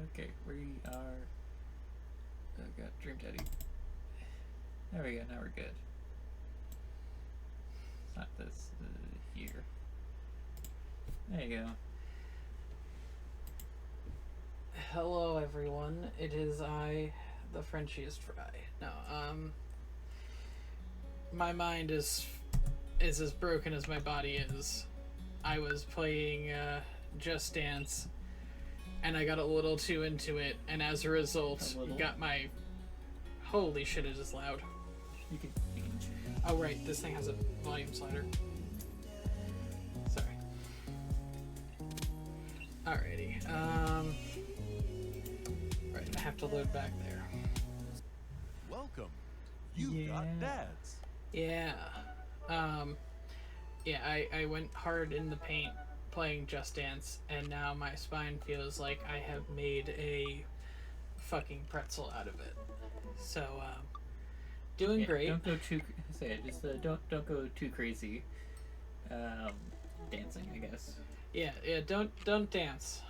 Okay, we are... Oh god, Dream Daddy. There we go, now we're good. It's not this, here. There you go. Hello everyone, it is I, the Frenchiest Fry. No, my mind is as broken as my body is. I was playing Just Dance, and I got a little too into it, and as a result, got my... Holy shit, it is loud. You can... Oh right, this thing has a volume slider. Sorry. Alrighty, right, I have to load back there. Welcome. You got dads. Yeah. Yeah, I went hard in the paint playing Just Dance, and now my spine feels like I have made a fucking pretzel out of it. So, doing great. Don't go too... Say it, just don't go too crazy. Dancing, I guess. Yeah, don't dance.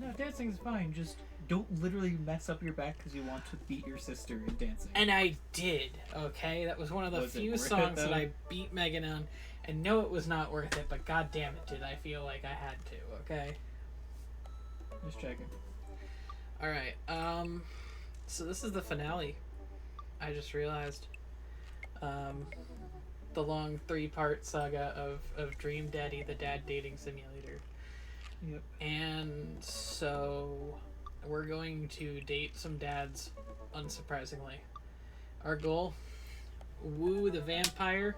No, dancing's fine, just don't literally mess up your back because you want to beat your sister in dancing. And I did, okay? That was one of the few songs that I beat Megan on, and no, it was not worth it, but god damn it, did I feel like I had to, okay? Just checking. Alright, so this is the finale. I just realized. The long 3-part saga of Dream Daddy, the dad dating simulator. Yep. And so we're going to date some dads, unsurprisingly. Our goal, woo the vampire,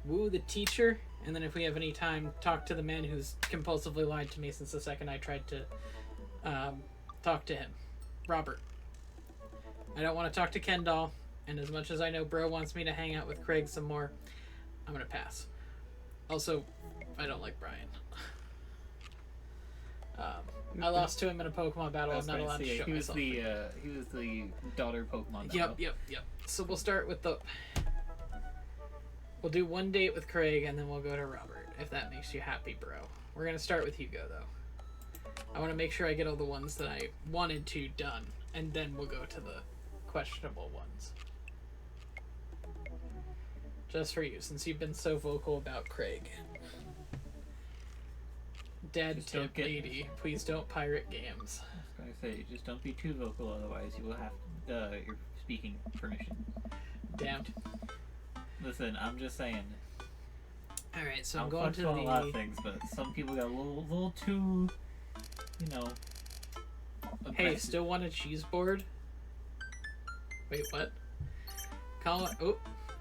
woo the teacher, and then if we have any time, talk to the man who's compulsively lied to me since the second I tried to talk to him. Robert. I don't want to talk to Ken Doll, and as much as I know Bro wants me to hang out with Craig some more, I'm gonna pass. Also, I don't like Brian. I lost to him in a Pokemon battle. I'm not allowed to show myself. He was the daughter Pokemon battle. Yep. So we'll start with we'll do one date with Craig, and then we'll go to Robert, if that makes you happy, bro. We're gonna start with Hugo, though. I want to make sure I get all the ones that I wanted to done, and then we'll go to the questionable ones. Just for you, since you've been so vocal about Craig. Dad Just tip 80, please don't pirate games. I was gonna say, just don't be too vocal, otherwise you will have your speaking permission. Damn. Listen, I'm just saying. Alright, so I'm going to a lot of things, but some people got a little too, aggressive. Hey, still want a cheese board? Wait, what? Colin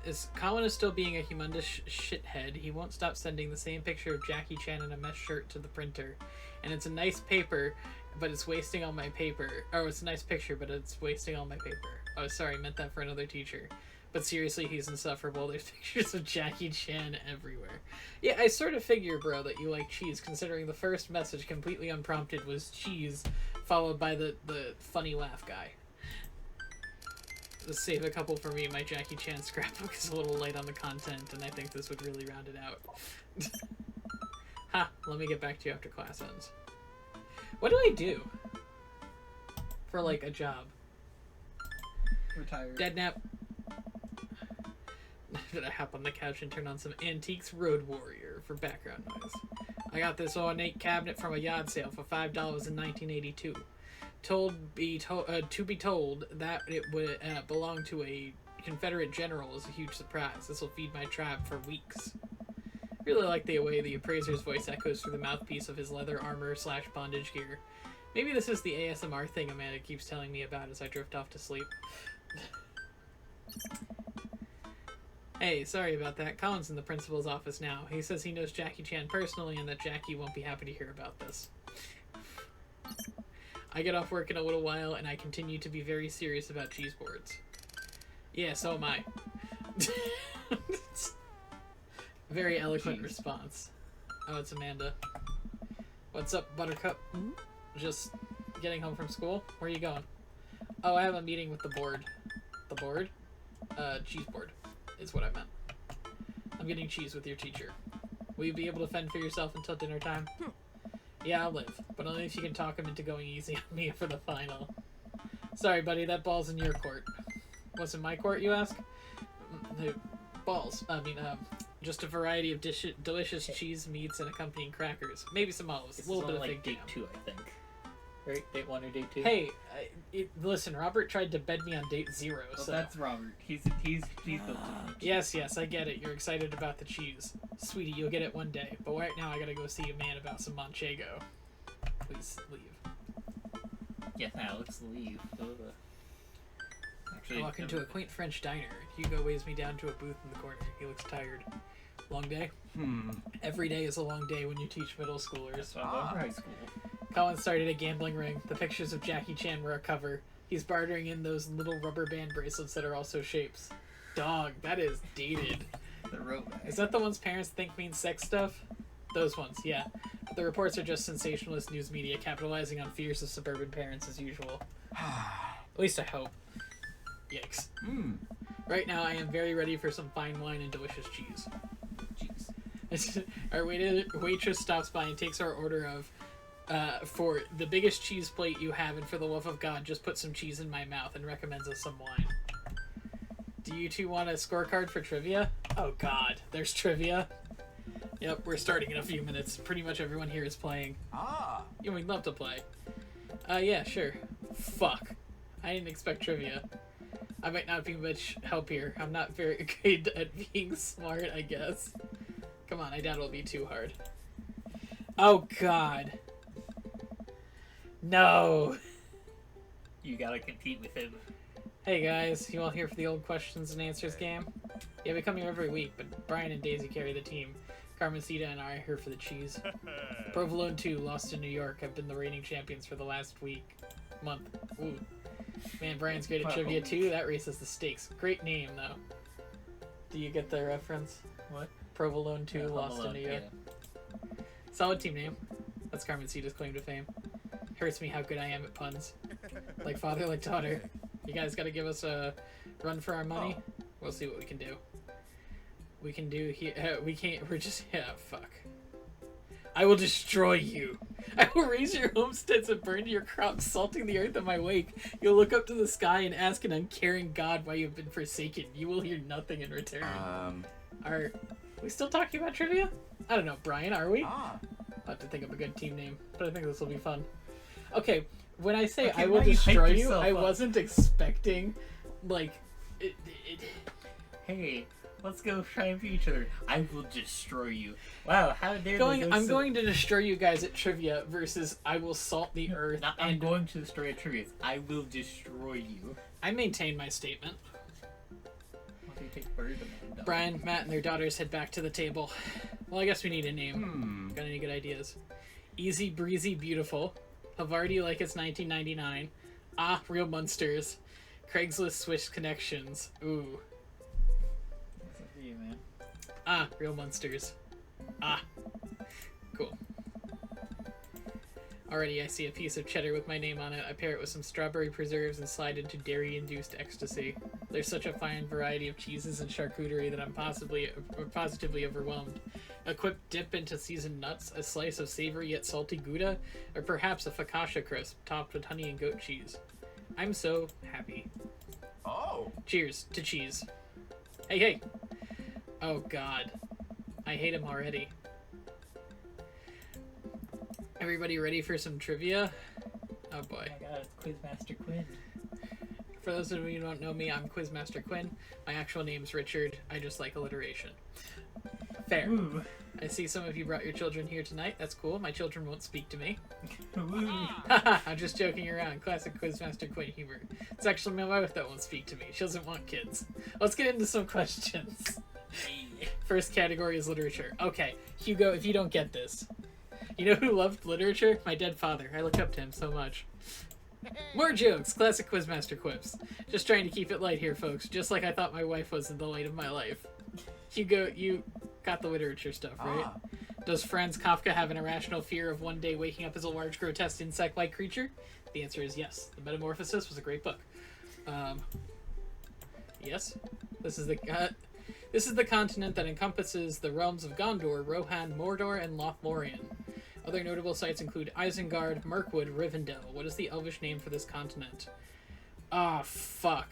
is still being a humongous shithead. He won't stop sending the same picture of Jackie Chan in a mesh shirt to the printer. And it's a nice paper, but it's wasting all my paper. Oh, it's a nice picture, but it's wasting all my paper. Oh, sorry, I meant that for another teacher. But seriously, he's insufferable. There's pictures of Jackie Chan everywhere. Yeah, I sort of figure, bro, that you like cheese, considering the first message, completely unprompted, was cheese, followed by the funny laugh guy. Let's save a couple for me. My Jackie Chan scrapbook is a little light on the content, and I think this would really round it out. Ha! Let me get back to you after class ends. What do I do for, like, a job? Retired. Dead nap. Did I hop on the couch and turn on some Antiques Road Warrior for background noise? I got this ornate cabinet from a yard sale for $5 in 1982. To be told that it would belong to a Confederate general is a huge surprise. This will feed my tribe for weeks. Really like the way the appraiser's voice echoes through the mouthpiece of his leather armor / bondage gear. Maybe this is the ASMR thing Amanda keeps telling me about as I drift off to sleep. Hey, sorry about that. Colin's in the principal's office now. He says he knows Jackie Chan personally and that Jackie won't be happy to hear about this. I get off work in a little while, and I continue to be very serious about cheese boards. Yeah, so am I. Very eloquent response. Oh, it's Amanda. What's up, Buttercup? Just getting home from school? Where are you going? Oh, I have a meeting with the board. The board? Cheese board is what I meant. I'm getting cheese with your teacher. Will you be able to fend for yourself until dinner time? Yeah, I'll live, but only if you can talk him into going easy on me for the final. Sorry, buddy, that ball's in your court. What's in my court, you ask? The balls. Just a variety of delicious cheese, meats, and accompanying crackers. Maybe some olives. It's A little bit of like fig date jam. 2, I think. Right? Date 1 or date 2? Hey, listen, Robert tried to bed me on date 0, Well, so... that's Robert. He's built too much. Yes, I get it. You're excited about the cheese. Sweetie, you'll get it one day. But right now I gotta go see a man about some manchego. Please leave. Yes, Alex, leave. Ugh. Actually, I walk into a quaint French diner. Hugo weighs me down to a booth in the corner. He looks tired. Long day? Every day is a long day when you teach middle schoolers. So I'm over high school. Colin started a gambling ring. The pictures of Jackie Chan were a cover. He's bartering in those little rubber band bracelets that are also shapes. Dog, that is dated. The robot. Is that the ones parents think means sex stuff? Those ones, yeah. The reports are just sensationalist news media capitalizing on fears of suburban parents as usual. At least I hope. Yikes. Right now I am very ready for some fine wine and delicious cheese. Jeez. Our waitress stops by and takes our order of for the biggest cheese plate you have, and for the love of God, just put some cheese in my mouth, and recommends us some wine. Do you two want a scorecard for trivia? Oh God, there's trivia. Yep, we're starting in a few minutes. Pretty much everyone here is playing. Yeah, we'd love to play. Yeah, sure. Fuck. I didn't expect trivia. I might not be much help here. I'm not very good at being smart, I guess. Come on, I doubt it'll be too hard. Oh God. No. You gotta compete with him. Hey guys, you all here for the old questions and answers game? Yeah, we come here every week, but Brian and Daisy carry the team. Carmencita and I are here for the cheese. Provolone 2, lost in New York, have been the reigning champions for the last month. Ooh. Man, Brian's great at trivia too. That raises the stakes. Great name, though. Do you get the reference? What? Provolone 2, Yeah, lost Home in New Alone, York. Solid team name. That's Carmencita's claim to fame. Hurts me how good I am at puns. Like father, like daughter. You guys gotta give us a run for our money. We'll see what we can do. We can do here. We can't. We're just. Yeah, fuck. I will destroy you. I will raise your homesteads and burn your crops, salting the earth in my wake. You'll look up to the sky and ask an uncaring God why you've been forsaken. You will hear nothing in return. Are we still talking about trivia? I don't know, Brian, are we? I'll have to think of a good team name, but I think this will be fun. Okay, when I say I will destroy you, I wasn't expecting, like, Hey, let's go try and beat each other. I will destroy you. Wow, how dare I'm going to destroy you guys at trivia versus I will salt the earth. I'm going to destroy a trivia. I will destroy you. I maintain my statement. What do you take bird and dog? Brian, Matt, and their daughters head back to the table. Well, I guess we need a name. Got any good ideas? Easy, breezy, beautiful. Havarti like it's 1999. Ah, real monsters. Craigslist Swiss connections. Ooh. That's for you, man. Ah, real monsters. Ah. Cool. Already I see a piece of cheddar with my name on it. I pair it with some strawberry preserves and slide into dairy-induced ecstasy. There's such a fine variety of cheeses and charcuterie that I'm positively overwhelmed. A quick dip into seasoned nuts, a slice of savory yet salty Gouda, or perhaps a focaccia crisp topped with honey and goat cheese. I'm so happy. Oh. Cheers to cheese. Hey, hey! Oh God. I hate him already. Everybody ready for some trivia? Oh boy. Oh my god, it's Quizmaster Quinn. For those of you who don't know me, I'm Quizmaster Quinn. My actual name's Richard. I just like alliteration. Fair. Woo. I see some of you brought your children here tonight. That's cool. My children won't speak to me. Woo. Haha, I'm just joking around. Classic Quizmaster Quinn humor. It's actually my wife that won't speak to me. She doesn't want kids. Let's get into some questions. First category is literature. Okay, Hugo, if you don't get this. You know who loved literature? My dead father. I look up to him so much. More jokes. Classic Quizmaster quips. Just trying to keep it light here, folks. Just like I thought my wife was in the light of my life. Hugo, you got the literature stuff, right? Does Franz Kafka have an irrational fear of one day waking up as a large, grotesque, insect-like creature? The answer is yes. The Metamorphosis was a great book. Yes. This is the continent that encompasses the realms of Gondor, Rohan, Mordor, and Lothlorien. Other notable sites include Isengard, Mirkwood, Rivendell. What is the Elvish name for this continent? Ah, fuck.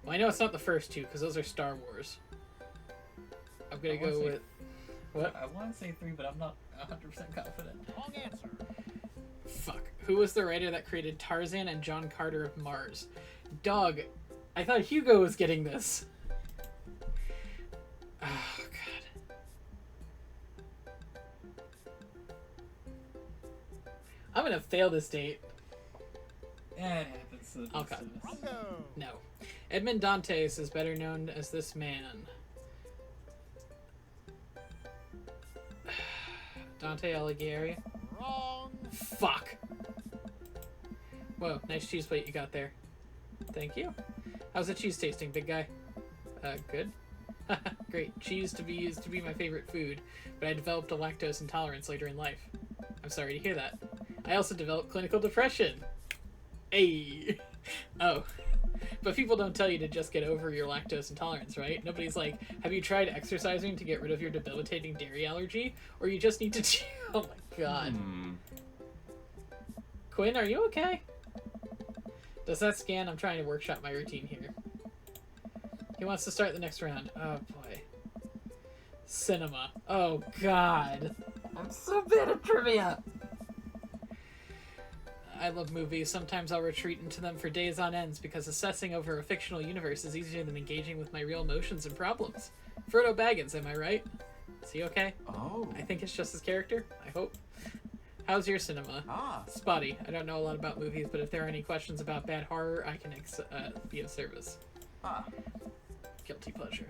Well, I know it's not the first two, because those are Star Wars. I'm gonna go with... What? I want to say 3, but I'm not 100% confident. Wrong answer. Fuck. Who was the writer that created Tarzan and John Carter of Mars? Dog, I thought Hugo was getting this. Oh, God. I'm gonna fail this date. Yeah, it happens to the I'll best cut. of us. Wrongo. No. Edmond Dantes is better known as this man. Dante Alighieri. Wrong. Fuck. Whoa, nice cheese plate you got there. Thank you. How's the cheese tasting, big guy? Good. Great. Cheese to be used to be my favorite food, but I developed a lactose intolerance later in life. I'm sorry to hear that. I also developed clinical depression. Hey. Oh. But people don't tell you to just get over your lactose intolerance, right? Nobody's like, have you tried exercising to get rid of your debilitating dairy allergy? Or you just need to... Oh my god. Quinn, are you okay? Does that scan? I'm trying to workshop my routine here. He wants to start the next round. Oh boy. Cinema. Oh god. I'm so bad at trivia! I love movies. Sometimes I'll retreat into them for days on ends because assessing over a fictional universe is easier than engaging with my real emotions and problems. Frodo Baggins, am I right? Is he okay? Oh. I think it's just his character. I hope. How's your cinema? Ah. Spotty. I don't know a lot about movies, but if there are any questions about bad horror, I can be of service. Ah. Guilty pleasure.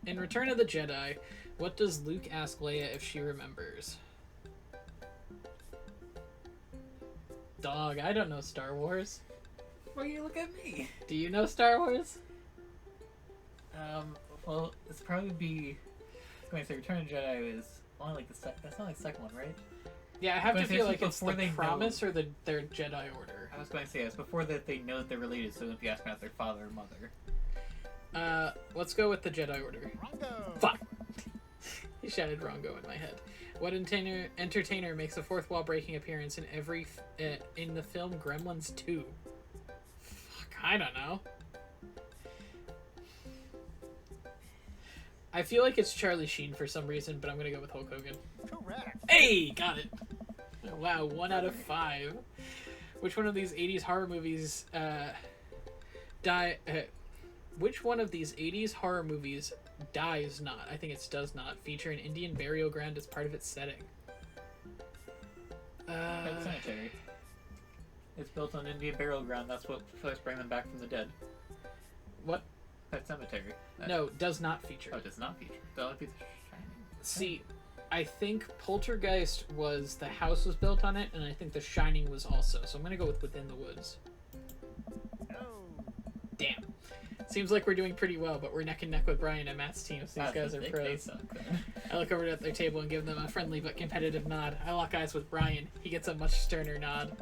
In Return of the Jedi, what does Luke ask Leia if she remembers? Dog, I don't know Star Wars. Why you look at me? Do you know Star Wars? Well, it's probably be... I was going to say Return of the Jedi is only like that's not like the second one, right? Yeah, I have But to if feel it's like it's before the they know- Promise or their Jedi Order. I was going to say, it's before that they know that they're related, so they wouldn't be asking about their father or mother. Let's go with the Jedi Order. Wrongo. Fuck! He shouted Rongo in my head. What entertainer makes a fourth wall breaking appearance in in the film Gremlins 2? Fuck, I don't know. I feel like it's Charlie Sheen for some reason, but I'm gonna go with Hulk Hogan. Correct. Hey, got it. Wow, 1 out of 5. Which one of these 80s horror movies which one of these 80s horror movies dies not? I think it's does not feature an Indian burial ground as part of its setting. Pet Cemetery. It's built on Indian burial ground. That's what first bring them back from the dead. What? Pet Cemetery. No, does not feature. Oh, it does not feature. The only feature Shining. See, I think Poltergeist was the house was built on it, and I think The Shining was also. So I'm gonna go with Within the Woods. No. Damn. Seems like we're doing pretty well, but we're neck and neck with Brian and Matt's team, so these guys are They pros. suck. I look over at their table and give them a friendly but competitive nod. I lock eyes with Brian. He gets a much sterner nod.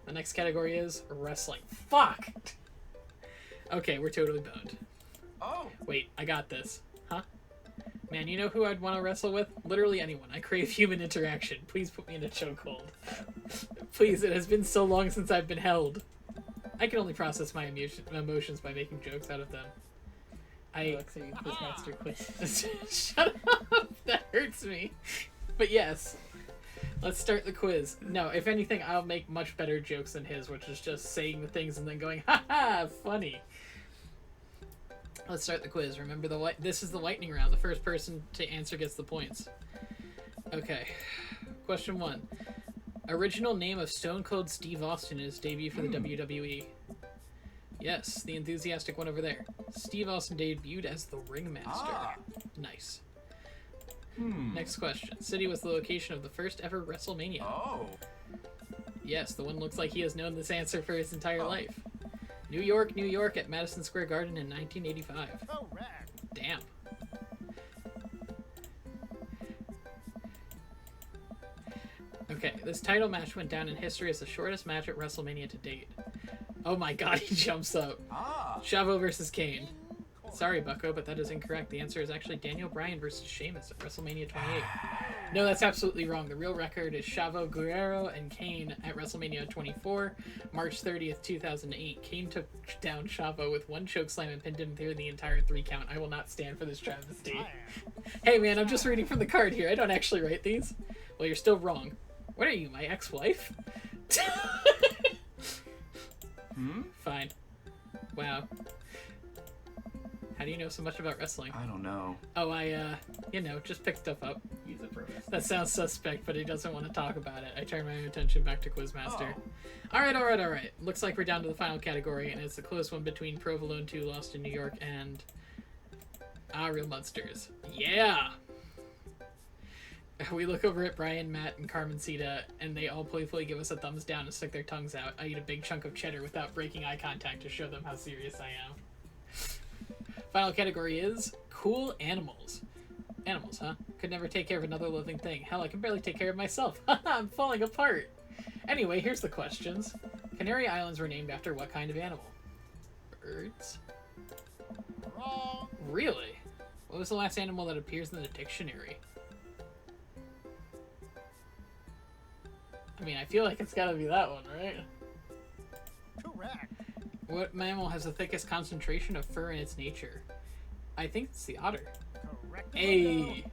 The next category is wrestling. Fuck! Okay, we're totally boned. Oh. Wait, I got this. Huh? Man, you know who I'd want to wrestle with? Literally anyone. I crave human interaction. Please put me in a chokehold. Please, it has been so long since I've been held. I can only process my emotions by making jokes out of them. Alexa, you Quizmaster quiz. Shut up! That hurts me. But yes. Let's start the quiz. No, if anything, I'll make much better jokes than his, which is just saying the things and then going, ha ha, funny. Let's start the quiz. Remember, this is the lightning round. The first person to answer gets the points. Okay. Question 1. Original name of Stone Cold Steve Austin in his debut for the WWE. Yes, the enthusiastic one over there. Steve Austin debuted as the Ringmaster. Ah. Nice. Next question. City was the location of the first ever WrestleMania. Oh. Yes, the one looks like he has known this answer for his entire life. New York, New York at Madison Square Garden in 1985. Correct. Damn. Okay, this title match went down in history as the shortest match at WrestleMania to date. Oh my god, he jumps up. Ah. Chavo versus Kane. Sorry, Bucko, but that is incorrect. The answer is actually Daniel Bryan versus Sheamus at WrestleMania 28. No, that's absolutely wrong. The real record is Chavo Guerrero and Kane at WrestleMania 24, March 30th, 2008. Kane took down Chavo with one chokeslam and pinned him through the entire 3 count. I will not stand for this travesty. Hey man, I'm just reading from the card here. I don't actually write these. Well, you're still wrong. What are you, my ex-wife? Fine. Wow. How do you know so much about wrestling? I don't know. Oh, I, just pick stuff up. He's a pro wrestler. That sounds suspect, but he doesn't want to talk about it. I turn my attention back to Quizmaster. Oh. Alright. Looks like we're down to the final category, and it's a close one between Provolone 2 Lost in New York and Real Monsters. Yeah! We look over at Brian, Matt, and Carmencita, and they all playfully give us a thumbs down and stick their tongues out. I eat a big chunk of cheddar without breaking eye contact to show them how serious I am. Final category is cool animals. Animals, huh? Could never take care of another living thing. Hell, I can barely take care of myself. I'm falling apart. Anyway, here's the questions. Canary Islands were named after what kind of animal? Birds? Wrong. Really? What was the last animal that appears in the dictionary? I mean, I feel like it's gotta be that one, right? Correct. What mammal has the thickest concentration of fur in its nature? I think it's the otter. Correct. Hey!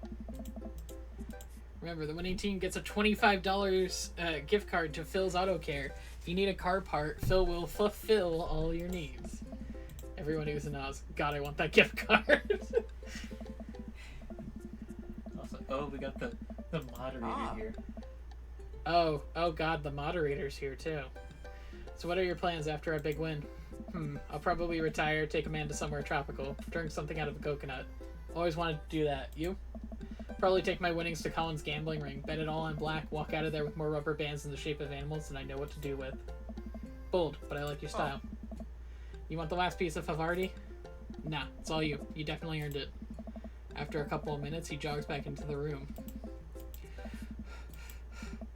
Remember, the winning team gets a $25 gift card to Phil's Auto Care. If you need a car part, Phil will fulfill all your needs. Everyone who's in Oz. God, I want that gift card. Also, we got the moderator here. Oh God, the moderator's here too. So what are your plans after our big win? I'll probably retire, take Amanda somewhere tropical, drink something out of a coconut. Always wanted to do that. You? Probably take my winnings to Colin's gambling ring, bet it all on black, walk out of there with more rubber bands in the shape of animals than I know what to do with. Bold, but I like your style. You want the last piece of Havarti? Nah, it's all you. You definitely earned it. After a couple of minutes, he jogs back into the room.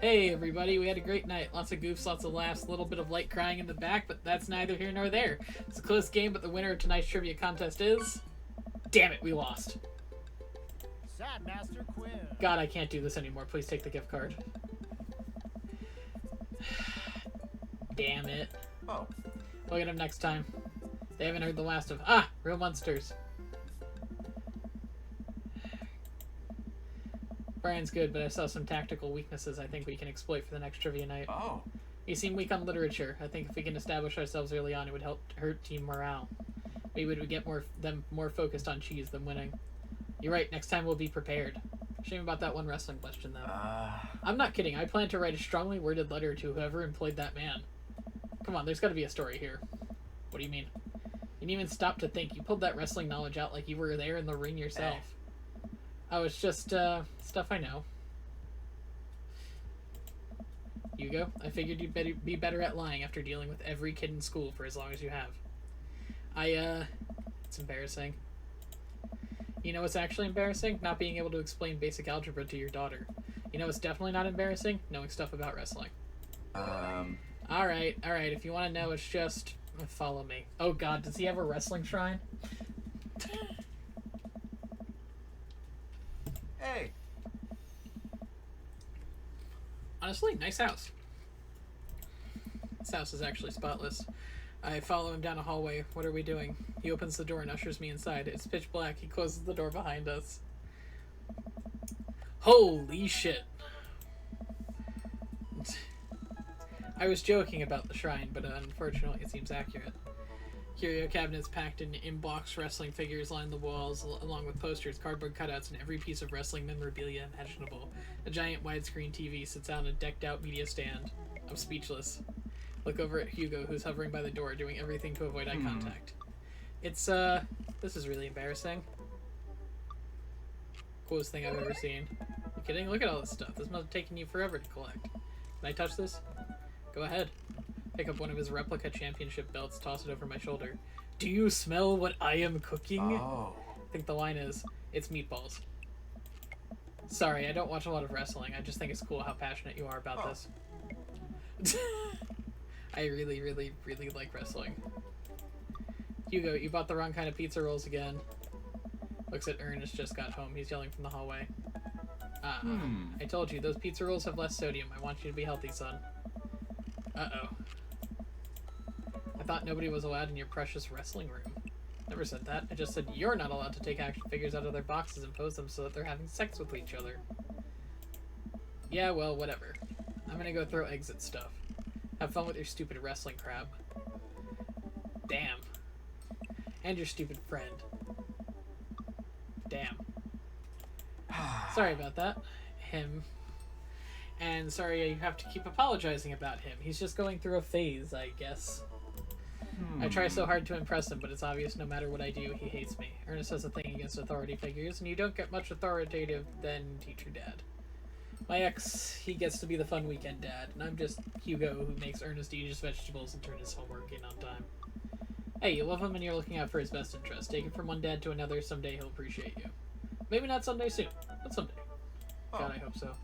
Hey everybody, we had a great night. Lots of goofs, lots of laughs, a little bit of light crying in the back, but that's neither here nor there. It's a close game, but the winner of tonight's trivia contest is... Damn it, we lost. Sad Master Quinn. God, I can't do this anymore. Please take the gift card. Damn it. Oh. We'll get him next time. They haven't heard the last of... Real Monsters. Brian's good, but I saw some tactical weaknesses I think we can exploit for the next trivia night. Oh. You seem weak on literature. I think if we can establish ourselves early on, it would help hurt team morale. Maybe we would get them more focused on cheese than winning. You're right, next time we'll be prepared. Shame about that one wrestling question, though. I'm not kidding. I plan to write a strongly worded letter to whoever employed that man. Come on, there's got to be a story here. What do you mean? You didn't even stop to think. You pulled that wrestling knowledge out like you were there in the ring yourself. Oh, it's just, stuff I know. Hugo, I figured you'd be better at lying after dealing with every kid in school for as long as you have. It's embarrassing. You know what's actually embarrassing? Not being able to explain basic algebra to your daughter. You know what's definitely not embarrassing? Knowing stuff about wrestling. Alright, if you want to know, it's just... follow me. Oh god, does he have a wrestling shrine? Hey. Honestly, nice house. This house is actually spotless. I follow him down a hallway. What are we doing? He opens the door and ushers me inside. It's pitch black. He closes the door behind us. Holy shit. I was joking about the shrine, but unfortunately it seems accurate. Curio cabinets packed in box wrestling figures line the walls, along with posters, cardboard cutouts, and every piece of wrestling memorabilia imaginable. A giant widescreen TV sits on a decked-out media stand. I'm speechless. Look over at Hugo, who's hovering by the door, doing everything to avoid eye contact. It's, this is really embarrassing. Coolest thing I've ever seen. You kidding? Look at all this stuff. This must have taken you forever to collect. Can I touch this? Go ahead. Pick up one of his replica championship belts, toss it over my shoulder. Do you smell what I am cooking? Oh. I think the line is, it's meatballs. Sorry, I don't watch a lot of wrestling. I just think it's cool how passionate you are about this. I really, really, really like wrestling. Hugo, you bought the wrong kind of pizza rolls again. Looks at Ernest just got home. He's yelling from the hallway. I told you, those pizza rolls have less sodium. I want you to be healthy, son. Uh-oh. I thought nobody was allowed in your precious wrestling room. Never said that. I just said you're not allowed to take action figures out of their boxes and pose them so that they're having sex with each other. Yeah, well, whatever. I'm gonna go throw eggs at stuff. Have fun with your stupid wrestling crap. Damn. And your stupid friend. Damn. Sorry about that. Him. And sorry you have to keep apologizing about him. He's just going through a phase, I guess. I try so hard to impress him, but it's obvious no matter what I do, he hates me. Ernest has a thing against authority figures, and you don't get much authoritative than teacher dad. My ex, he gets to be the fun weekend dad, and I'm just Hugo who makes Ernest eat his vegetables and turn his homework in on time. Hey, you love him and you're looking out for his best interest. Take it from one dad to another, someday he'll appreciate you. Maybe not someday soon, but someday. God, I hope so.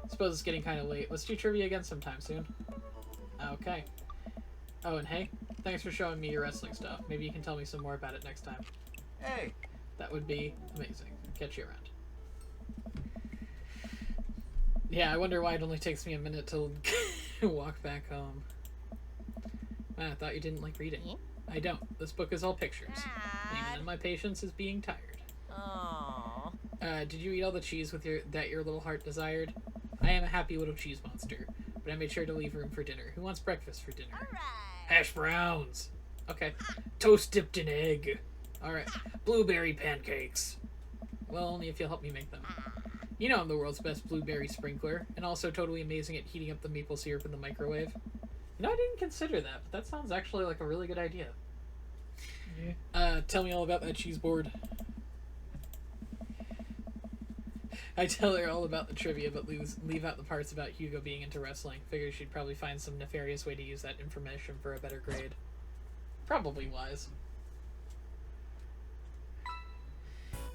Suppose it's getting kind of late. Let's do trivia again sometime soon. Okay. Oh, and hey, thanks for showing me your wrestling stuff. Maybe you can tell me some more about it next time. Hey! That would be amazing. Catch you around. Yeah, I wonder why it only takes me a minute to walk back home. Man, I thought you didn't like reading. I don't. This book is all pictures. Even then, my patience is being tired. Aww. Did you eat all the cheese with that your little heart desired? I am a happy little cheese monster, but I made sure to leave room for dinner. Who wants breakfast for dinner? Alright. Hash browns. Okay. Toast dipped in egg. Alright. Blueberry pancakes. Well, only if you'll help me make them. You know I'm the world's best blueberry sprinkler, and also totally amazing at heating up the maple syrup in the microwave. You know, I didn't consider that, but that sounds actually like a really good idea. Yeah. Tell me all about that cheese board. I tell her all about the trivia, but leave out the parts about Hugo being into wrestling. Figure she'd probably find some nefarious way to use that information for a better grade. Probably wise.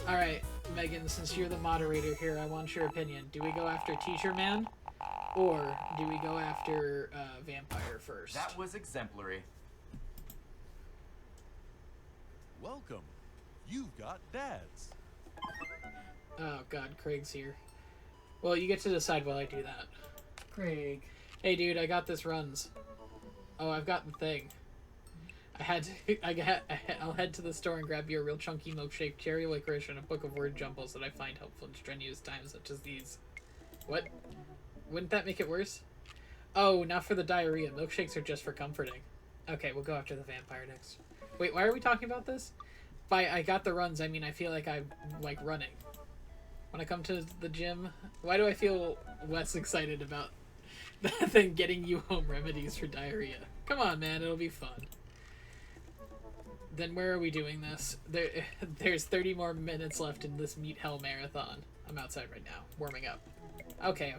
Alright, Megan, since you're the moderator here, I want your opinion. Do we go after Teacher Man? Or do we go after Vampire first? That was exemplary. Welcome. You've got dads. Oh god, Craig's here. Well, you get to decide while I do that. Craig. Hey dude, I got this runs. Oh, I've got the thing. I'll head to the store and grab you a real chunky milkshake, cherry licorice, and a book of word jumbles that I find helpful in strenuous times such as these. What? Wouldn't that make it worse? Oh, not for the diarrhea. Milkshakes are just for comforting. Okay, we'll go after the vampire next. Wait, why are we talking about this? By I got the runs, I mean I feel like I'm, like, running. When I come to the gym, why do I feel less excited about that than getting you home remedies for diarrhea? Come on, man, it'll be fun. Then where are we doing this? There's 30 more minutes left in this Meat Hell marathon. I'm outside right now, warming up. Okay.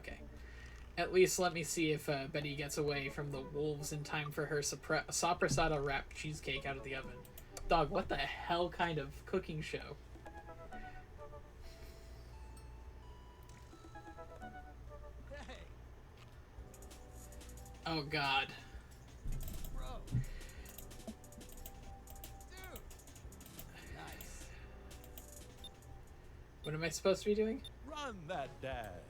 At least let me see if Betty gets away from the wolves in time for her sopressata wrapped cheesecake out of the oven. Dog, what the hell kind of cooking show? Hey, Oh god. bro. Dude. Nice. What am I supposed to be doing? Run that dad.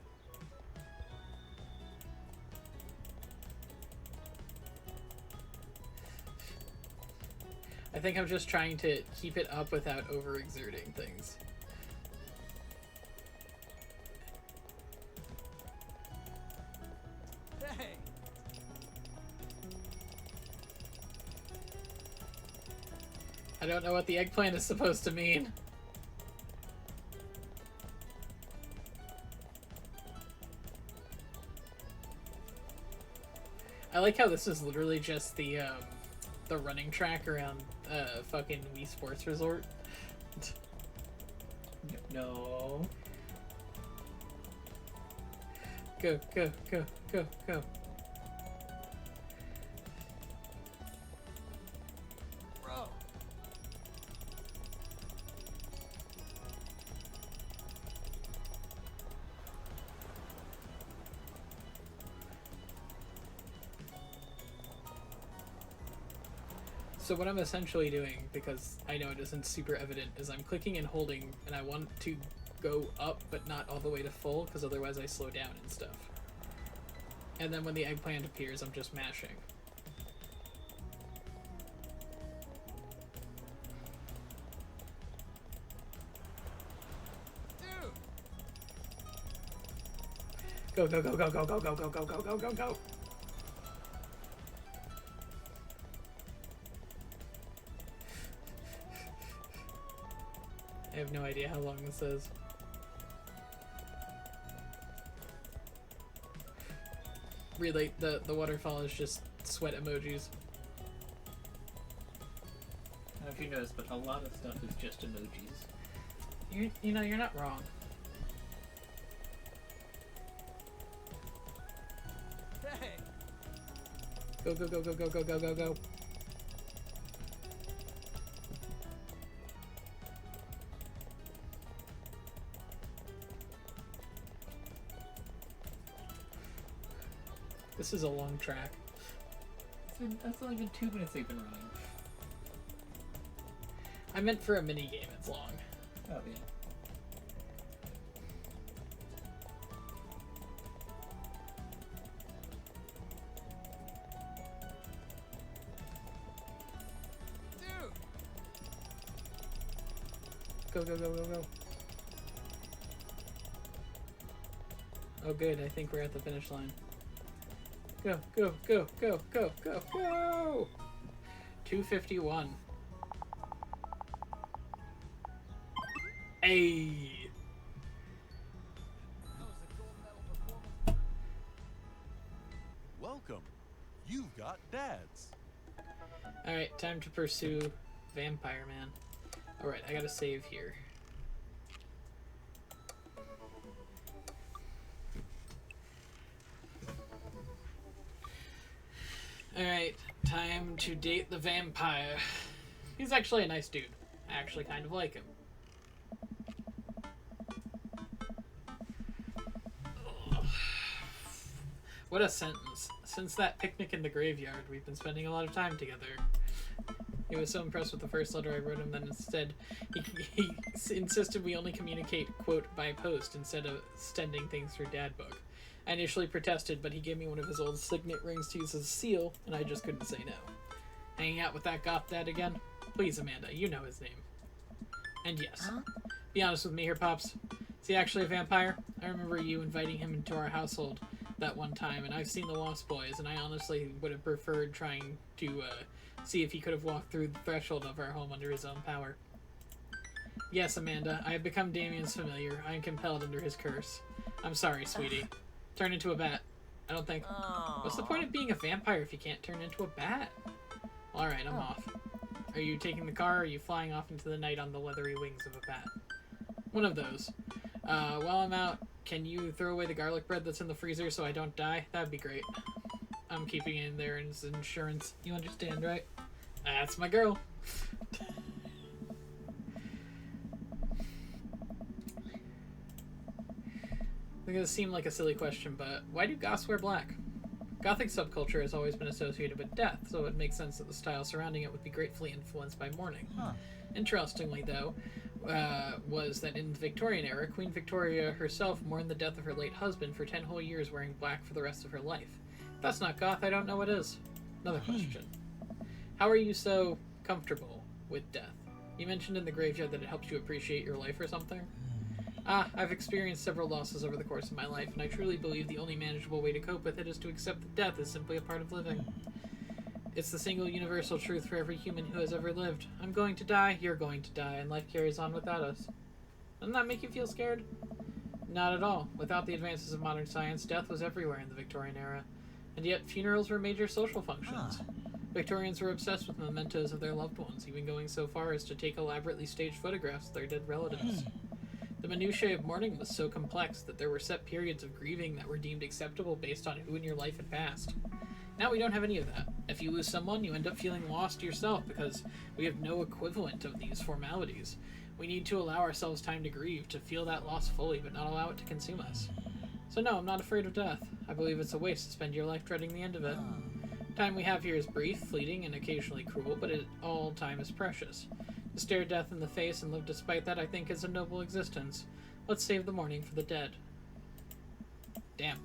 I think I'm just trying to keep it up without overexerting things. Hey. I don't know what the eggplant is supposed to mean. I like how this is literally just the running track around fucking Wii Sports Resort. No. Go. Bro. So what I'm essentially doing, because I know it isn't super evident, is I'm clicking and holding, and I want to go up, but not all the way to full, because otherwise I slow down and stuff. And then when the eggplant appears, I'm just mashing. Dude! Go, go, go, go, go, go, go, go, go, go, go, go, go! I have no idea how long this is. Really, the waterfall is just sweat emojis. I don't know if you noticed, but a lot of stuff is just emojis. You know, you're not wrong. Hey! Go, go, go, go, go, go, go, go, go. This is a long track. That's only been 2 minutes they've been running. I meant for a mini game, it's long. Oh, yeah. Dude! Go, go, go, go, go. Oh good, I think we're at the finish line. Go, go, go, go, go, go, go! 251. Hey! That was a gold medal performance. Welcome. You've got dads. Alright, time to pursue Vampire Man. Alright, I gotta save here. Alright, time to date the vampire. He's actually a nice dude. I actually kind of like him. Ugh. What a sentence. Since that picnic in the graveyard, we've been spending a lot of time together. He was so impressed with the first letter I wrote him that instead he insisted we only communicate, quote, by post instead of sending things through dad book. I initially protested, but he gave me one of his old signet rings to use as a seal, and I just couldn't say no. Hanging out with that goth dad again? Please, Amanda, you know his name. And yes, be honest with me here, Pops. Is he actually a vampire? I remember you inviting him into our household that one time, and I've seen the Lost Boys, and I honestly would have preferred trying to see if he could have walked through the threshold of our home under his own power. Yes, Amanda, I have become Damien's familiar. I am compelled under his curse. I'm sorry, sweetie. Turn into a bat. I don't think... What's the point of being a vampire if you can't turn into a bat? Alright, I'm off. Are you taking the car, or are you flying off into the night on the leathery wings of a bat? One of those. While I'm out, can you throw away the garlic bread that's in the freezer so I don't die? That'd be great. I'm keeping it in there as insurance. You understand, right? That's my girl. It's gonna seem like a silly question, but why do goths wear black? Gothic subculture has always been associated with death, so it makes sense that the style surrounding it would be gratefully influenced by mourning. Interestingly, though, was that in the Victorian era, Queen Victoria herself mourned the death of her late husband for 10 whole years wearing black for the rest of her life. If that's not goth, I don't know what is. Another question. How are you so comfortable with death? You mentioned in the graveyard that it helps you appreciate your life or something? I've experienced several losses over the course of my life, and I truly believe the only manageable way to cope with it is to accept that death is simply a part of living. It's the single universal truth for every human who has ever lived. I'm going to die, you're going to die, and life carries on without us. Doesn't that make you feel scared? Not at all. Without the advances of modern science, death was everywhere in the Victorian era. And yet, funerals were major social functions. Victorians were obsessed with mementos of their loved ones, even going so far as to take elaborately staged photographs of their dead relatives. The minutiae of mourning was so complex that there were set periods of grieving that were deemed acceptable based on who in your life had passed. Now we don't have any of that. If you lose someone, you end up feeling lost yourself because we have no equivalent of these formalities. We need to allow ourselves time to grieve, to feel that loss fully, but not allow it to consume us. So no, I'm not afraid of death. I believe it's a waste to spend your life dreading the end of it. Time we have here is brief, fleeting, and occasionally cruel, but all time is precious. To stare death in the face and live despite that, I think, is a noble existence. Let's save the morning for the dead. Damn.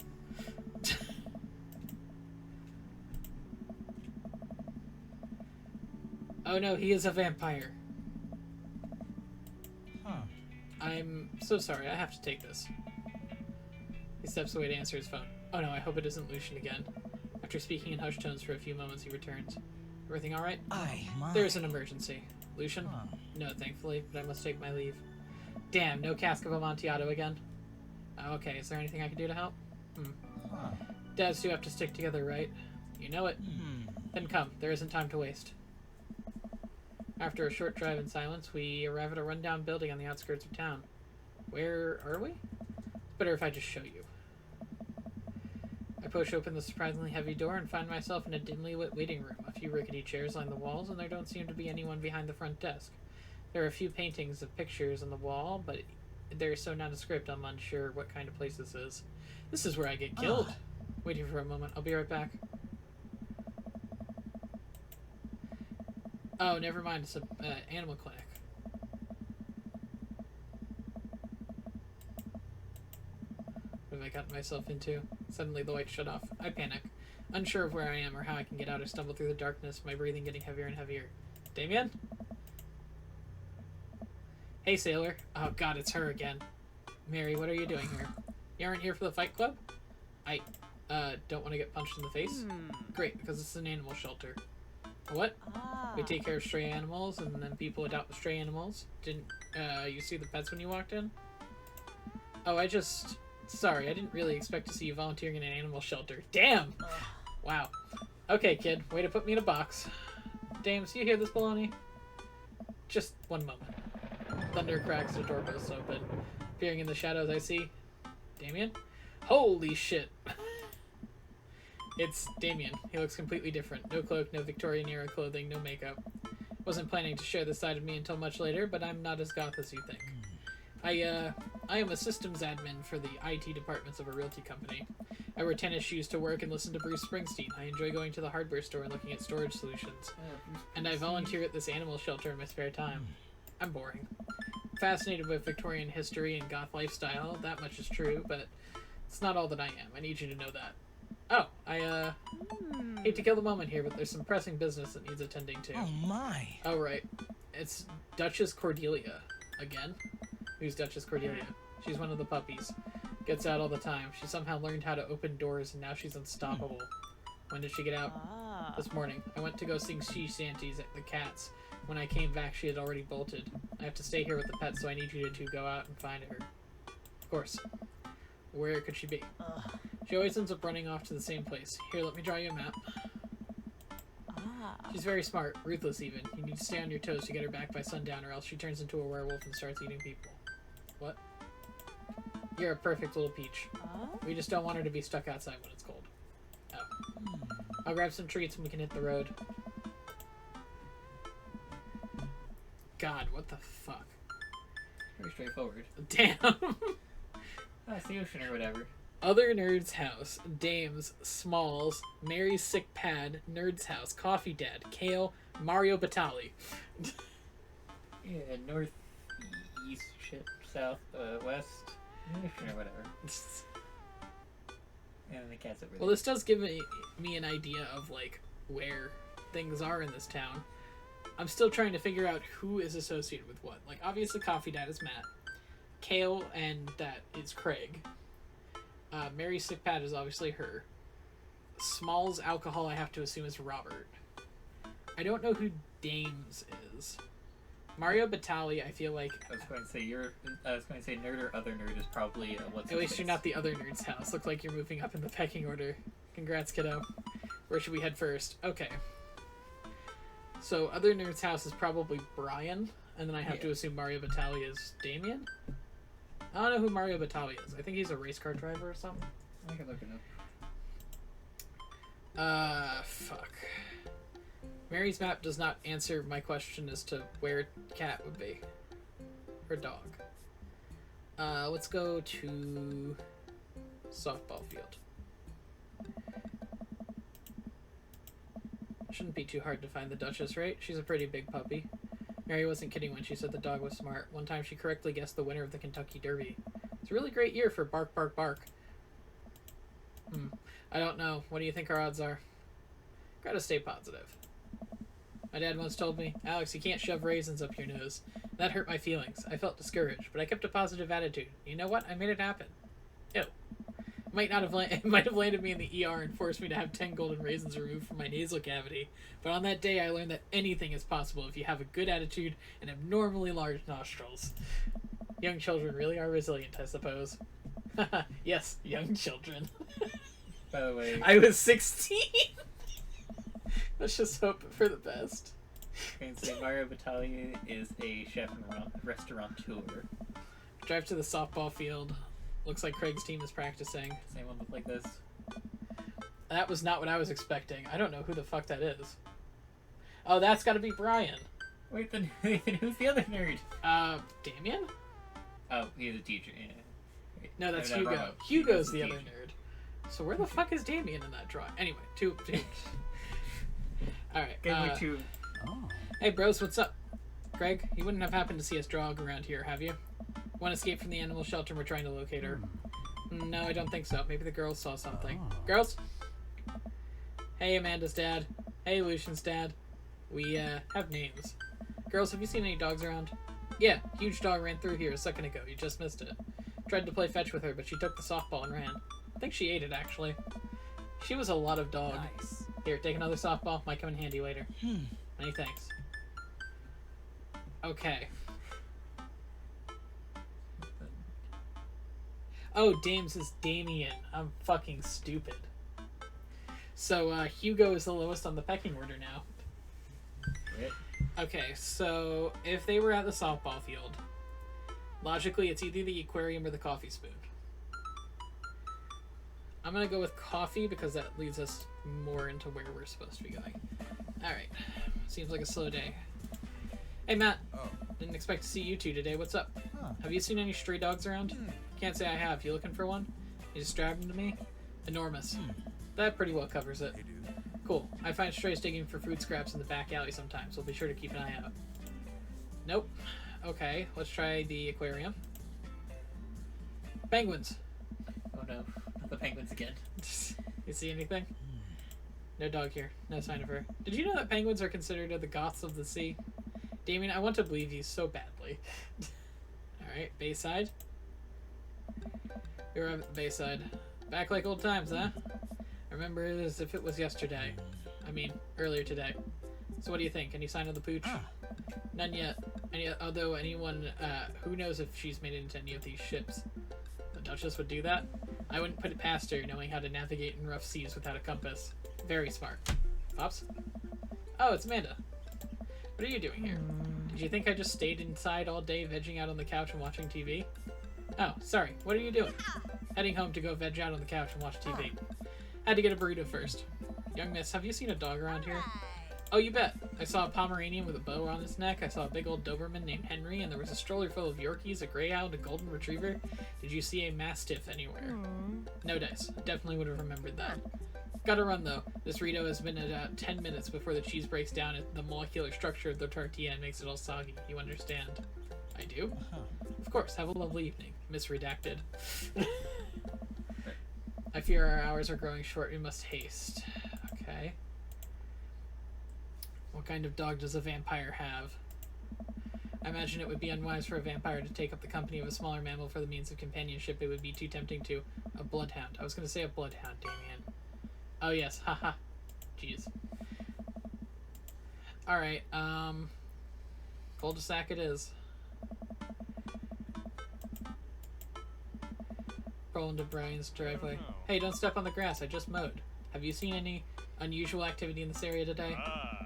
Oh no, he is a vampire. Huh. I'm so sorry, I have to take this. He steps away to answer his phone. Oh no, I hope it isn't Lucian again. After speaking in hushed tones for a few moments, he returns. Everything alright? Aye, my. There's an emergency. Lucian? Huh. No, thankfully, but I must take my leave. Damn, no cask of Amontillado again? Okay, is there anything I can do to help? Huh. Dads do have to stick together, right? You know it. Then come, there isn't time to waste. After a short drive in silence, we arrive at a rundown building on the outskirts of town. Where are we? Better if I just show you. I push open the surprisingly heavy door and find myself in a dimly lit waiting room. A few rickety chairs line the walls, and there don't seem to be anyone behind the front desk. There are a few paintings of pictures on the wall, but they're so nondescript I'm unsure what kind of place this is. This is where I get killed. Wait here for a moment. I'll be right back. Oh, never mind. It's a animal clinic. What have I gotten myself into? Suddenly the lights shut off. I panic. Unsure of where I am or how I can get out, I stumble through the darkness, my breathing getting heavier and heavier. Damien? Hey, sailor. Oh god, it's her again. Mary, what are you doing here? You aren't here for the fight club? I, don't want to get punched in the face? Great, because it's an animal shelter. What? We take care of stray animals, and then people adopt the stray animals. Didn't, you see the pets when you walked in? Oh, sorry, I didn't really expect to see you volunteering in an animal shelter. Damn! Wow. Okay, kid, way to put me in a box. Dames, you hear this baloney? Just one moment. Thunder cracks, the door bursts open. Peering in the shadows, I see... Damien? Holy shit! It's Damien. He looks completely different. No cloak, no Victorian-era clothing, no makeup. Wasn't planning to share this side of me until much later, but I'm not as goth as you think. I am a systems admin for the IT departments of a realty company. I wear tennis shoes to work and listen to Bruce Springsteen. I enjoy going to the hardware store and looking at storage solutions. And I volunteer at this animal shelter in my spare time. I'm boring. Fascinated with Victorian history and goth lifestyle, that much is true, but it's not all that I am. I need you to know that. Oh, I hate to kill the moment here, but there's some pressing business that needs attending to. Oh my. Oh, right. It's Duchess Cordelia. Again? Who's Duchess Cordelia? She's one of the puppies. Gets out all the time. She somehow learned how to open doors, and now she's unstoppable. When did she get out? This morning. I went to go sing sea shanties at the cats. When I came back, she had already bolted. I have to stay here with the pets, so I need you to go out and find her. Of course. Where could she be? She always ends up running off to the same place. Here, let me draw you a map. She's very smart, ruthless even. You need to stay on your toes to get her back by sundown, or else she turns into a werewolf and starts eating people. What? You're a perfect little peach. We just don't want her to be stuck outside when it's cold. Oh. I'll grab some treats and we can hit the road. God, what the fuck? Very straightforward. Damn! That's the ocean or whatever. Other Nerd's House, Dames, Smalls, Mary's Sick Pad, Nerd's House, Coffee Dad, Kale, Mario Batali. Yeah, north, east, shit, south, west, ocean or whatever. And the cats over there. Well, this does give me an idea of, like, where things are in this town. I'm still trying to figure out who is associated with what. Like, obviously Coffee Dad is Matt. Kale and that is Craig. Mary's Sick Pad is obviously her. Small's alcohol, I have to assume, is Robert. I don't know who Dames is. Mario Batali, I feel like... I was going to say nerd or other nerd is probably what's At least you're not the other nerd's house. Look like you're moving up in the pecking order. Congrats, kiddo. Where should we head first? Okay. So, other nerd's house is probably Brian, and then I have to assume Mario Batali is Damien? I don't know who Mario Batali is. I think he's a race car driver or something. I can look it up. Fuck. Mary's map does not answer my question as to where cat would be. Or dog. Let's go to softball field. Shouldn't be too hard to find the Duchess, right? She's a pretty big puppy. Mary wasn't kidding when she said the dog was smart. One time she correctly guessed the winner of the Kentucky Derby. It's a really great year for bark, bark, bark. I don't know. What do you think our odds are? Gotta stay positive. My dad once told me, Alex, you can't shove raisins up your nose. That hurt my feelings. I felt discouraged, but I kept a positive attitude. You know what? I made it happen. Ew. It might have landed me in the ER and forced me to have 10 golden raisins removed from my nasal cavity. But on that day, I learned that anything is possible if you have a good attitude and abnormally large nostrils. Young children really are resilient, I suppose. Yes, young children. By the way, I was 16. Let's just hope for the best. I can say Mario Batali is a chef and restaurateur. Drive to the softball field. Looks like Craig's team is practicing. Does anyone look like this? That was not what I was expecting. I don't know who the fuck that is. Oh, that's gotta be Brian. Wait, then who's the other nerd? Damien? Oh, he's a teacher. Yeah. Wait, No, that's I'm Hugo. wrong. Hugo's the teacher. other nerd. So where the fuck is Damien in that drawing? Anyway, two. Alright. Give me two. Oh. Hey bros, what's up? Greg, you wouldn't have happened to see us dog around here, have you? One escaped from the animal shelter and we're trying to locate her. No, I don't think so. Maybe the girls saw something. Oh. Girls? Hey, Amanda's dad. Hey, Lucian's dad. We, have names. Girls, have you seen any dogs around? Yeah, huge dog ran through here a second ago. You just missed it. Tried to play fetch with her, but she took the softball and ran. I think she ate it, actually. She was a lot of dog. Nice. Here, take another softball. Might come in handy later. Many thanks. Okay. Oh, Dames is Damien. I'm fucking stupid. So, Hugo is the lowest on the pecking order now. Wait. Okay, so if they were at the softball field, logically it's either the aquarium or the coffee spoon. I'm gonna go with coffee because that leads us more into where we're supposed to be going. Alright. Seems like a slow day. Hey, Matt. Oh. Didn't expect to see you two today. What's up? Huh. Have you seen any stray dogs around? Can't say I have. You looking for one? You just described them to me? Enormous. That pretty well covers it. Hey, dude. Cool. I find strays digging for food scraps in the back alley sometimes. We'll be sure to keep an eye out. Nope. Okay, let's try the aquarium. Penguins. Oh no, not the penguins again. You see anything? No dog here. No sign of her. Did you know that penguins are considered the goths of the sea? Damien, I want to believe you so badly. Alright, Bayside. You're at the Bayside. Back like old times, huh? I remember it as if it was yesterday. I mean, earlier today. So what do you think? Any sign of the pooch? None yet. Although anyone, who knows if she's made it into any of these ships. The Duchess would do that? I wouldn't put it past her, knowing how to navigate in rough seas without a compass. Very smart. Pops? Oh, it's Amanda. What are you doing here? Did you think I just stayed inside all day vegging out on the couch and watching TV? Oh, sorry. What are you doing? Heading home to go veg out on the couch and watch TV. Had to get a burrito first. Young miss, have you seen a dog around here? Oh, you bet. I saw a Pomeranian with a bow around his neck. I saw a big old Doberman named Henry, and there was a stroller full of Yorkies, a Greyhound, a Golden Retriever. Did you see a Mastiff anywhere? No dice. Definitely would have remembered that. Gotta run, though. This Rito has been at 10 minutes before the cheese breaks down at the molecular structure of the tortilla and makes it all soggy. You understand? I do? Of course. Have a lovely evening. Miss Redacted. I fear our hours are growing short. We must haste. Okay. What kind of dog does a vampire have? I imagine it would be unwise for a vampire to take up the company of a smaller mammal for the means of companionship. It would be too tempting to... A bloodhound. I was going to say a bloodhound, Damien. Oh, yes. Haha. Jeez. Alright, cul-de-sac it is. Roll into Brian's driveway. Hey, don't step on the grass. I just mowed. Have you seen any unusual activity in this area today?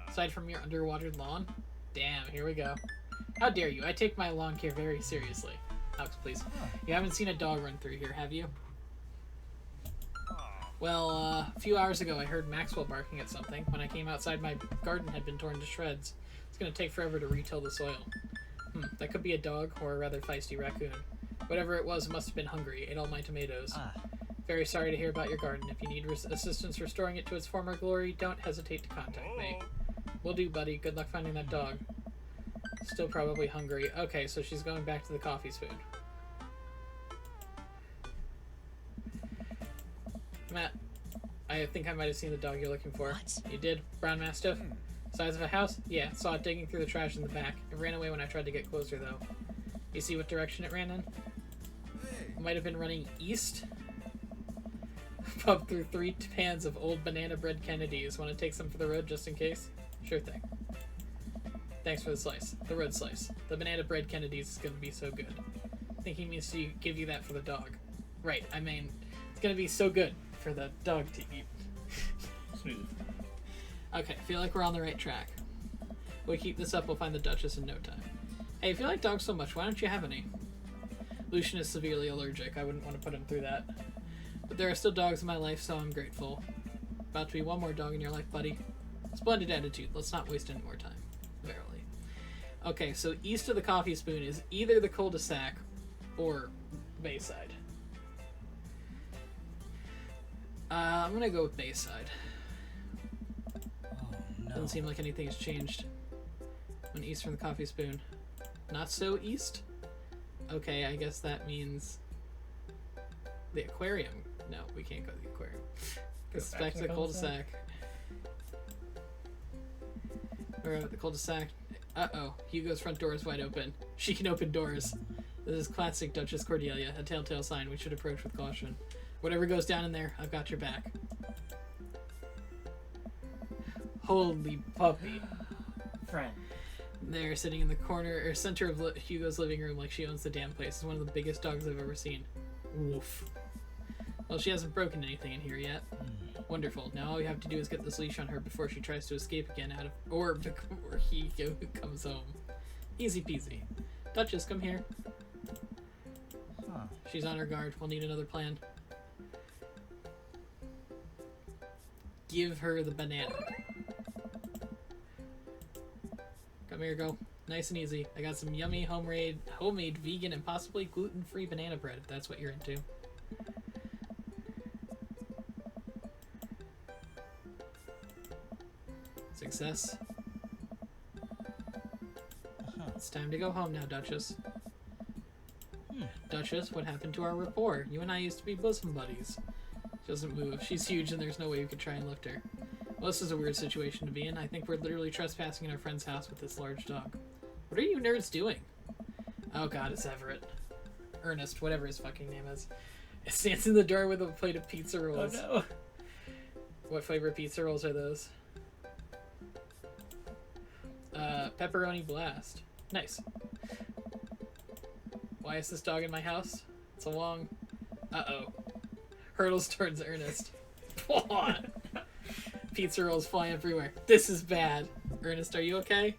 Aside from your underwatered lawn? Damn, here we go. How dare you? I take my lawn care very seriously. Alex, please. You haven't seen a dog run through here, have you? Well, a few hours ago I heard Maxwell barking at something. When I came outside, my garden had been torn to shreds. It's gonna take forever to retill the soil. That could be a dog, or a rather feisty raccoon. Whatever it was must have been hungry, ate all my tomatoes. Very sorry to hear about your garden. If you need assistance restoring it to its former glory, don't hesitate to contact me. Will do, buddy. Good luck finding that dog. Still probably hungry. Okay, so she's going back to the coffee spoon. Matt, I think I might have seen the dog you're looking for. What? You did? Brown Mastiff? Size of a house? Yeah, saw it digging through the trash in the back. It ran away when I tried to get closer, though. You see what direction it ran in? It might have been running east. Pub through 3 pans of old banana bread Kennedys. Want to take some for the road just in case? Sure thing. Thanks for the slice. The road slice. The banana bread Kennedys is going to be so good. Thinking means to give you that for the dog. Right, I mean, it's going to be so good for the dog to eat. Smooth. Okay, feel like we're on the right track. If we keep this up, we'll find the Duchess in no time. Hey, if you like dogs so much, why don't you have any? Lucian is severely allergic. I wouldn't want to put him through that. But there are still dogs in my life, so I'm grateful. About to be one more dog in your life, buddy. Splendid attitude. Let's not waste any more time. Verily. Okay, so east of the coffee spoon is either the cul-de-sac or Bayside. I'm gonna go with Bayside. Oh no. Doesn't seem like anything has changed. When east from the coffee spoon. Not so east? Okay, I guess that means the aquarium. No, we can't go to the aquarium. It's back to the cul-de-sac. We're at the cul-de-sac. Uh-oh, Hugo's front door is wide open. She can open doors. This is classic Duchess Cordelia, a telltale sign we should approach with caution. Whatever goes down in there, I've got your back. Holy puppy. Friend. There, sitting in the corner or center of Hugo's living room like she owns the damn place. Is one of the biggest dogs I've ever seen. Woof. Well, she hasn't broken anything in here yet. Wonderful. Now all we have to do is get this leash on her before she tries to escape again out of... Or before he comes home. Easy peasy. Duchess, come here. Huh. She's on her guard. We'll need another plan. Give her the banana. Come here, go. Nice and easy. I got some yummy homemade vegan and possibly gluten-free banana bread, if that's what you're into. Success. It's time to go home now, Duchess. Duchess, what happened to our rapport? You and I used to be bosom buddies. She doesn't move. She's huge and there's no way we could try and lift her. Well, this is a weird situation to be in. I think we're literally trespassing in our friend's house with this large dog. What are you nerds doing? Oh god, it's Everett. Ernest, whatever his fucking name is. It stands in the door with a plate of pizza rolls. Oh no. What flavor pizza rolls are those? Pepperoni Blast. Nice. Why is this dog in my house? It's a long... Uh-oh. Hurdles towards Ernest. Pizza rolls fly everywhere. This is bad. Ernest, are you okay?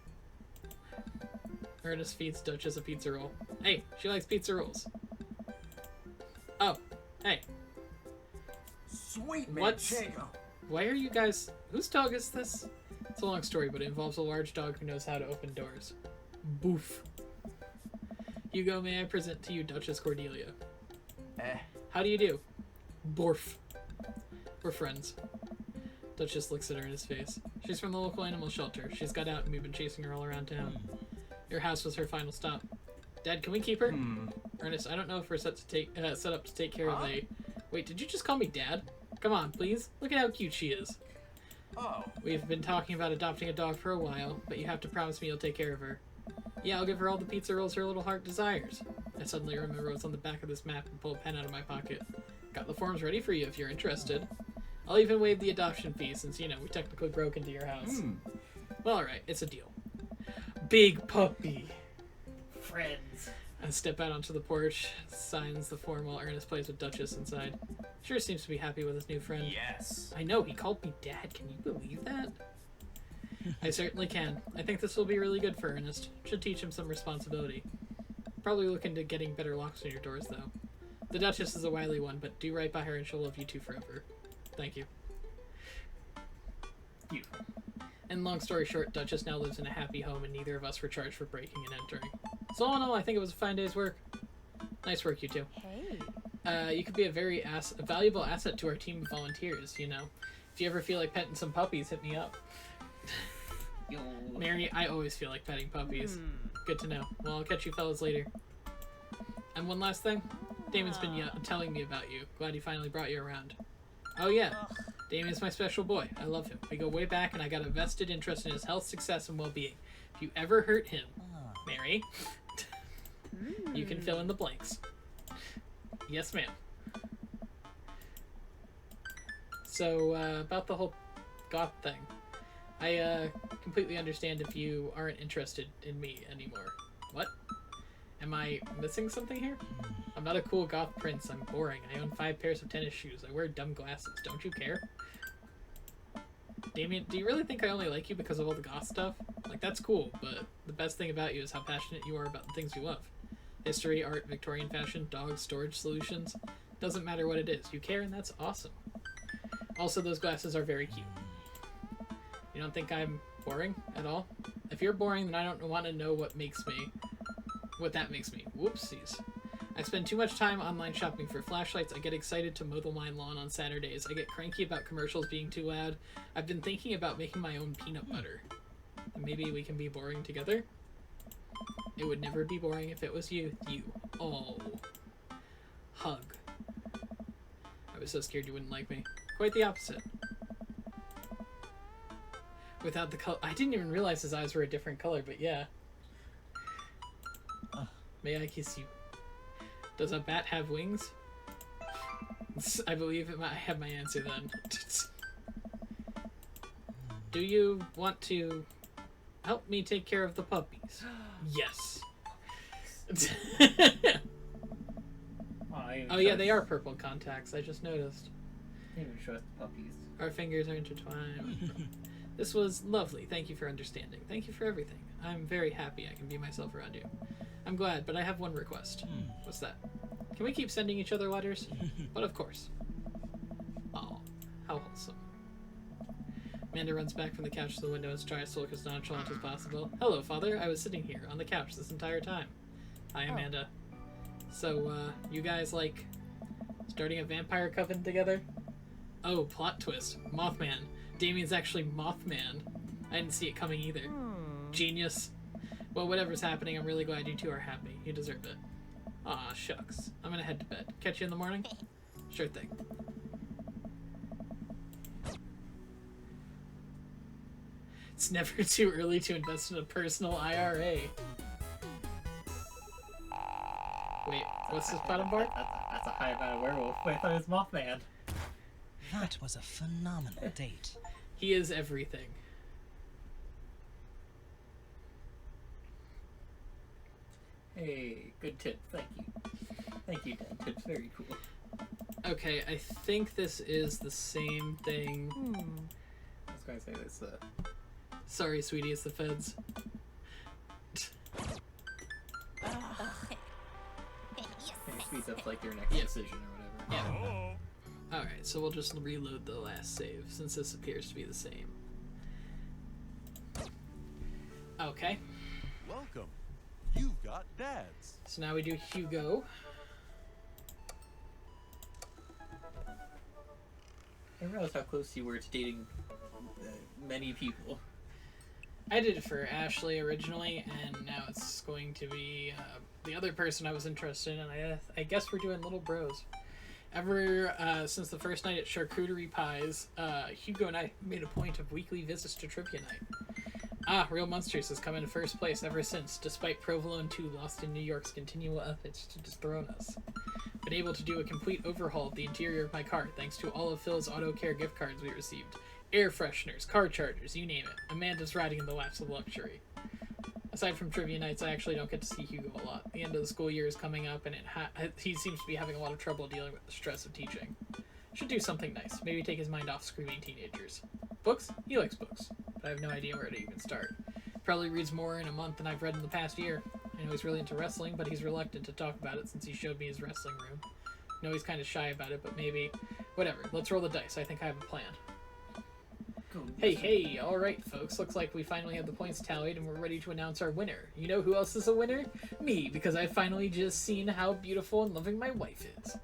Ernest feeds Duchess a pizza roll. Hey, she likes pizza rolls. Oh, hey. Sweet What's- manchego. Why are you guys... Whose dog is this? It's a long story, but it involves a large dog who knows how to open doors. Boof. Hugo, may I present to you Duchess Cordelia? How do you do? Borf. We're friends. Duchess looks at Ernest's face. She's from the local animal shelter. She's got out and we've been chasing her all around town. Your house was her final stop. Dad, can we keep her? Ernest, I don't know if we're set up to take care of a... Wait, did you just call me Dad? Come on, please. Look at how cute she is. Oh. We've been talking about adopting a dog for a while, but you have to promise me you'll take care of her. Yeah, I'll give her all the pizza rolls her little heart desires. I suddenly remember what's on the back of this map and pull a pen out of my pocket. Got the forms ready for you if you're interested. I'll even waive the adoption fee since, you know, we technically broke into your house. Well, alright, it's a deal. Big puppy. Friends. I step out onto the porch, signs the form while Ernest plays with Duchess inside. Sure seems to be happy with his new friend. Yes. I know, he called me Dad. Can you believe that? I certainly can. I think this will be really good for Ernest. Should teach him some responsibility. Probably look into getting better locks on your doors, though. The Duchess is a wily one, but do right by her and she'll love you two forever. Thank you. Beautiful. And long story short, Duchess now lives in a happy home and neither of us were charged for breaking and entering. So all in all, I think it was a fine day's work. Nice work, you two. Hey. You could be a valuable asset to our team of volunteers, you know. If you ever feel like petting some puppies, hit me up. Yo. Mary, I always feel like petting puppies. Good to know. Well, I'll catch you fellas later. And one last thing. Damon's been telling me about you. Glad he finally brought you around. Oh yeah, Damon's my special boy. I love him. We go way back and I got a vested interest in his health, success, and well-being. If you ever hurt him, Mary, you can fill in the blanks. Yes, ma'am. So, about the whole goth thing. I completely understand if you aren't interested in me anymore. What? Am I missing something here? I'm not a cool goth prince. I'm boring. I own 5 pairs of tennis shoes. I wear dumb glasses. Don't you care? Damien, do you really think I only like you because of all the goth stuff? Like, that's cool, but the best thing about you is how passionate you are about the things you love. History, art, Victorian fashion, dogs, storage solutions. Doesn't matter what it is. You care, and that's awesome. Also, those glasses are very cute. You don't think I'm boring at all? If you're boring, then I don't want to know what that makes me. Whoopsies. I spend too much time online shopping for flashlights. I get excited to mow the lawn on Saturdays. I get cranky about commercials being too loud. I've been thinking about making my own peanut butter. Maybe we can be boring together? It would never be boring if it was you. Oh. Hug. I was so scared you wouldn't like me. Quite the opposite. Without the color. I didn't even realize his eyes were a different color, but yeah. May I kiss you? Does a bat have wings? I believe it might have my answer then. Do you want to help me take care of the puppies? Yes. Oh yeah, they are purple contacts. I just noticed. Even show us the puppies. Our fingers are intertwined. This was lovely. Thank you for understanding. Thank you for everything. I'm very happy I can be myself around you. I'm glad, but I have one request. What's that? Can we keep sending each other letters? But of course. Oh, how wholesome. Amanda runs back from the couch to the window and tries to look as nonchalant as possible. Hello, Father. I was sitting here on the couch this entire time. Hi, Amanda. So, you guys, like, starting a vampire coven together? Oh, plot twist. Mothman. Damien's actually Mothman. I didn't see it coming either. Genius. Well, whatever's happening, I'm really glad you two are happy. You deserve it. Aw, shucks. I'm gonna head to bed. Catch you in the morning? Sure thing. It's never too early to invest in a personal IRA. Wait, what's this bottom bar? That's a high amount of werewolf. Wait, I thought it was Mothman. That was a phenomenal date. He is everything. Hey, good tip. Thank you. Thank you, Dad. Tip's very cool. Okay, I think this is the same thing. I was going to say this. Sorry, sweetie, it's the feds. It speeds up like your next decision or whatever. Yeah. Alright, so we'll just reload the last save since this appears to be the same. Okay. Welcome. You've got dads. So now we do Hugo. I didn't realize how close you were to dating many people. I did it for Ashley originally, and now it's going to be the other person I was interested in, and I guess we're doing Little Bros. Ever since the first night at Charcuterie Pies, Hugo and I made a point of weekly visits to Trivia Night. Real Monsters has come in first place ever since, despite Provolone 2 Lost in New York's continual efforts to dethrone us. Been able to do a complete overhaul of the interior of my car thanks to all of Phil's auto care gift cards we received. Air fresheners, car chargers, you name it. Amanda's riding in the laps of luxury. Aside from Trivia Nights, I actually don't get to see Hugo a lot. The end of the school year is coming up, and he seems to be having a lot of trouble dealing with the stress of teaching. Should do something nice. Maybe take his mind off screaming teenagers. Books? He likes books, but I have no idea where to even start. Probably reads more in a month than I've read in the past year. I know he's really into wrestling, but he's reluctant to talk about it since he showed me his wrestling room. I know he's kind of shy about it, but maybe... Whatever, let's roll the dice. I think I have a plan. Hey, alright folks, looks like we finally have the points tallied and we're ready to announce our winner. You know who else is a winner? Me, because I've finally just seen how beautiful and loving my wife is.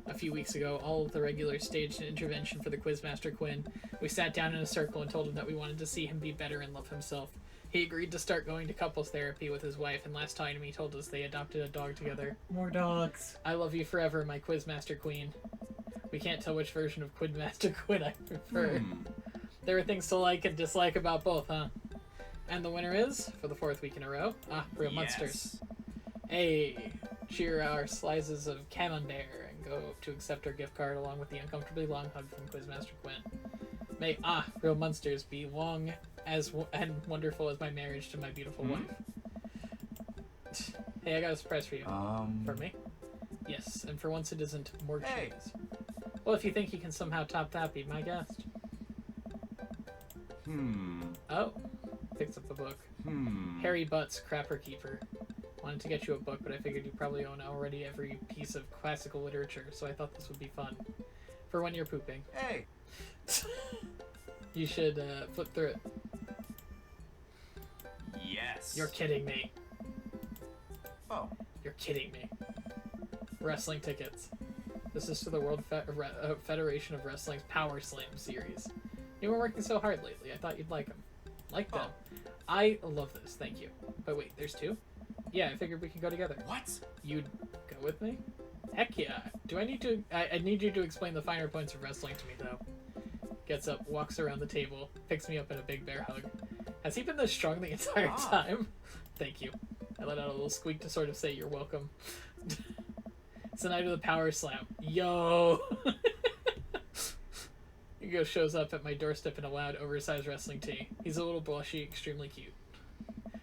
A few weeks ago, all of the regulars staged an intervention for the Quizmaster Quinn. We sat down in a circle and told him that we wanted to see him be better and love himself. He agreed to start going to couples therapy with his wife, and last time he told us they adopted a dog together. More dogs. I love you forever, my Quizmaster Queen. We can't tell which version of Quizmaster Quinn I prefer. There are things to like and dislike about both, huh? And the winner is, for the 4th week in a row, Real Monsters. Hey, cheer our slices of camembert and go to accept our gift card along with the uncomfortably long hug from Quizmaster Quinn. May Real Monsters be long and wonderful as my marriage to my beautiful wife. Hey, I got a surprise for you. For me? Yes, and for once it isn't more cheese. Well, if you think you can somehow top that, be my guest. Oh, picks up the book. Harry Butts, Crapper Keeper. Wanted to get you a book, but I figured you probably own already every piece of classical literature, so I thought this would be fun. For when you're pooping. Hey! You should flip through it. Yes. You're kidding me. Oh. You're kidding me. Wrestling tickets. This is to the World Federation of Wrestling's Power Slam series. You were working so hard lately. I thought you'd like them. Like them. I love this. Thank you. But wait, there's 2? Yeah, I figured we could go together. What? You'd go with me? Heck yeah. Do I need to... I need you to explain the finer points of wrestling to me, though. Gets up, walks around the table, picks me up in a big bear hug. Has he been this strong the entire time? Thank you. I let out a little squeak to sort of say you're welcome. It's the night of the Power Slam. Yo! Hugo shows up at my doorstep in a loud, oversized wrestling tee. He's a little blushy, extremely cute.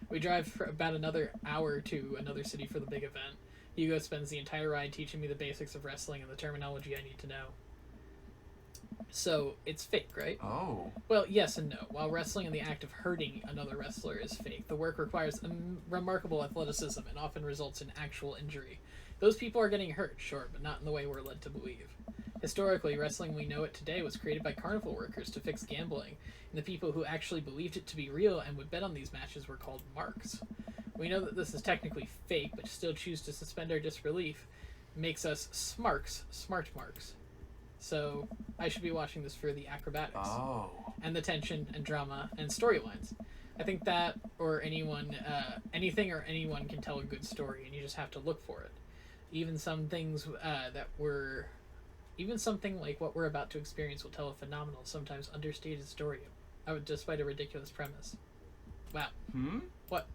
We drive for about another hour to another city for the big event. Hugo spends the entire ride teaching me the basics of wrestling and the terminology I need to know. So, it's fake, right? Oh. Well, yes and no. While wrestling and the act of hurting another wrestler is fake, the work requires remarkable athleticism and often results in actual injury. Those people are getting hurt, sure, but not in the way we're led to believe. Historically, wrestling we know it today was created by carnival workers to fix gambling, and the people who actually believed it to be real and would bet on these matches were called marks. We know that this is technically fake, but still choose to suspend our disbelief. Makes us smart marks. So, I should be watching this for the acrobatics. Oh. And the tension and drama and storylines. I think that, or anything or anyone can tell a good story, and you just have to look for it. Even something like what we're about to experience will tell a phenomenal, sometimes understated story, despite a ridiculous premise. Wow. What?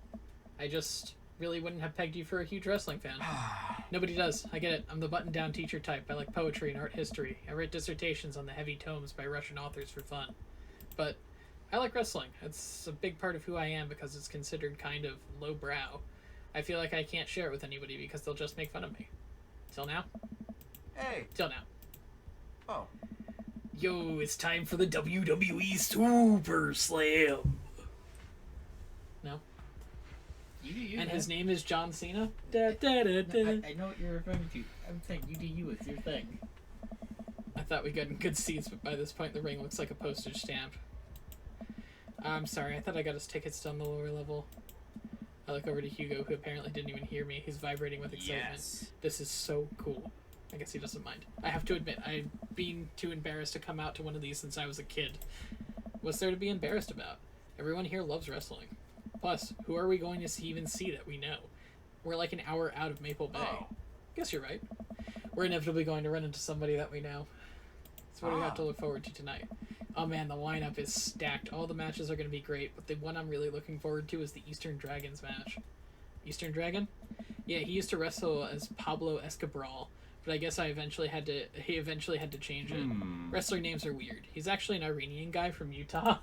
I just really wouldn't have pegged you for a huge wrestling fan. Nobody does. I get it. I'm the button-down teacher type. I like poetry and art history. I write dissertations on the heavy tomes by Russian authors for fun. But I like wrestling. It's a big part of who I am because it's considered kind of lowbrow. I feel like I can't share it with anybody because they'll just make fun of me. Till now? Hey. Till now. Oh. Yo, it's time for the WWE Super Slam. No? You do you. And man. his name is John Cena? I know what you're referring to. I'm saying you do you. It's your thing. I thought we got in good seats, but by this point the ring looks like a postage stamp. I'm sorry, I thought I got his tickets down the lower level. I look over to Hugo, who apparently didn't even hear me. He's vibrating with excitement. Yes. This is so cool. I guess he doesn't mind. I have to admit, I've been too embarrassed to come out to one of these since I was a kid. What's there to be embarrassed about? Everyone here loves wrestling. Plus, who are we going to even see that we know? We're like an hour out of Maple Bay. Oh. Guess you're right. We're inevitably going to run into somebody that we know. So what do we have to look forward to tonight? Oh man, the lineup is stacked. All the matches are going to be great, but the one I'm really looking forward to is the Eastern Dragons match. Eastern Dragon? Yeah, he used to wrestle as Pablo Escobar, but I guess he eventually had to change it. Wrestler names are weird. He's actually an Iranian guy from Utah.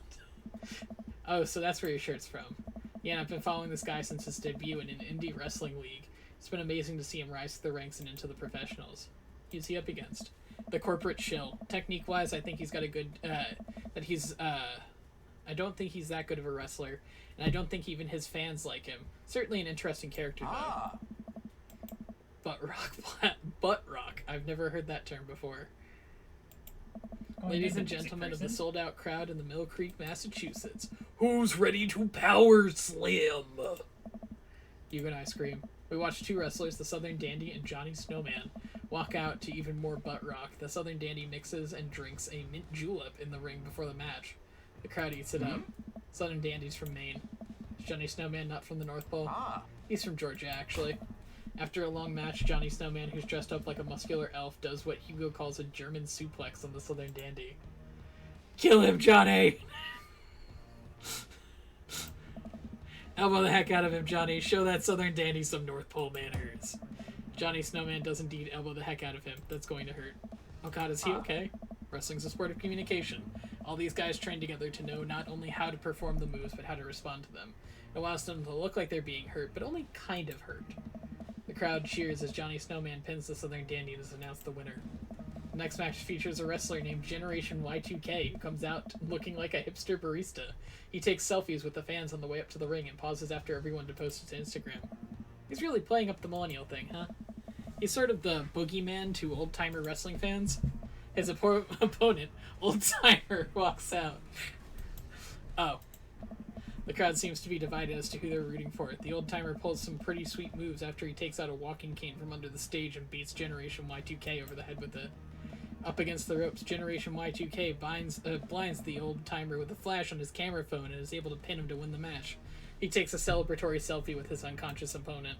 Oh, so that's where your shirt's from. Yeah, and I've been following this guy since his debut in an indie wrestling league. It's been amazing to see him rise through the ranks and into the professionals. Who's he up against? The corporate shill. Technique-wise, I think he's got a good... I don't think he's that good of a wrestler, and I don't think even his fans like him. Certainly an interesting character, though. Butt rock. I've never heard that term before. Ladies and gentlemen of the sold-out crowd in the Mill Creek, Massachusetts, who's ready to power slam? Hugo and I scream. We watch two wrestlers, the Southern Dandy and Johnny Snowman, walk out to even more butt rock. The Southern Dandy mixes and drinks a mint julep in the ring before the match. The crowd eats it up. Southern Dandy's from Maine. Is Johnny Snowman not from the North Pole? Ah. He's from Georgia, actually. After a long match, Johnny Snowman, who's dressed up like a muscular elf, does what Hugo calls a German suplex on the Southern Dandy. Kill him, Johnny! Elbow the heck out of him, Johnny. Show that Southern Dandy some North Pole manners. Johnny Snowman does indeed elbow the heck out of him. That's going to hurt. Oh god, is he okay? Wrestling's a sport of communication. All these guys train together to know not only how to perform the moves, but how to respond to them. It allows them to look like they're being hurt, but only kind of hurt. The crowd cheers as Johnny Snowman pins the Southern Dandy and is announced the winner. The next match features a wrestler named Generation Y2K who comes out looking like a hipster barista. He takes selfies with the fans on the way up to the ring and pauses after everyone to post it to Instagram. He's really playing up the millennial thing, huh? He's sort of the boogeyman to old-timer wrestling fans. His opponent, old-timer, walks out. Oh. The crowd seems to be divided as to who they're rooting for. The old-timer pulls some pretty sweet moves after he takes out a walking cane from under the stage and beats Generation Y2K over the head with it. Up against the ropes, Generation Y2K blinds the old-timer with a flash on his camera phone and is able to pin him to win the match. He takes a celebratory selfie with his unconscious opponent.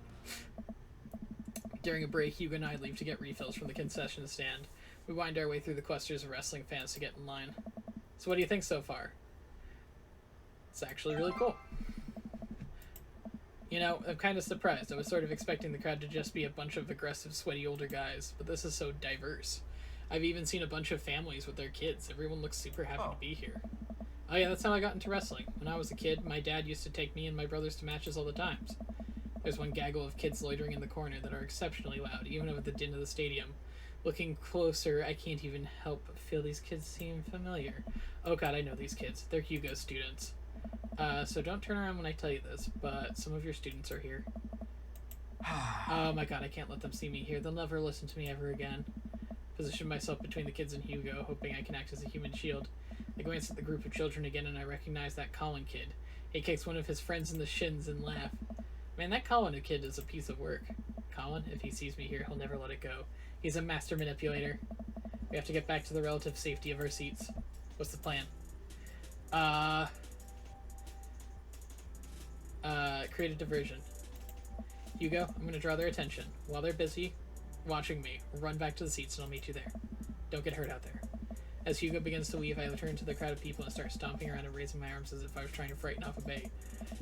During a break, Hugo and I leave to get refills from the concession stand. We wind our way through the clusters of wrestling fans to get in line. So what do you think so far? It's actually really cool. You know, I'm kind of surprised. I was sort of expecting the crowd to just be a bunch of aggressive, sweaty older guys, but this is so diverse. I've even seen a bunch of families with their kids. Everyone looks super happy to be here. Oh yeah, that's how I got into wrestling. When I was a kid, my dad used to take me and my brothers to matches all the times. There's one gaggle of kids loitering in the corner that are exceptionally loud, even over the din of the stadium. Looking closer, I can't even help but feel these kids seem familiar. Oh god, I know these kids. They're Hugo's students. So don't turn around when I tell you this, but some of your students are here. Oh my god, I can't let them see me here. They'll never listen to me ever again. Position myself between the kids and Hugo, hoping I can act as a human shield. I glance at the group of children again and I recognize that Colin kid. He kicks one of his friends in the shins and laugh. Man, that Colin kid is a piece of work. Colin, if he sees me here, he'll never let it go. He's a master manipulator. We have to get back to the relative safety of our seats. What's the plan? Create a diversion. Hugo, I'm gonna draw their attention. While they're busy watching me, run back to the seats and I'll meet you there. Don't get hurt out there. As Hugo begins to leave, I turn to the crowd of people and start stomping around and raising my arms as if I was trying to frighten off a bay.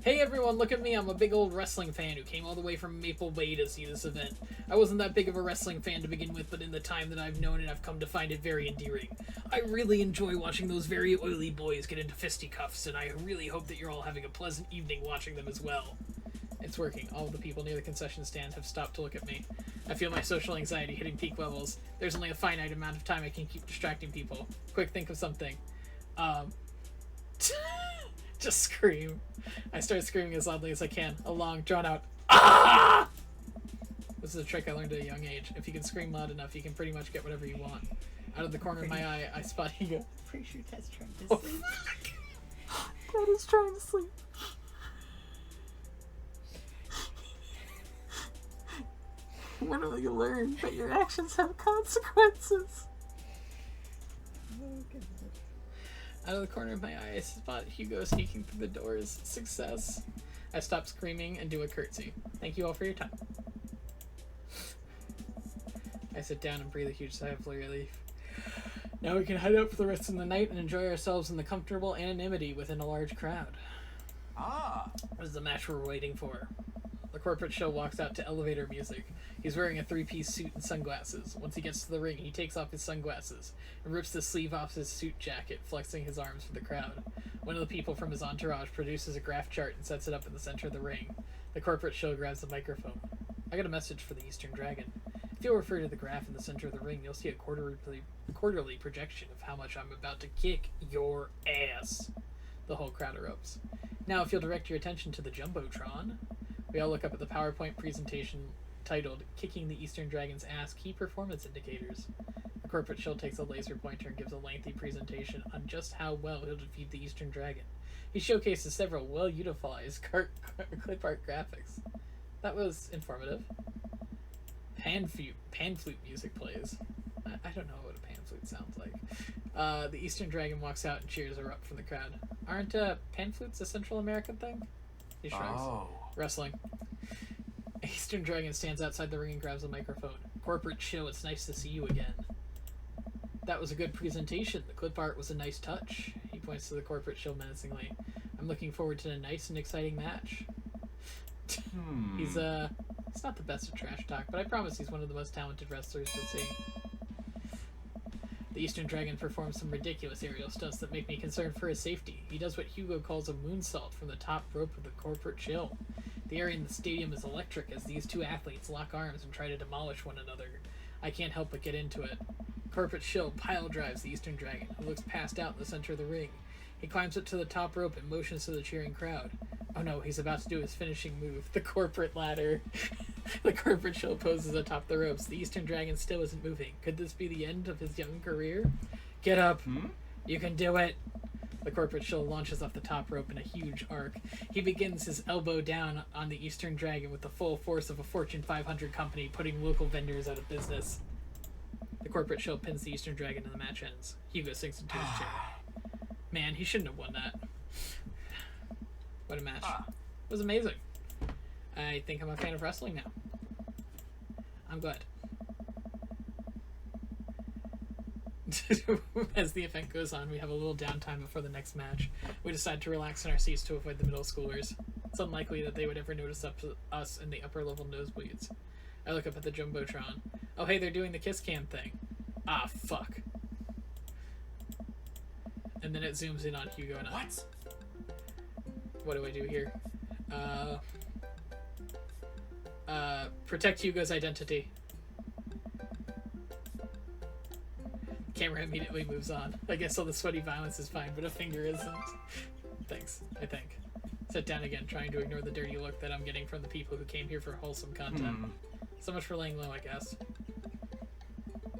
Hey everyone, look at me, I'm a big old wrestling fan who came all the way from Maple Bay to see this event. I wasn't that big of a wrestling fan to begin with, but in the time that I've known it, I've come to find it very endearing. I really enjoy watching those very oily boys get into fisticuffs, and I really hope that you're all having a pleasant evening watching them as well. It's working. All of the people near the concession stand have stopped to look at me. I feel my social anxiety hitting peak levels. There's only a finite amount of time I can keep distracting people. Quick, think of something. Just scream. I start screaming as loudly as I can. A long, drawn-out ah! This is a trick I learned at a young age. If you can scream loud enough, you can pretty much get whatever you want. Out of the corner of my eye, I spot Hugo. Pretty sure Ted's trying to sleep. Dad is trying to sleep. When will you learn that your actions have consequences? Out of the corner of my eye, I spot Hugo sneaking through the doors. Success. I stop screaming and do a curtsy. Thank you all for your time. I sit down and breathe a huge sigh of relief. Now we can head out for the rest of the night and enjoy ourselves in the comfortable anonymity within a large crowd. This is the match we're waiting for. The corporate show walks out to elevator music. He's wearing a three-piece suit and sunglasses. Once he gets to the ring, he takes off his sunglasses and rips the sleeve off his suit jacket, flexing his arms for the crowd. One of the people from his entourage produces a graph chart and sets it up in the center of the ring. The corporate show grabs the microphone. I got a message for the Eastern Dragon. If you'll refer to the graph in the center of the ring, you'll see a quarterly projection of how much I'm about to kick your ass. The whole crowd erupts. Now, if you'll direct your attention to the Jumbotron, we all look up at the PowerPoint presentation titled Kicking the Eastern Dragon's Ass Key Performance Indicators. Corporate Shield takes a laser pointer and gives a lengthy presentation on just how well he'll defeat the Eastern Dragon. He showcases several well-utilized clip art graphics. That was informative. Pan flute music plays. I don't know what a pan flute sounds like. The Eastern Dragon walks out and cheers her up from the crowd. Aren't pan flutes a Central American thing? He shrugs. Oh. Wrestling. Eastern Dragon stands outside the ring and grabs a microphone. Corporate Show, it's nice to see you again. That was a good presentation. The clip art was a nice touch. He points to the Corporate Show menacingly. I'm looking forward to a nice and exciting match. He's not the best at trash talk, but I promise he's one of the most talented wrestlers we'll see. The Eastern Dragon performs some ridiculous aerial stunts that make me concerned for his safety. He does what Hugo calls a moonsault from the top rope of the Corporate Chill. The area in the stadium is electric as these two athletes lock arms and try to demolish one another. I can't help but get into it. Corporate Shill pile drives the Eastern Dragon, who looks passed out in the center of the ring. He climbs up to the top rope and motions to the cheering crowd. Oh no, he's about to do his finishing move, the Corporate Ladder. The Corporate Shill poses atop the ropes. The Eastern Dragon still isn't moving. Could this be the end of his young career? Get up. You can do it. The Corporate Shill launches off the top rope in a huge arc. He begins his elbow down on the Eastern Dragon with the full force of a Fortune 500 company, putting local vendors out of business. The Corporate Shill pins the Eastern Dragon and the match ends. Hugo sinks into his chair. Man, he shouldn't have won that. What a match. It was amazing. I think I'm a fan of wrestling now. I'm glad. As the event goes on, we have a little downtime before the next match. We decide to relax in our seats to avoid the middle schoolers. It's unlikely that they would ever notice us in the upper level nosebleeds. I look up at the Jumbotron. Oh hey, they're doing the kiss cam thing. Ah, fuck. And then it zooms in on Hugo and I. What do I do here? Protect Hugo's identity. Camera immediately moves on. I guess all the sweaty violence is fine, but a finger isn't. Thanks, I think. Sit down again, trying to ignore the dirty look that I'm getting from the people who came here for wholesome content. So much for laying low, I guess.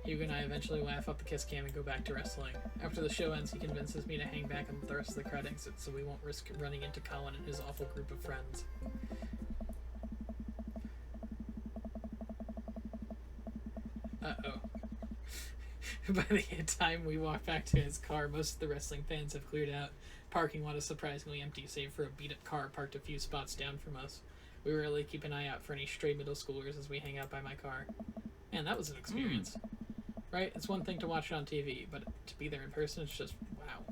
Hugo and I eventually laugh up the kiss cam and go back to wrestling. After the show ends, he convinces me to hang back and let the rest of the crowd exit so we won't risk running into Colin and his awful group of friends. Uh-oh. By the time we walk back to his car, most of the wrestling fans have cleared out. Parking lot is surprisingly empty, save for a beat-up car parked a few spots down from us. We rarely keep an eye out for any stray middle schoolers as we hang out by my car. Man, that was an experience. Right? It's one thing to watch it on TV, but to be there in person, it's just, wow.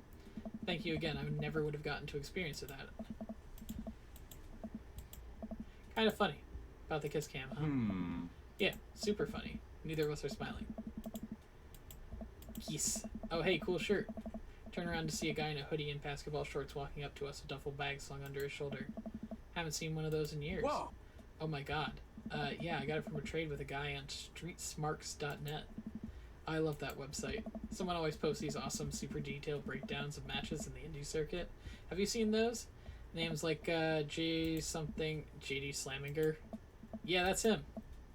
Thank you again. I never would have gotten to experience that. Kind of funny about the kiss cam, huh? Yeah, super funny. Neither of us are smiling. Yes. Oh, hey, cool shirt. Turn around to see a guy in a hoodie and basketball shorts walking up to us, a duffel bag slung under his shoulder. Haven't seen one of those in years. Whoa. Oh my god. Yeah, I got it from a trade with a guy on streetsmarks.net. I love that website. Someone always posts these awesome, super detailed breakdowns of matches in the indie circuit. Have you seen those? Names like JD Slaminger. Yeah, that's him.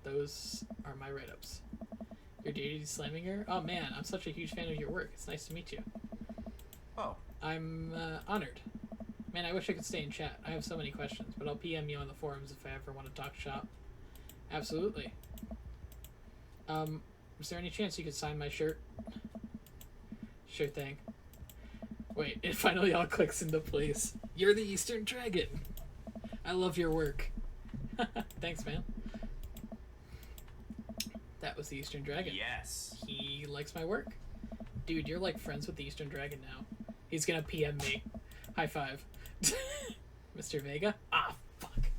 Those are my write-ups. You're JD Slaminger? Oh man, I'm such a huge fan of your work. It's nice to meet you. Oh. I'm honored. Man, I wish I could stay in chat. I have so many questions, but I'll PM you on the forums if I ever want to talk shop. Absolutely. Is there any chance you could sign my shirt? Sure thing. Wait, it finally all clicks into place. You're the Eastern Dragon. I love your work. Thanks, man. That was the Eastern Dragon. Yes. He likes my work. Dude, you're like friends with the Eastern Dragon now. He's gonna PM me. High five. Mr. Vega? Ah, fuck.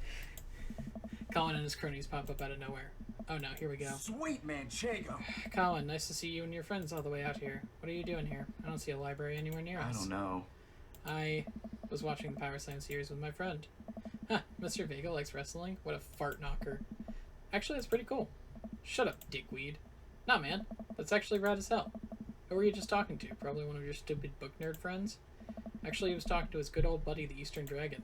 Colin and his cronies pop up out of nowhere. Oh no, here we go. Sweet Manchego. Colin, nice to see you and your friends all the way out here. What are you doing here? I don't see a library anywhere near us. I don't know. I was watching the Power Science series with my friend. Huh, Mr. Vega likes wrestling? What a fart knocker. Actually, that's pretty cool. Shut up, dickweed. Nah, man. That's actually rad as hell. Who were you just talking to? Probably one of your stupid book nerd friends? Actually, he was talking to his good old buddy, the Eastern Dragon.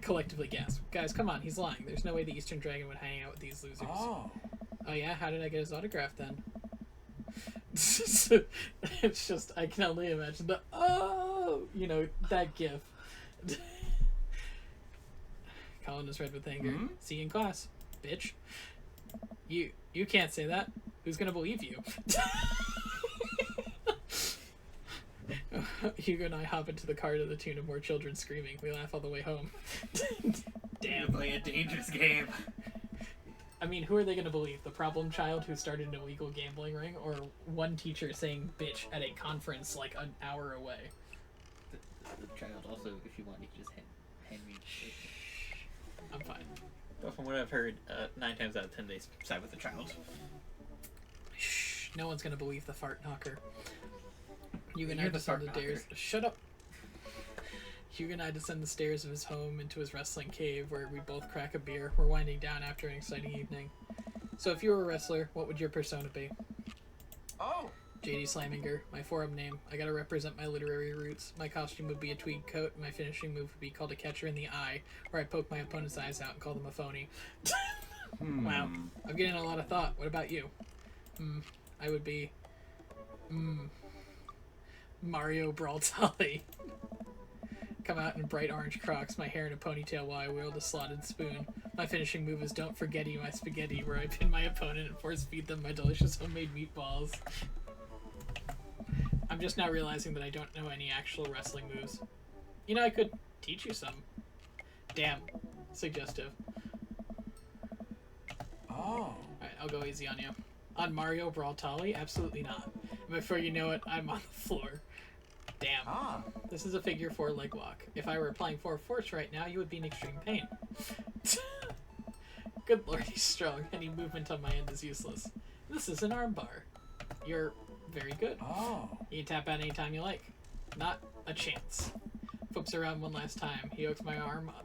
Collectively gasp. Guys, come on, he's lying. There's no way the Eastern Dragon would hang out with these losers. Oh. Oh yeah? How did I get his autograph then? It's just, I can only imagine the, oh, that gif. Colin is red with anger. Hmm? See you in class, bitch. You can't say that. Who's gonna believe you? Hugo and I hop into the car to the tune of more children screaming. We laugh all the way home. Damn. Play a dangerous game. I mean, who are they going to believe? The problem child who started an illegal gambling ring, or one teacher saying bitch at a conference like an hour away? The child also, if you want, you can just hand me. I'm fine. But from what I've heard, 9 times out of 10 they side with the child. Shh. No one's going to believe the fart knocker. Hugo and I You're the descend the fart stairs. knocker. Shut up. Hugo and I descend the stairs of his home into his wrestling cave, where we both crack a beer. We're winding down after an exciting evening. So if you were a wrestler, what would your persona be? Oh, JD Slaminger, my forum name. I gotta represent my literary roots. My costume would be a tweed coat, and my finishing move would be called a catcher in the eye, where I poke my opponent's eyes out and call them a phony. Wow. I'm getting a lot of thought. What about you? I would be... Mario Brawltolly. Come out in bright orange Crocs, my hair in a ponytail while I wield a slotted spoon. My finishing move is Don't Forgetty My Spaghetti, where I pin my opponent and force feed them my delicious homemade meatballs. I'm just now realizing that I don't know any actual wrestling moves. I could teach you some. Damn. Suggestive. oh. Alright, I'll go easy on you. On Mario Brawltolly? Absolutely not. And before you know it, I'm on the floor. Damn. Ah. This is a figure 4 leg walk. If I were applying 4 force right now, you would be in extreme pain. Good lord, he's strong. Any movement on my end is useless. This is an arm bar. You're very good. Oh. You can tap out anytime you like. Not a chance. Flips around one last time. He hooks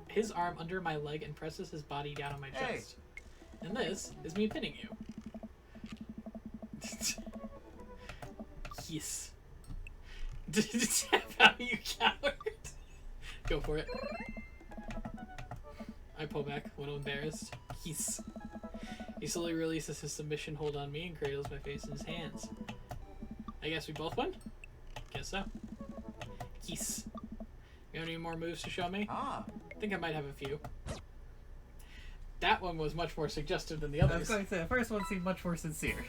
his arm under my leg and presses his body down on my Hey. chest. And this is me pinning you. Yes. Tap out, you coward. Go for it. I pull back, a little embarrassed. Yes. He slowly releases his submission hold on me and cradles my face in his hands. I guess we both won? Guess so. Yes. You have any more moves to show me? Ah. I think I might have a few. That one was much more suggestive than the I was others. going to say, the first one seemed much more sincere.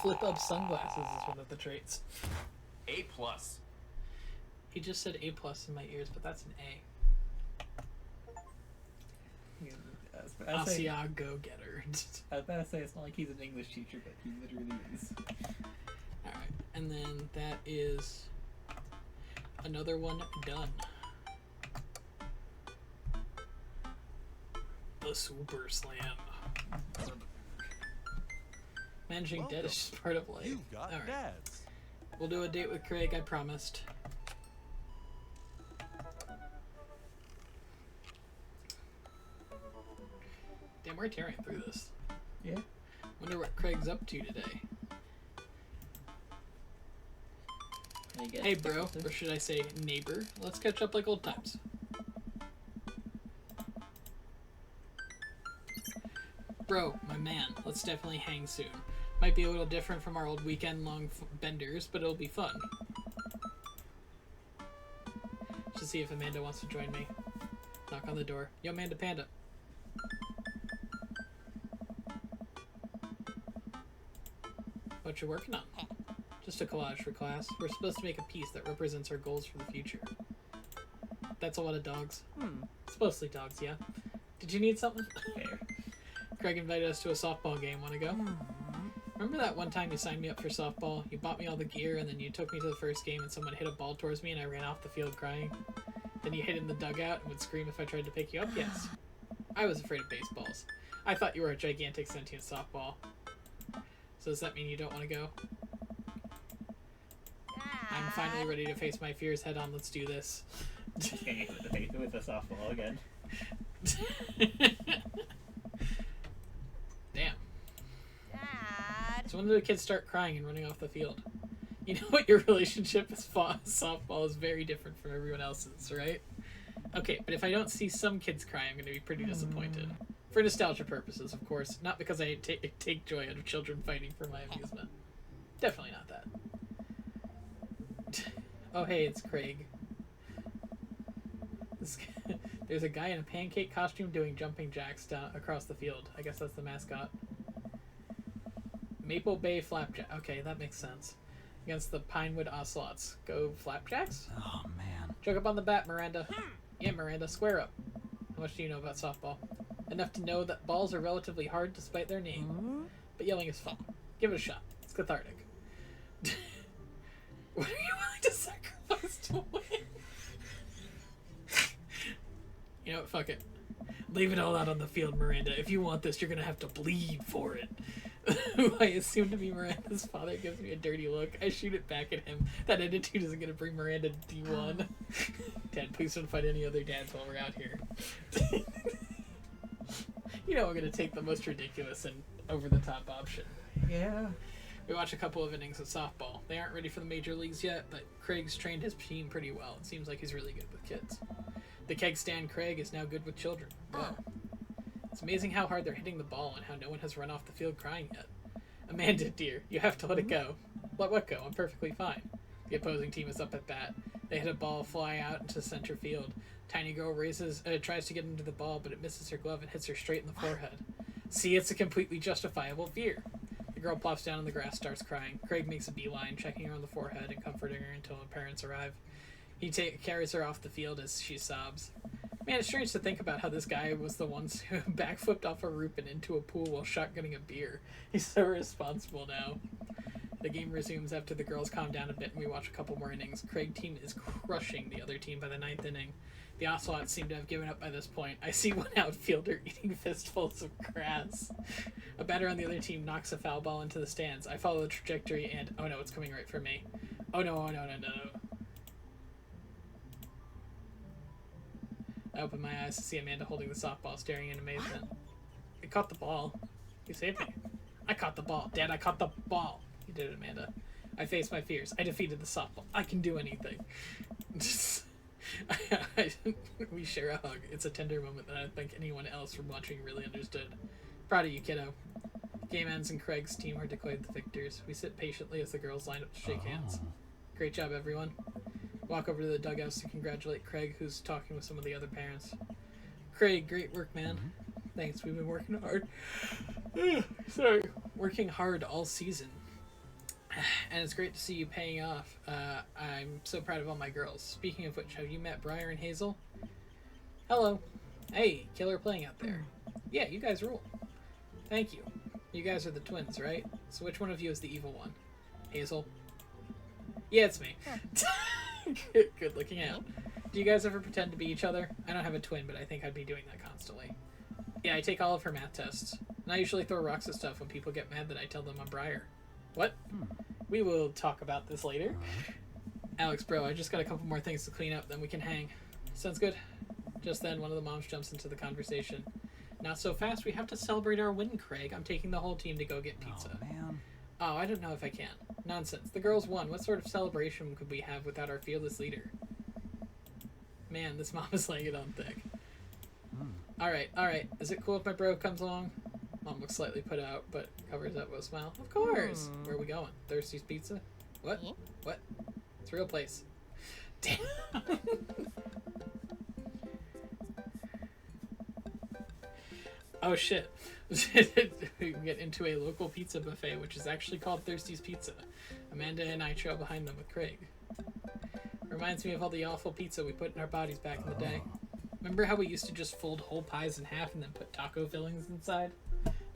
Flip up sunglasses is one of the traits. A+. He just said A+ in my ears, but that's an A. I was Asiago go-getter. about to say, it's not like he's an English teacher, but he literally is. Alright, and then that is another one done. The Super Slam. Managing debt is just part of life. You've got Alright, dads. we'll do a date with Craig, I promised. Damn, we're tearing through this. Yeah. Wonder what Craig's up to today. I guess. Hey bro, or should I say neighbor, let's catch up like old times. Bro, my man, let's definitely hang soon. Might be a little different from our old weekend-long benders, but it'll be fun. Should see if Amanda wants to join me. Knock on the door. Yo, Amanda Panda. What you working on? Just a collage for class. We're supposed to make a piece that represents our goals for the future. That's a lot of dogs. It's mostly dogs, yeah. Did you need something? Fair. Craig invited us to a softball game. Want to go? Remember that one time you signed me up for softball? You bought me all the gear, and then you took me to the first game, and someone hit a ball towards me, and I ran off the field crying? Then you hid in the dugout and would scream if I tried to pick you up? Yes. I was afraid of baseballs. I thought you were a gigantic sentient softball. So does that mean you don't want to go? I'm finally ready to face my fears head on. Let's do this. Just gonna hit the face with the softball again. Damn. Dad. So when do the kids start crying and running off the field? You know what, your relationship with softball is very different from everyone else's, right? Okay, but if I don't see some kids cry, I'm going to be pretty disappointed. For nostalgia purposes, of course. Not because I take joy out of children fighting for my amusement. Definitely not that. Oh, hey, it's Craig. There's a guy in a pancake costume doing jumping jacks down across the field. I guess that's the mascot. Maple Bay Flapjack. Okay, that makes sense. Against the Pinewood Ocelots. Go Flapjacks? Oh, man. Choke up on the bat, Miranda. Yeah, Miranda, square up. How much do you know about softball? Enough to know that balls are relatively hard despite their name. But yelling is fun. Give it a shot. It's cathartic. What are you willing to sacrifice to win? You know what? Fuck it. Leave it all out on the field, Miranda. If you want this, you're gonna have to bleed for it. Who I assume to be Miranda's father gives me a dirty look. I shoot it back at him. That attitude isn't gonna bring Miranda to D1. Dad, please don't fight any other dads while we're out here. You know I'm gonna take the most ridiculous and over-the-top option. Yeah. We watch a couple of innings of softball. They aren't ready for the major leagues yet, but Craig's trained his team pretty well. It seems like he's really good with kids. The keg stand Craig is now good with children. Wow. It's amazing how hard they're hitting the ball and how no one has run off the field crying yet. Amanda, dear, you have to let it go. Let what go? I'm perfectly fine. The opposing team is up at bat. They hit a ball fly out into center field. Tiny girl tries to get into the ball, but it misses her glove and hits her straight in the forehead. See, it's a completely justifiable fear. The girl plops down on the grass, starts crying. Craig makes a beeline, checking her on the forehead and comforting her until her parents arrive. He carries her off the field as she sobs. Man, it's strange to think about how this guy was the one who backflipped off a roof and into a pool while shotgunning a beer. He's so responsible now. The game resumes after the girls calm down a bit and we watch a couple more innings. Craig's team is crushing the other team by the 9th inning. The Ocelots seem to have given up by this point. I see one outfielder eating fistfuls of grass. A batter on the other team knocks a foul ball into the stands. I follow the trajectory and, oh no, it's coming right for me. Oh no, no. I open my eyes to see Amanda holding the softball, staring in amazement. I caught the ball. You saved me. I caught the ball. Dad, I caught the ball. You did it, Amanda. I faced my fears. I defeated the softball. I can do anything. We share a hug. It's a tender moment that I don't think anyone else from watching really understood. Proud of you, kiddo. Game ends and Craig's team are declared the victors. We sit patiently as the girls line up to shake hands. Great job, everyone. Walk over to the dugouts to congratulate Craig, who's talking with some of the other parents. Craig, great work, man. Thanks, we've been working hard. Sorry. Working hard all season. And it's great to see you paying off. I'm so proud of all my girls. Speaking of which, have you met Briar and Hazel? Hello. Hey, killer playing out there. Yeah, you guys rule. Thank you. You guys are the twins, right? So which one of you is the evil one? Hazel? Yeah, it's me. Good looking out. Do you guys ever pretend to be each other? I don't have a twin, but I think I'd be doing that constantly. Yeah, I take all of her math tests. And I usually throw rocks at stuff when people get mad that I tell them I'm Briar. What? We will talk about this later. Alex, bro, I just got a couple more things to clean up, then we can hang. Sounds good. Just then, one of the moms jumps into the conversation. Not so fast, we have to celebrate our win, Craig. I'm taking the whole team to go get pizza. Oh, man. Oh, I don't know if I can. Nonsense. The girls won. What sort of celebration could we have without our fearless leader? Man, this mom is laying it on thick. Alright. Is it cool if my bro comes along? Mom looks slightly put out, but covers up with a smile. Of course! Where are we going? Thirsty's Pizza? What? What? It's a real place. Damn! Oh shit. We can get into a local pizza buffet, which is actually called Thirsty's Pizza. Amanda and I trail behind them with Craig. Reminds me of all the awful pizza we put in our bodies back in the day. Remember how we used to just fold whole pies in half and then put taco fillings inside?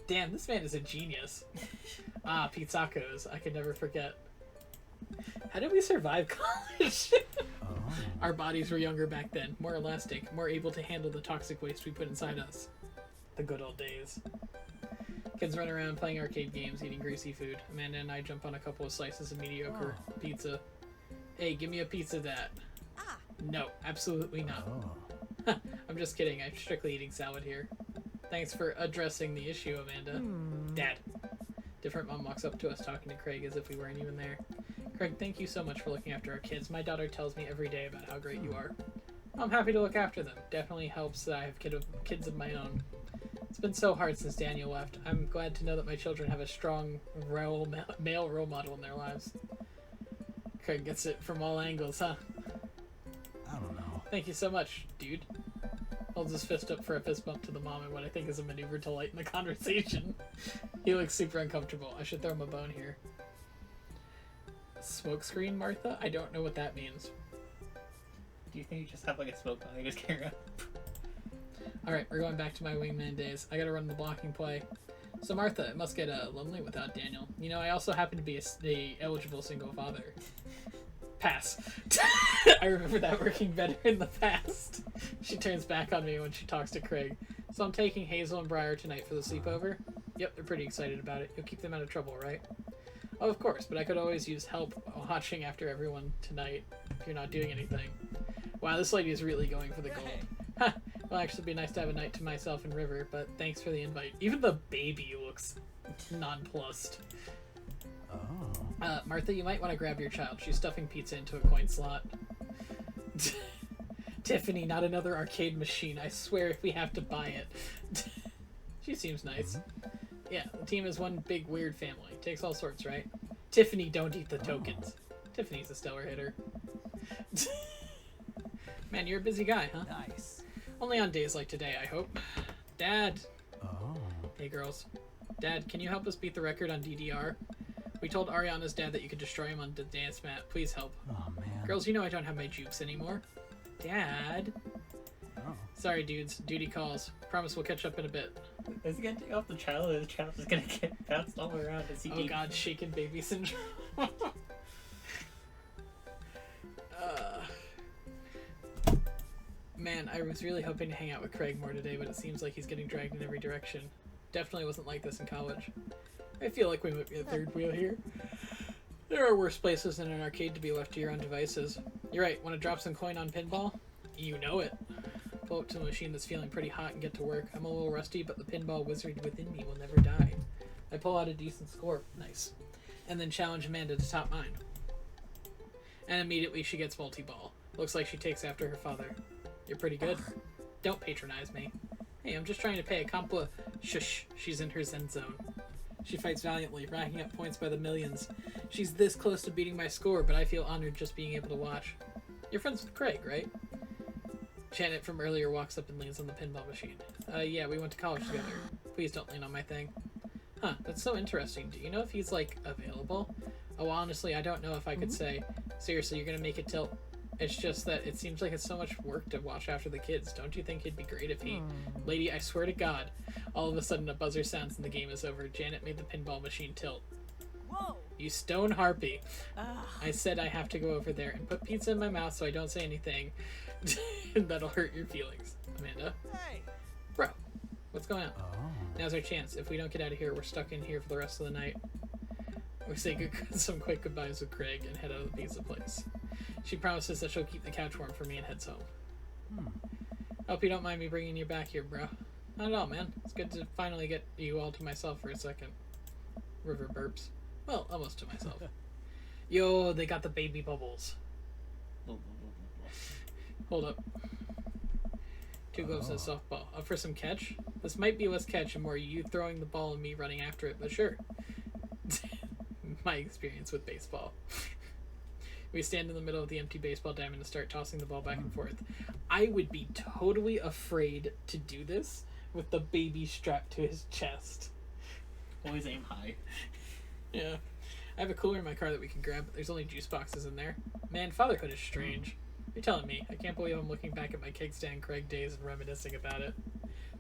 Damn, this man is a genius. Ah, pizzacos. I could never forget. How did we survive college? Our bodies were younger back then, more elastic, more able to handle the toxic waste we put inside us. The good old days. Kids run around playing arcade games, eating greasy food. Amanda and I jump on a couple of slices of mediocre pizza. Hey, give me a pizza, Dad. No, absolutely not. I'm just kidding. I'm strictly eating salad here. Thanks for addressing the issue, Amanda. Dad. Different mom walks up to us talking to Craig as if we weren't even there. Craig, thank you so much for looking after our kids. My daughter tells me every day about how great you are. I'm happy to look after them. Definitely helps that I have kids of my own. It's been so hard since Daniel left. I'm glad to know that my children have a strong male role model in their lives. Craig gets it from all angles, huh? I don't know. Thank you so much, dude. Holds his fist up for a fist bump to the mom in what I think is a maneuver to lighten the conversation. He looks super uncomfortable. I should throw him a bone here. Smoke screen, Martha? I don't know what that means. Do you think you just have like a smoke on? You just carry around. Alright, we're going back to my wingman days. I gotta run the blocking play. So Martha, it must get lonely without Daniel. You know, I also happen to be a eligible single father. Pass. I remember that working better in the past. She turns back on me when she talks to Craig. So I'm taking Hazel and Briar tonight for the sleepover. Yep, they're pretty excited about it. You'll keep them out of trouble, right? Oh, of course, but I could always use help watching after everyone tonight if you're not doing anything. Wow, this lady is really going for the gold. Ha! Well, actually, it'd be nice to have a night to myself and River, but thanks for the invite. Even the baby looks nonplussed. Oh. Martha, you might want to grab your child. She's stuffing pizza into a coin slot. Tiffany, not another arcade machine. I swear if we have to buy it. She seems nice. Yeah, the team is one big weird family. Takes all sorts, right? Tiffany, don't eat the tokens. Tiffany's a stellar hitter. Man, you're a busy guy, huh? Nice. Only on days like today, I hope. Dad! Oh. Hey, girls. Dad, can you help us beat the record on DDR? We told Ariana's dad that you could destroy him on the dance mat. Please help. Oh, man. Girls, you know I don't have my jukes anymore. Dad? Oh. Sorry, dudes. Duty calls. Promise we'll catch up in a bit. Is he gonna take off the child, or the child's just gonna get bounced all around as he Oh god, shaken baby syndrome. Man, I was really hoping to hang out with Craig more today, but it seems like he's getting dragged in every direction. Definitely wasn't like this in college. I feel like we might be a third wheel here. There are worse places than an arcade to be left to your own devices. You're right, want to drop some coin on pinball? You know it. Pull up to a machine that's feeling pretty hot and get to work. I'm a little rusty, but the pinball wizard within me will never die. I pull out a decent score. Nice. And then challenge Amanda to top mine. And immediately she gets multi-ball. Looks like she takes after her father. You're pretty good. Don't patronize me. Hey, I'm just trying to pay a Shush, she's in her zen zone. She fights valiantly, racking up points by the millions. She's this close to beating my score, but I feel honored just being able to watch. You're friends with Craig, right? Janet from earlier walks up and leans on the pinball machine. Yeah, we went to college together. Please don't lean on my thing. Huh, that's so interesting. Do you know if he's, like, available? Oh, honestly, I don't know if I could say. Seriously, you're gonna make it tilt. It's just that it seems like it's so much work to watch after the kids. Don't you think it'd be great if he... Lady, I swear to God. All of a sudden a buzzer sounds and the game is over. Janet made the pinball machine tilt. Whoa. You stone harpy. I said I have to go over there and put pizza in my mouth so I don't say anything. That'll hurt your feelings. Amanda? Hey. Bro, what's going on? Oh. Now's our chance. If we don't get out of here, we're stuck in here for the rest of the night. We say some quick goodbyes with Craig and head out of the pizza place. She promises that she'll keep the couch warm for me and heads home. Hope you don't mind me bringing you back here, bro. Not at all, man. It's good to finally get you all to myself for a second. River burps. Well, almost to myself. Yo, they got the baby bubbles. Hold up. 2 gloves and a softball. Up for some catch? This might be less catch and more you throwing the ball and me running after it, but sure. My experience with baseball. We stand in the middle of the empty baseball diamond and start tossing the ball back and forth. I would be totally afraid to do this with the baby strapped to his chest. Always aim high. Yeah. I have a cooler in my car that we can grab, but there's only juice boxes in there. Man, fatherhood is strange. You're telling me. I can't believe I'm looking back at my keg stand Craig days and reminiscing about it.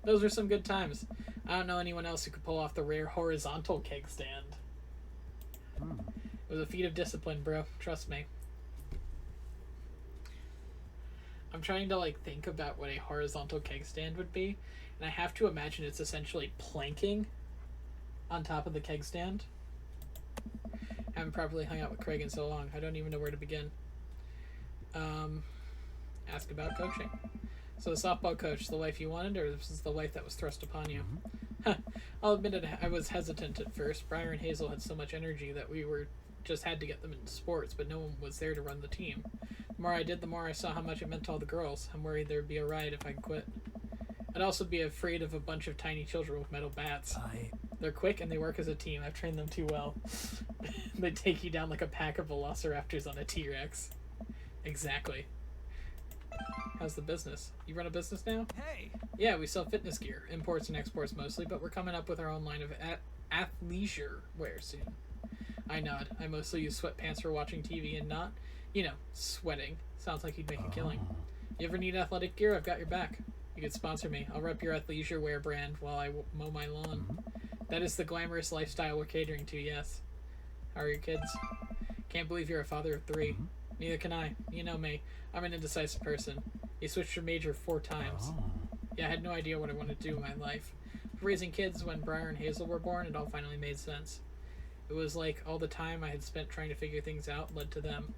Those were some good times. I don't know anyone else who could pull off the rare horizontal keg stand. It was a feat of discipline, bro. Trust me. I'm trying to, like, think about what a horizontal keg stand would be, and I have to imagine it's essentially planking on top of the keg stand. Haven't properly hung out with Craig in so long. I don't even know where to begin. Ask about coaching. So the softball coach, the wife you wanted, or this is the wife that was thrust upon you? I'll admit it, I was hesitant at first. Briar and Hazel had so much energy that we just had to get them into sports, but no one was there to run the team. The more I did, the more I saw how much it meant to all the girls. I'm worried there'd be a riot if I quit. I'd also be afraid of a bunch of tiny children with metal bats. They're quick and they work as a team. I've trained them too well. They take you down like a pack of velociraptors on a T-Rex. Exactly. How's the business? You run a business now? Hey! Yeah, we sell fitness gear. Imports and exports mostly, but we're coming up with our own line of athleisure wear soon. I nod. I mostly use sweatpants for watching TV and not, sweating. Sounds like you'd make a killing. You ever need athletic gear? I've got your back. You could sponsor me. I'll rep your athleisure wear brand while I mow my lawn. That is the glamorous lifestyle we're catering to, yes. How are your kids? Can't believe you're a father of 3. Neither can I. You know me. I'm an indecisive person. You switched your major 4 times. Yeah, I had no idea what I wanted to do in my life. Raising kids when Briar and Hazel were born, it all finally made sense. It was like all the time I had spent trying to figure things out led to them.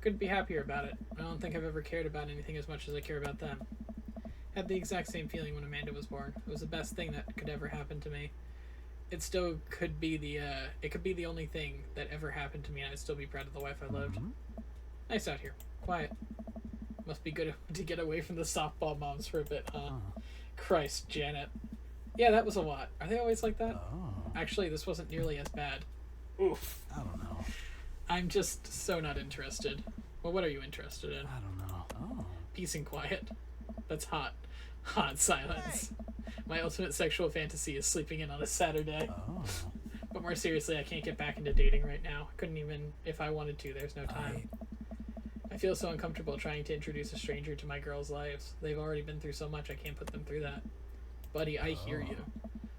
Couldn't be happier about it. I don't think I've ever cared about anything as much as I care about them. Had the exact same feeling when Amanda was born. It was the best thing that could ever happen to me. It still could be the only thing that ever happened to me, and I'd still be proud of the wife I loved. Nice out here. Quiet. Must be good to get away from the softball moms for a bit, huh? Christ, Janet. Yeah, that was a lot. Are they always like that? Actually, this wasn't nearly as bad. Oof. I don't know. I'm just so not interested. Well, what are you interested in? I don't know. Peace and quiet. That's hot. Hot silence. My ultimate sexual fantasy is sleeping in on a Saturday. But more seriously, I can't get back into dating right now. I couldn't even if I wanted to. There's no time. I feel so uncomfortable trying to introduce a stranger to my girls' lives. They've already been through so much, I can't put them through that. Buddy, I hear you.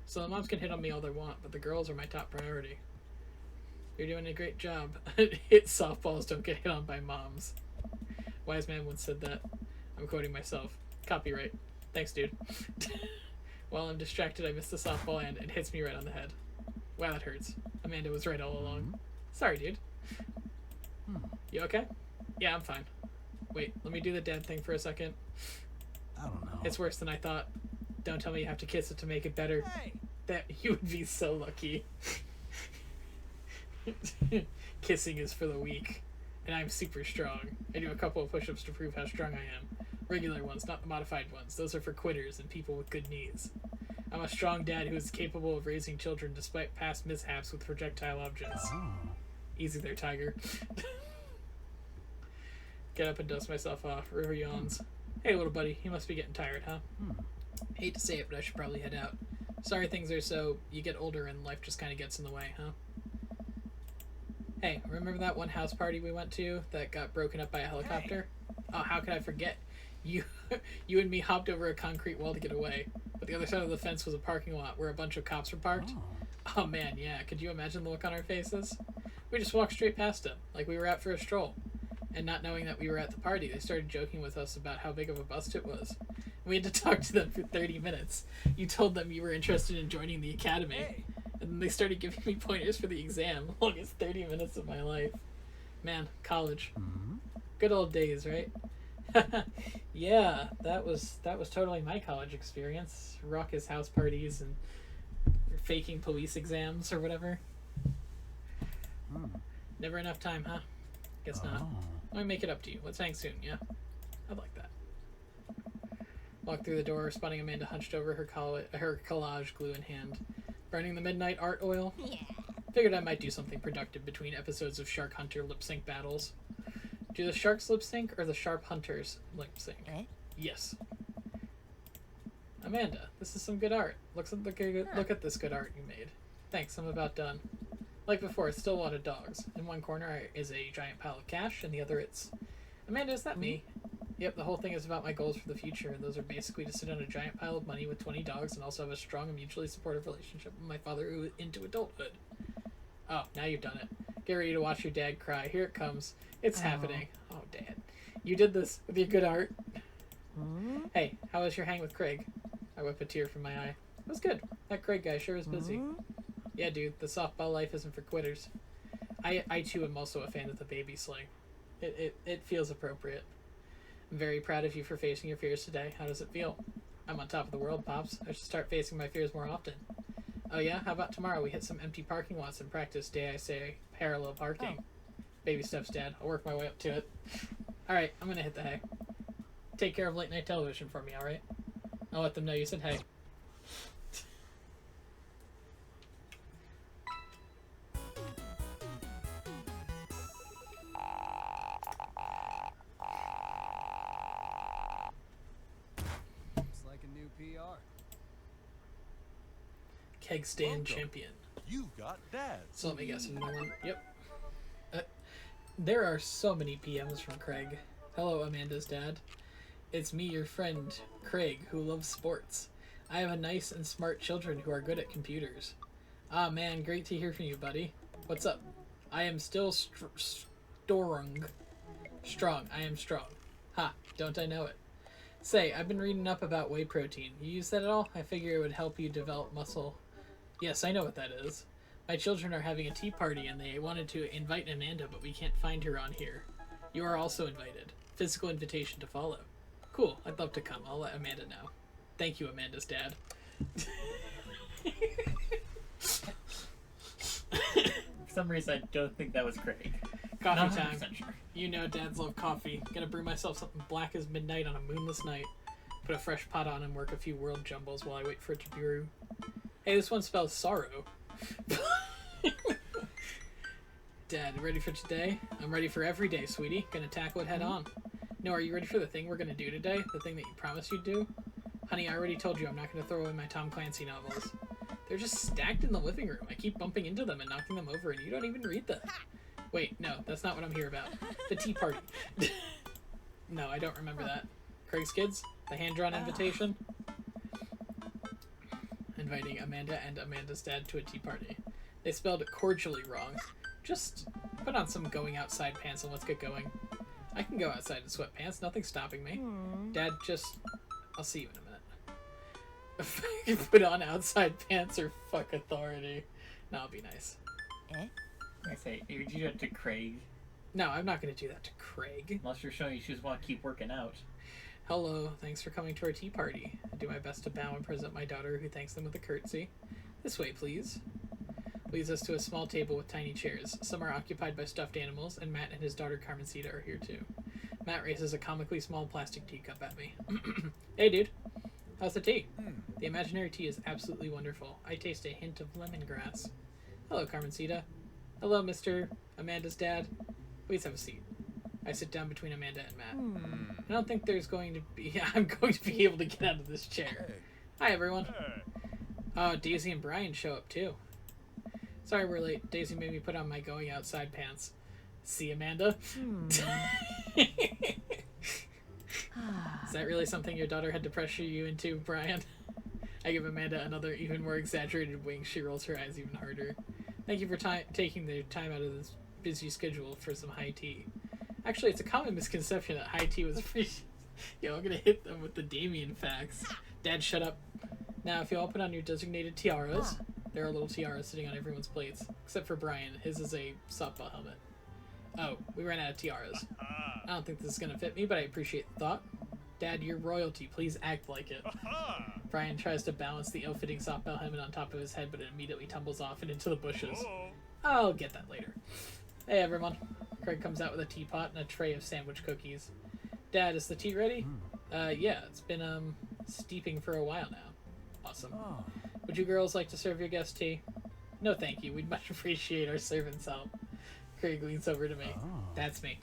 So the moms can hit on me all they want, but the girls are my top priority. You're doing a great job. Hit softballs don't get hit on by moms. Wise man once said that. I'm quoting myself. Copyright. Thanks, dude. While I'm distracted, I miss the softball and it hits me right on the head. Wow, that hurts. Amanda was right all along. Sorry, dude. You okay? Yeah, I'm fine. Wait, let me do the dad thing for a second. I don't know. It's worse than I thought. Don't tell me you have to kiss it to make it better. Hey! That you would be so lucky. Kissing is for the weak. And I'm super strong. I do a couple of push-ups to prove how strong I am. Regular ones, not the modified ones. Those are for quitters and people with good knees. I'm a strong dad who is capable of raising children despite past mishaps with projectile objects. Easy there, Tiger. Get up and dust myself off. River yawns. Hey, little buddy, you must be getting tired, huh? Hate to say it, but I should probably head out. Sorry things are so... You get older and life just kind of gets in the way, huh? Hey, remember that one house party we went to that got broken up by a helicopter? Oh, how could I forget? You and me hopped over a concrete wall to get away. But the other side of the fence was a parking lot where a bunch of cops were parked. Oh man, yeah. Could you imagine the look on our faces? We just walked straight past them, like we were out for a stroll. And not knowing that we were at the party, they started joking with us about how big of a bust it was. We had to talk to them for 30 minutes. You told them you were interested in joining the academy. Hey. And then they started giving me pointers for the exam. Longest 30 minutes of my life. Man, college. Good old days, right? Yeah, that was totally my college experience. Raucous house parties and faking police exams or whatever. Never enough time, huh? Guess not. Let me make it up to you. Let's hang soon, yeah? I'd like that. Walked through the door, spotting Amanda hunched over her collage, glue in hand. Burning the midnight art oil? Yeah. Figured I might do something productive between episodes of Shark Hunter lip sync battles. Do the sharks lip sync or the sharp hunters lip sync? Yes. Amanda, this is some good art. Look at this good art you made. Thanks, I'm about done. Like before, it's still a lot of dogs. In one corner is a giant pile of cash, and the other it's... Amanda, is that me? Yep, the whole thing is about my goals for the future, and those are basically to sit on a giant pile of money with 20 dogs and also have a strong and mutually supportive relationship with my father into adulthood. Oh, now you've done it. Get ready to watch your dad cry. Here it comes. It's happening. Oh, Dad. You did this with your good art. Hey, how was your hang with Craig? I whip a tear from my eye. It was good. That Craig guy sure is busy. Yeah, dude, the softball life isn't for quitters. I too am also a fan of the baby sling. It feels appropriate. I'm very proud of you for facing your fears today. How does it feel? I'm on top of the world, Pops. I should start facing my fears more often. Oh yeah? How about tomorrow we hit some empty parking lots and practice, dare I say, parallel parking? Baby steps, Dad. I'll work my way up to it. Alright, I'm gonna hit the hay. Take care of late night television for me, alright? I'll let them know you said hey. Looks like a new PR. Keg stand Welcome. champion. You've got dads. So let me guess another one. Yep. There are so many PMs from Craig. Hello, Amanda's dad. It's me, your friend, Craig, who loves sports. I have a nice and smart children who are good at computers. Ah, man, great to hear from you, buddy. What's up? I am still strong. I am strong. Ha, don't I know it? Say, I've been reading up about whey protein. You use that at all? I figure it would help you develop muscle. Yes, I know what that is. My children are having a tea party and they wanted to invite Amanda, but we can't find her on here. You are also invited. Physical invitation to follow. Cool, I'd love to come. I'll let Amanda know. Thank you, Amanda's dad. For some reason, I don't think that was Craig. Coffee Not time. 100% sure. You know dads love coffee. Gonna brew myself something black as midnight on a moonless night. Put a fresh pot on and work a few world jumbles while I wait for it to brew. Hey, this one spells sorrow. Dad, ready for today? I'm ready for every day, sweetie. Gonna tackle it head on. No, are you ready for the thing we're gonna do today? The thing that you promised you'd do? Honey, I already told you I'm not gonna throw away my Tom Clancy novels. They're just stacked in the living room. I keep bumping into them and knocking them over, and you don't even read them. Wait, no, that's not what I'm here about. The tea party. No, I don't remember that. Craig's Kids? The hand-drawn invitation? Inviting Amanda and Amanda's dad to a tea party. They spelled it cordially wrong. Just put on some going outside pants and let's get going. I can go outside in sweatpants. Nothing's stopping me. Dad, just... I'll see you in a minute. Put on outside pants or fuck authority. No, I'll be nice. I say, you do that to Craig. No, I'm not going to do that to Craig. Unless you're showing you just want to keep working out. Hello, thanks for coming to our tea party. I do my best to bow and present my daughter, who thanks them with a curtsy. This way, please. Leads us to a small table with tiny chairs. Some are occupied by stuffed animals, and Matt and his daughter Carmencita are here too. Matt raises a comically small plastic teacup at me. Hey, dude. How's the tea? The imaginary tea is absolutely wonderful. I taste a hint of lemongrass. Hello, Carmencita. Hello, Mr. Amanda's dad. Please have a seat. I sit down between Amanda and Matt. I don't think there's going to be... I'm going to be able to get out of this chair. Hi, everyone. Oh, Daisy and Brian show up, too. Sorry we're late. Daisy made me put on my going outside pants. See, Amanda? Is that really something your daughter had to pressure you into, Brian? I give Amanda another even more exaggerated wink. She rolls her eyes even harder. Thank you for taking the time out of this busy schedule for some high tea. Actually, it's a common misconception that high tea was free. Yo, I'm gonna hit them with the Damien facts. Dad, shut up. Now, if you all put on your designated tiaras, there are little tiaras sitting on everyone's plates, except for Brian. His is a softball helmet. Oh, we ran out of tiaras. I don't think this is gonna fit me, but I appreciate the thought. Dad, you're royalty. Please act like it. Brian tries to balance the ill-fitting softball helmet on top of his head, but it immediately tumbles off and into the bushes. I'll get that later. Hey, everyone. Craig comes out with a teapot and a tray of sandwich cookies. Dad, is the tea ready? Yeah, it's been, steeping for a while now. Awesome. Would you girls like to serve your guest tea? No, thank you. We'd much appreciate our servant's help. Craig leans over to me. That's me.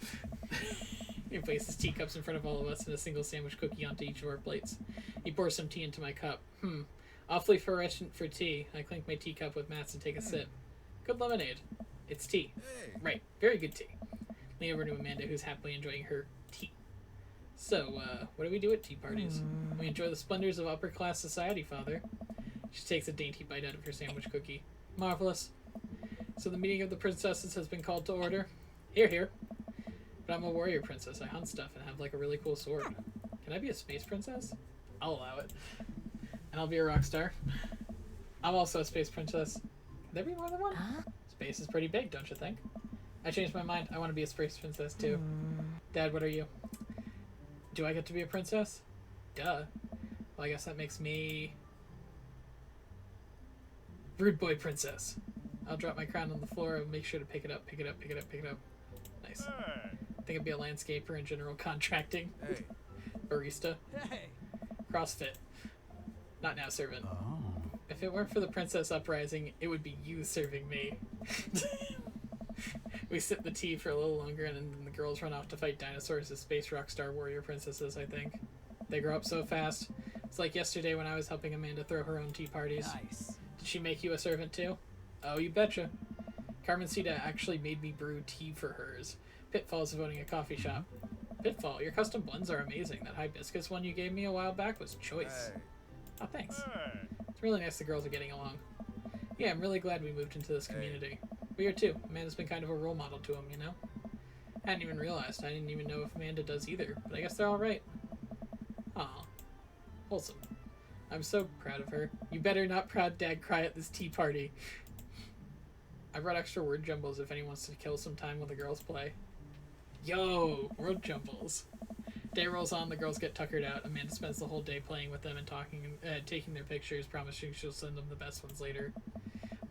He places teacups in front of all of us and a single sandwich cookie onto each of our plates. He pours some tea into my cup. Awfully fluorescent for tea. I clink my teacup with Matt's and take a sip. Good lemonade. It's tea. Right. Very good tea. Lean over to Amanda, who's happily enjoying her tea. So, what do we do at tea parties? We enjoy the splendors of upper-class society, Father. She takes a dainty bite out of her sandwich cookie. Marvelous. So the meeting of the princesses has been called to order. Hear, hear. But I'm a warrior princess. I hunt stuff and have, like, a really cool sword. Can I be a space princess? I'll allow it. And I'll be a rock star. I'm also a space princess. Could there be more than one? Space is pretty big, don't you think? I changed my mind. I want to be a space princess, too. Dad, what are you? Do I get to be a princess? Duh. Well, I guess that makes me... Rude boy princess. I'll drop my crown on the floor and make sure to pick it up, pick it up, pick it up, pick it up. Nice. I think I'd be a landscaper in general contracting. Barista. Hey. CrossFit. Not now, servant. Oh. If it weren't for the princess uprising, it would be you serving me. We sip the tea for a little longer, and then the girls run off to fight dinosaurs as space rock star warrior princesses, I think. They grow up so fast. It's like yesterday when I was helping Amanda throw her own tea parties. Nice. Did she make you a servant too? Oh, you betcha. Carmencita actually made me brew tea for hers. Pitfall's of owning a coffee shop. Pitfall, your custom blends are amazing. That hibiscus one you gave me a while back was choice. Hey. Oh, thanks. It's really nice the girls are getting along. Yeah, I'm really glad we moved into this community. We are too. Amanda's been kind of a role model to him, you know? I hadn't even realized. I didn't even know if Amanda does either, but I guess they're alright. Aw. Wholesome. I'm so proud of her. You better not proud dad cry at this tea party. I brought extra word jumbles if anyone wants to kill some time when the girls play. Yo! Word jumbles. Day rolls on, the girls get tuckered out. Amanda spends the whole day playing with them and taking their pictures, promising she'll send them the best ones later.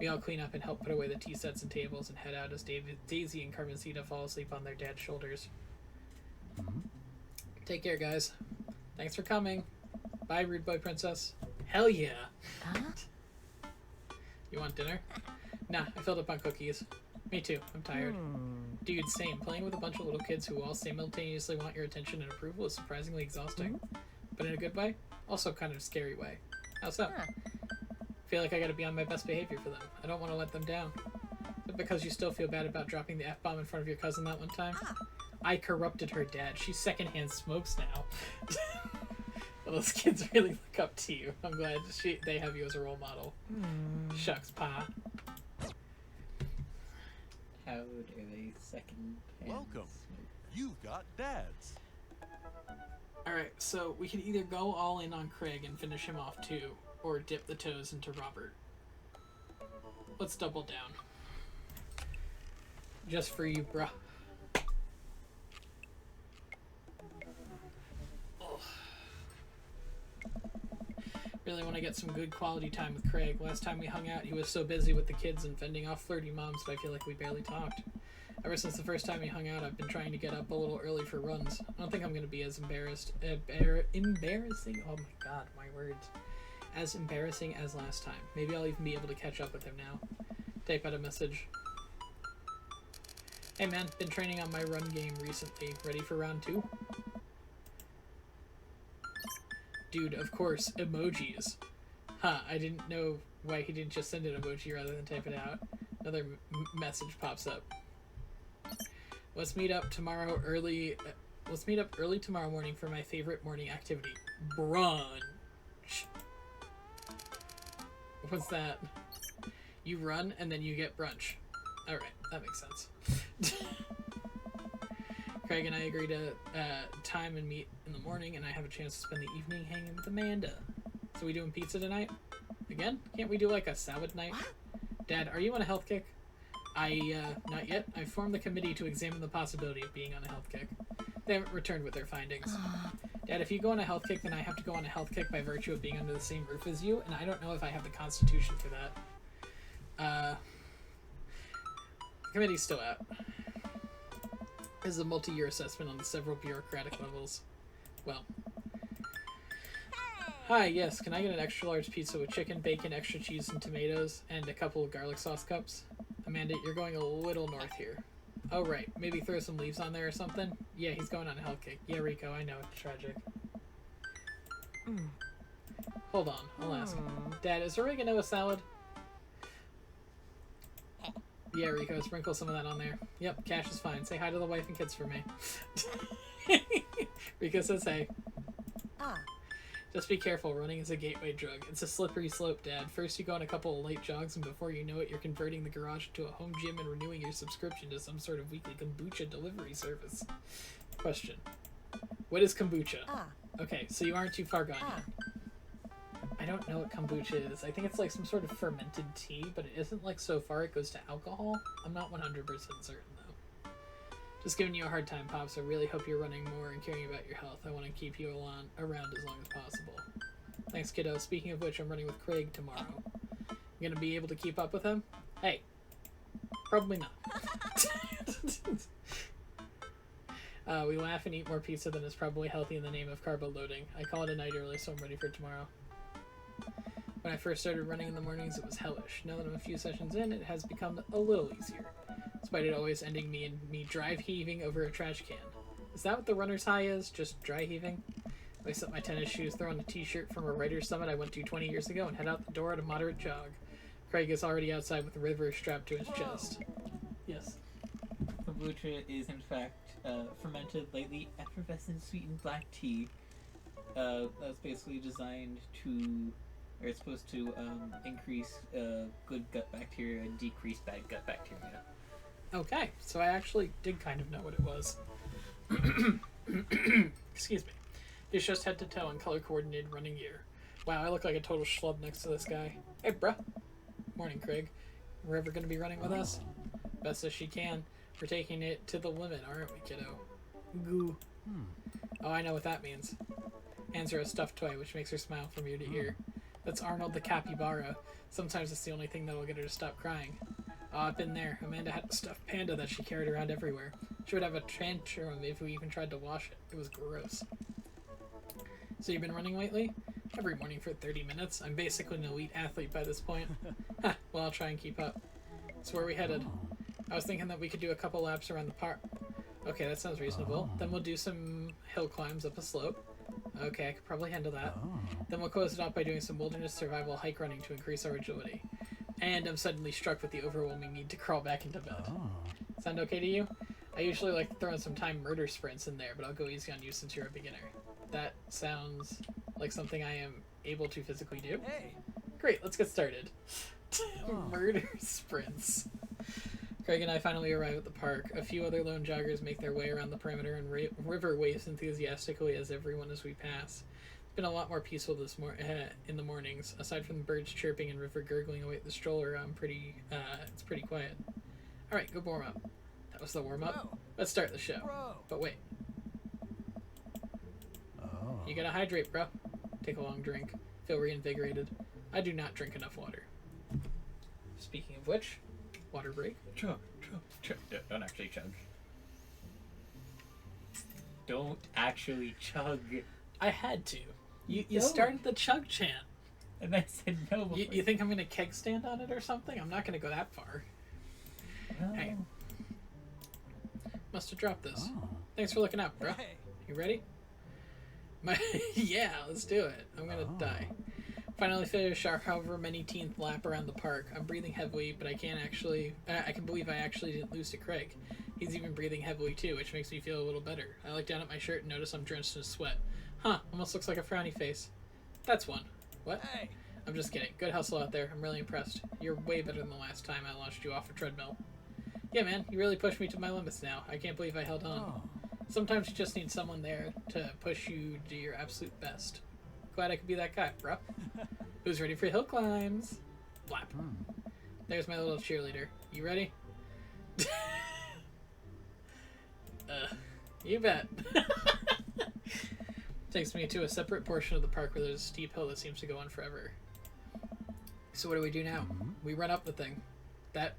We all clean up and help put away the tea sets and tables and head out as Daisy and Carmencita fall asleep on their dad's shoulders. Take care, guys. Thanks for coming. Bye, rude boy princess. Hell yeah. Huh? You want dinner? Nah, I filled up on cookies. Me too. I'm tired. Dude, same. Playing with a bunch of little kids who all simultaneously want your attention and approval is surprisingly exhausting. But in a good way. Also kind of scary way. How's that? Huh. Feel like I gotta be on my best behavior for them. I don't want to let them down. But because you still feel bad about dropping the F-bomb in front of your cousin that one time? I corrupted her dad. She secondhand smokes now. Well, those kids really look up to you. I'm glad they have you as a role model. Shucks, Pa. How do they second hand Welcome. smoke? You've got dads. Alright, so we can either go all in on Craig and finish him off too, or dip the toes into Robert. Let's double down. Just for you, bruh. Oh. Really want to get some good quality time with Craig. Last time we hung out, he was so busy with the kids and fending off flirty moms that I feel like we barely talked. Ever since the first time we hung out, I've been trying to get up a little early for runs. I don't think I'm going to be as embarrassing. Oh my god, my words. As embarrassing as last time. Maybe I'll even be able to catch up with him now. Type out a message. Hey man, been training on my run game recently. Ready for round 2? Dude, of course, emojis. Huh, I didn't know why he didn't just send an emoji rather than type it out. Another message pops up. Let's meet up early tomorrow morning for my favorite morning activity. Brunch. What's that? You run and then you get brunch. Alright, that makes sense. Craig and I agree to time and meet in the morning, and I have a chance to spend the evening hanging with Amanda. So we doing pizza tonight? Again? Can't we do like a salad night? Dad, are you on a health kick? Not yet. I formed the committee to examine the possibility of being on a health kick. They haven't returned with their findings. Dad, if you go on a health kick, then I have to go on a health kick by virtue of being under the same roof as you, and I don't know if I have the constitution for that. The committee's still out. This is a multi-year assessment on several bureaucratic levels. Well. Hi, yes, can I get an extra large pizza with chicken, bacon, extra cheese, and tomatoes, and a couple of garlic sauce cups? Amanda, you're going a little north here. Oh, right. Maybe throw some leaves on there or something? Yeah, he's going on a health kick. Yeah, Rico, I know. It's tragic. Hold on. I'll ask. Dad, is oregano a salad? Yeah, Rico, sprinkle some of that on there. Yep, cash is fine. Say hi to the wife and kids for me. Rico says hey. Just be careful, running is a gateway drug. It's a slippery slope, Dad. First you go on a couple of late jogs, and before you know it, you're converting the garage into a home gym and renewing your subscription to some sort of weekly kombucha delivery service. Question. What is kombucha? Okay, so you aren't too far gone yet. I don't know what kombucha is. I think it's like some sort of fermented tea, but it isn't like so far it goes to alcohol. I'm not 100% certain, though. Just giving you a hard time, Pops. I really hope you're running more and caring about your health. I want to keep you around as long as possible. Thanks, kiddo. Speaking of which, I'm running with Craig tomorrow. You gonna be able to keep up with him? Hey. Probably not. We laugh and eat more pizza than is probably healthy in the name of carbo loading. I call it a night early, so I'm ready for tomorrow. When I first started running in the mornings, it was hellish. Now that I'm a few sessions in, it has become a little easier, despite it always ending me drive heaving over a trash can. Is that what the runner's high is? Just dry heaving? Lace up my tennis shoes, throw on a t-shirt from a writer's summit I went to 20 years ago, and head out the door at a moderate jog. Craig is already outside with the river strapped to his chest. Yes. Kombucha is in fact fermented, lightly effervescent, sweetened black tea. That's basically designed to, or it's supposed to increase good gut bacteria and decrease bad gut bacteria. Okay, so I actually did kind of know what it was. Excuse me. It's just head to toe in color-coordinated running gear. Wow, I look like a total schlub next to this guy. Hey, bruh. Morning, Craig. We're ever going to be running with us? Best as she can. We're taking it to the limit, aren't we, kiddo? Goo. Oh, I know what that means. Hands her a stuffed toy, which makes her smile from ear to ear. That's Arnold the capybara. Sometimes it's the only thing that'll get her to stop crying. Oh, I've been there. Amanda had a stuffed panda that she carried around everywhere. She would have a tantrum if we even tried to wash it. It was gross. So you've been running lately? Every morning for 30 minutes. I'm basically an elite athlete by this point. Ha, well, I'll try and keep up. So where are we headed? I was thinking that we could do a couple laps around the park. Okay, that sounds reasonable. Then we'll do some hill climbs up a slope. Okay, I could probably handle that. Then we'll close it off by doing some wilderness survival hike running to increase our agility. And I'm suddenly struck with the overwhelming need to crawl back into bed. Sound okay to you? I usually like to throw in some time murder sprints in there, but I'll go easy on you since you're a beginner. That sounds like something I am able to physically do. Hey. Great, let's get started. Murder sprints. Craig and I finally arrive at the park. A few other lone joggers make their way around the perimeter, and River waves enthusiastically as everyone as we pass. It's been a lot more peaceful this in the mornings. Aside from the birds chirping and River gurgling away at the stroller, it's pretty quiet. All right, go warm up. That was the warm up. Whoa. Let's start the show. Bro. But wait, you gotta hydrate, bro. Take a long drink. Feel reinvigorated. I do not drink enough water. Speaking of which, water break. Chug. Don't actually chug. Don't actually chug. I had to. You No. started the chug chant. And I said no before. You think I'm gonna keg stand on it or something? I'm not gonna go that far. No. Hey. Must have dropped this. Thanks for looking out, bro. Hey. You ready? Yeah, let's do it. I'm gonna die. Finally finish our however many teenth lap around the park. I'm breathing heavily, but I can believe I actually didn't lose to Craig. He's even breathing heavily too, which makes me feel a little better. I look down at my shirt and notice I'm drenched in sweat. Huh, almost looks like a frowny face. That's one. What? Hey. I'm just kidding. Good hustle out there. I'm really impressed. You're way better than the last time I launched you off a treadmill. Yeah, man, you really pushed me to my limits now. I can't believe I held on. Sometimes you just need someone there to push you to your absolute best. Glad I could be that guy, bro. Who's ready for hill climbs? Flap. There's my little cheerleader. You ready? You bet. Takes me to a separate portion of the park where there's a steep hill that seems to go on forever. So what do we do now? We run up the thing. That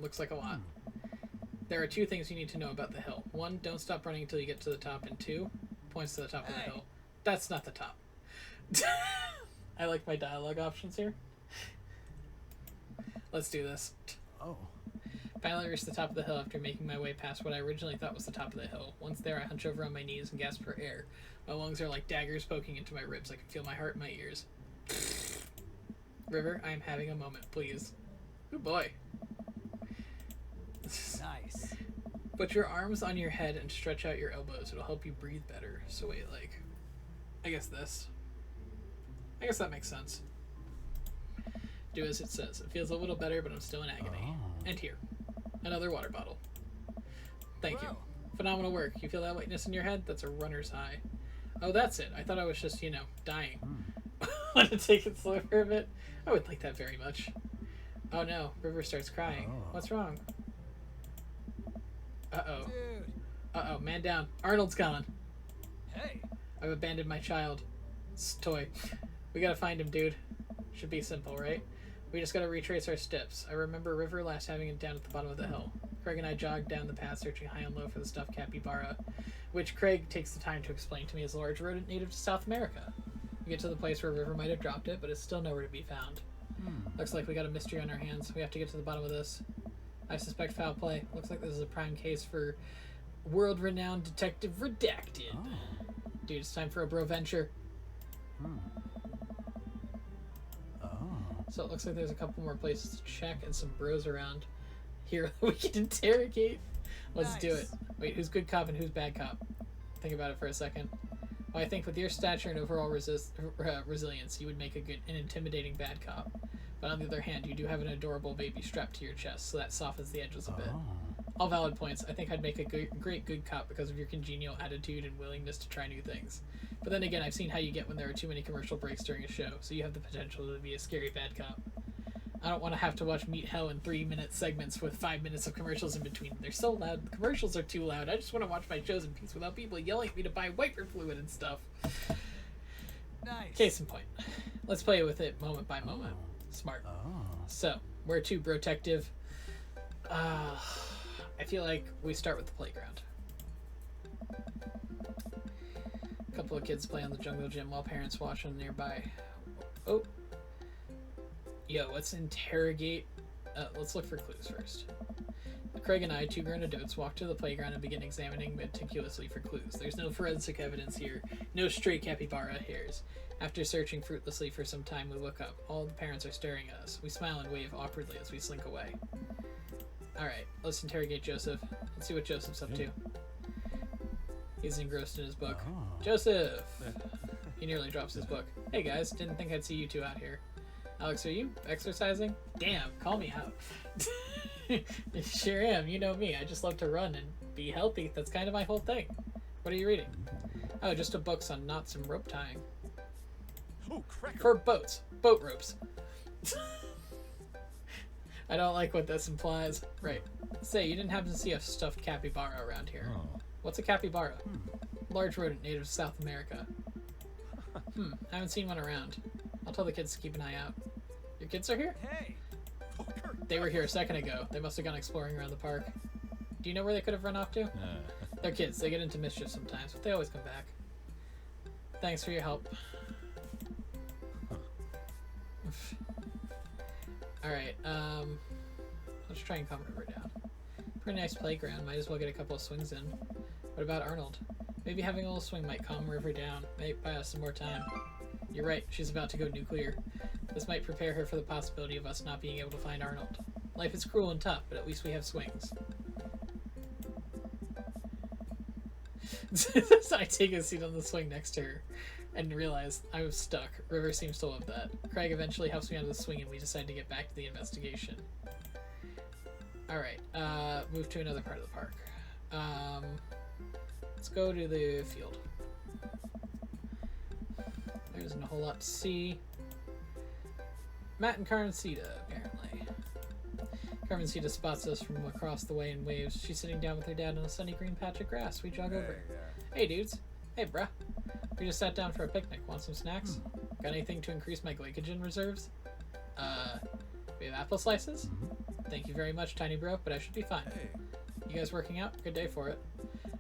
looks like a lot. There are two things you need to know about the hill. One, don't stop running until you get to the top, and two, points to the top of the hill. That's not the top. I like my dialogue options here. Let's do this. Finally reached the top of the hill after making my way past what I originally thought was the top of the hill. Once there, I hunch over on my knees and gasp for air. My lungs are like daggers poking into my ribs. I can feel my heart in my ears. River, I am having a moment, please. Good boy. Nice. Put your arms on your head and stretch out your elbows. It'll help you breathe better. So wait, I guess this. I guess that makes sense. Do as it says. It feels a little better, but I'm still in agony. And here. Another water bottle. Thank you. Phenomenal work. You feel that lightness in your head? That's a runner's high. Oh, that's it. I thought I was just, dying. Want to take it slow for a bit? I would like that very much. Oh no. River starts crying. What's wrong? Uh-oh. Dude. Uh-oh. Man down. Arnold's gone. Hey. I've abandoned my child. Toy. We gotta find him, dude. Should be simple, right? We just gotta retrace our steps. I remember River last having it down at the bottom of the hill. Craig and I jogged down the path searching high and low for the stuffed capybara, which Craig takes the time to explain to me is a large rodent native to South America. We get to the place where River might have dropped it, but it's still nowhere to be found. Looks like we got a mystery on our hands. We have to get to the bottom of this. I suspect foul play. Looks like this is a prime case for world-renowned Detective Redacted. Oh. Dude, it's time for a bro venture. Oh. So it looks like there's a couple more places to check and some bros around here we can interrogate. Let's do it. Nice. Wait, who's good cop and who's bad cop? Think about it for a second. Well, I think with your stature and overall resilience, you would make an intimidating bad cop. But on the other hand, you do have an adorable baby strapped to your chest, so that softens the edges a bit. Oh. All valid points. I think I'd make a great good cop because of your congenial attitude and willingness to try new things. But then again, I've seen how you get when there are too many commercial breaks during a show, so you have the potential to be a scary bad cop. I don't want to have to watch Meet Hell in 3-minute segments with 5 minutes of commercials in between. They're so loud. The commercials are too loud. I just want to watch my shows in peace without people yelling at me to buy wiper fluid and stuff. Nice. Case in point. Let's play with it moment by moment. Smart. Oh. So, where to, Brotective? I feel like we start with the playground. A couple of kids play on the jungle gym while parents watch them nearby. Oh. Yo, let's interrogate. Let's look for clues first. Craig and I, two grown adults, walk to the playground and begin examining meticulously for clues. There's no forensic evidence here, no stray capybara hairs. After searching fruitlessly for some time, we look up. All the parents are staring at us. We smile and wave awkwardly as we slink away. Alright, let's interrogate Joseph. Let's see what Joseph's up to. He's engrossed in his book. Oh. Joseph! He nearly drops his book. Hey guys, didn't think I'd see you two out here. Alex, are you exercising? Damn, call me out. Sure am, you know me. I just love to run and be healthy. That's kind of my whole thing. What are you reading? Oh, just a book on knots and rope tying. Oh, cracker. For boats. Boat ropes. I don't like what this implies. Right. Say, you didn't happen to see a stuffed capybara around here. Oh. What's a capybara? Large rodent native to South America. I haven't seen one around. I'll tell the kids to keep an eye out. Your kids are here? Hey. Oh, Kurt. They were here a second ago. They must have gone exploring around the park. Do you know where they could have run off to? They're kids. They get into mischief sometimes, but they always come back. Thanks for your help. Alright, let's try and calm River down. Pretty nice playground. Might as well get a couple of swings in. What about Arnold? Maybe having a little swing might calm River down. Might buy us some more time. You're right. She's about to go nuclear. This might prepare her for the possibility of us not being able to find Arnold. Life is cruel and tough, but at least we have swings. So I take a seat on the swing next to her and realize I was stuck. River seems to love that. Craig eventually helps me onto the swing and we decide to get back to the investigation. Alright, move to another part of the park. Let's go to the field. There isn't a whole lot to see. Matt and Carmencita, apparently. Carmencita spots us from across the way and waves. She's sitting down with her dad on a sunny green patch of grass. We jog over. Hey, dudes. Hey, bruh. We just sat down for a picnic. Want some snacks? Got anything to increase my glycogen reserves? We have apple slices? Thank you very much, tiny bro, but I should be fine. Hey. You guys working out? Good day for it.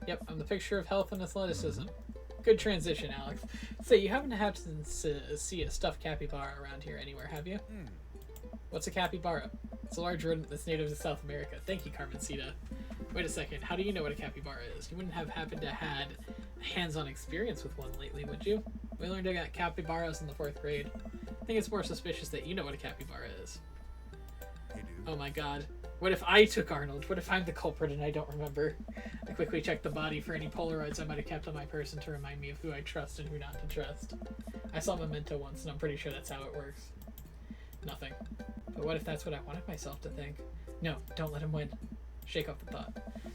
Yep, I'm the picture of health and athleticism. Good transition, Alex. So you happen to have to see a stuffed capybara around here anywhere, have you? What's a capybara? It's a large rodent that's native to South America. Thank you, Carmencita. Wait a second, how do you know what a capybara is? You wouldn't have happened to had hands-on experience with one lately, would you? We learned about capybaras in the 4th grade. I think it's more suspicious that you know what a capybara is. Hey, dude. Oh my god. What if I took Arnold? What if I'm the culprit and I don't remember? I quickly checked the body for any Polaroids I might have kept on my person to remind me of who I trust and who not to trust. I saw Memento once and I'm pretty sure that's how it works. Nothing. But what if that's what I wanted myself to think? No, don't let him win. Shake off the thought.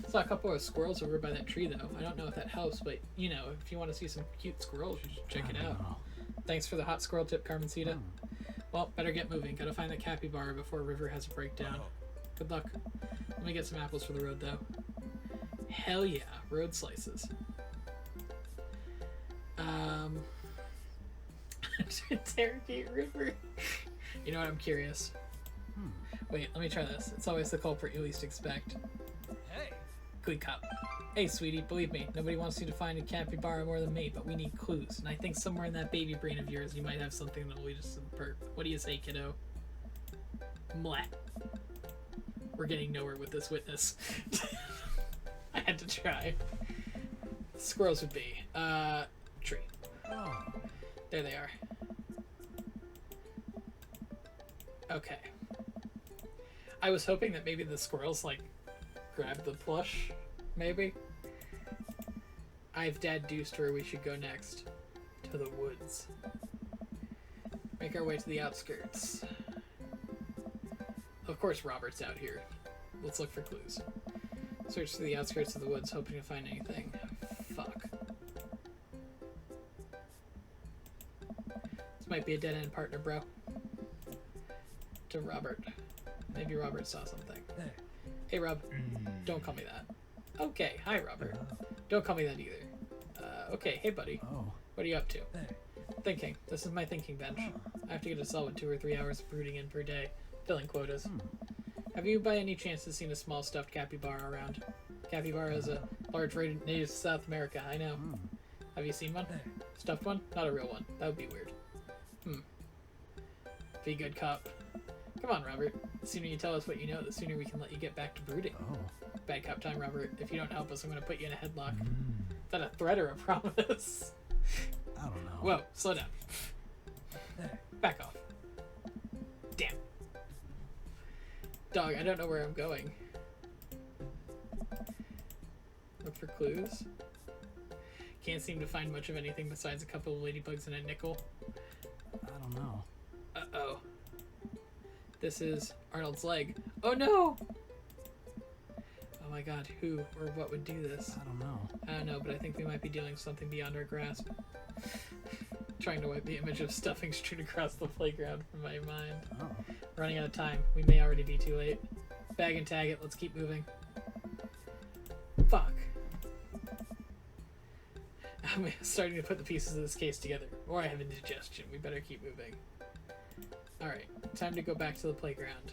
Saw a couple of squirrels over by that tree though. I don't know if that helps, but you know, if you want to see some cute squirrels, you should check it out. Thanks for the hot squirrel tip, Carmencita. Well, better get moving. Gotta find the capybara before River has a breakdown. Good luck. Let me get some apples for the road though. Hell yeah, road slices. To interrogate River. You know what, I'm curious. Wait, let me try this. It's always the culprit you least expect. Hey. Good cop. Hey, sweetie, believe me, nobody wants you to find a capybara more than me, but we need clues. And I think somewhere in that baby brain of yours, you might have something that'll lead us to the perp. What do you say, kiddo? Mwah. We're getting nowhere with this witness. I had to try. Squirrels would be. Tree. Oh. There they are. Okay. I was hoping that maybe the squirrels, like, grab the plush. Maybe. I've dad-deuced where we should go next. To the woods. Make our way to the outskirts. Of course Robert's out here. Let's look for clues. Search through the outskirts of the woods, hoping to find anything. Fuck. This might be a dead-end partner, bro. To Robert. Maybe Robert saw something. There. Hey, Rob. Don't call me that. Okay, hi, Robert. Don't call me that either. Okay, hey, buddy. Oh. What are you up to? There. Thinking. This is my thinking bench. I have to get a solid 2 or 3 hours of brooding in per day. Filling quotas. Have you by any chance seen a small stuffed capybara around? Capybara is a large native to South America, I know. Have you seen one? There. Stuffed one? Not a real one. That would be weird. Be good cop. Come on, Robert. The sooner you tell us what you know, the sooner we can let you get back to brooding. Oh. Bad cop time, Robert. If you don't help us, I'm going to put you in a headlock. Is that a threat or a promise? I don't know. Whoa, slow down. There. Back off. Damn. Dog, I don't know where I'm going. Look for clues. Can't seem to find much of anything besides a couple of ladybugs and a nickel. I don't know. Uh-oh. This is Arnold's leg. Oh no! Oh my god, who or what would do this? I don't know. I don't know, but I think we might be dealing with something beyond our grasp. Trying to wipe the image of stuffing strewn across the playground from my mind. Oh. Running out of time. We may already be too late. Bag and tag it. Let's keep moving. Fuck. I'm starting to put the pieces of this case together. Or I have indigestion. We better keep moving. Alright. Time to go back to the playground.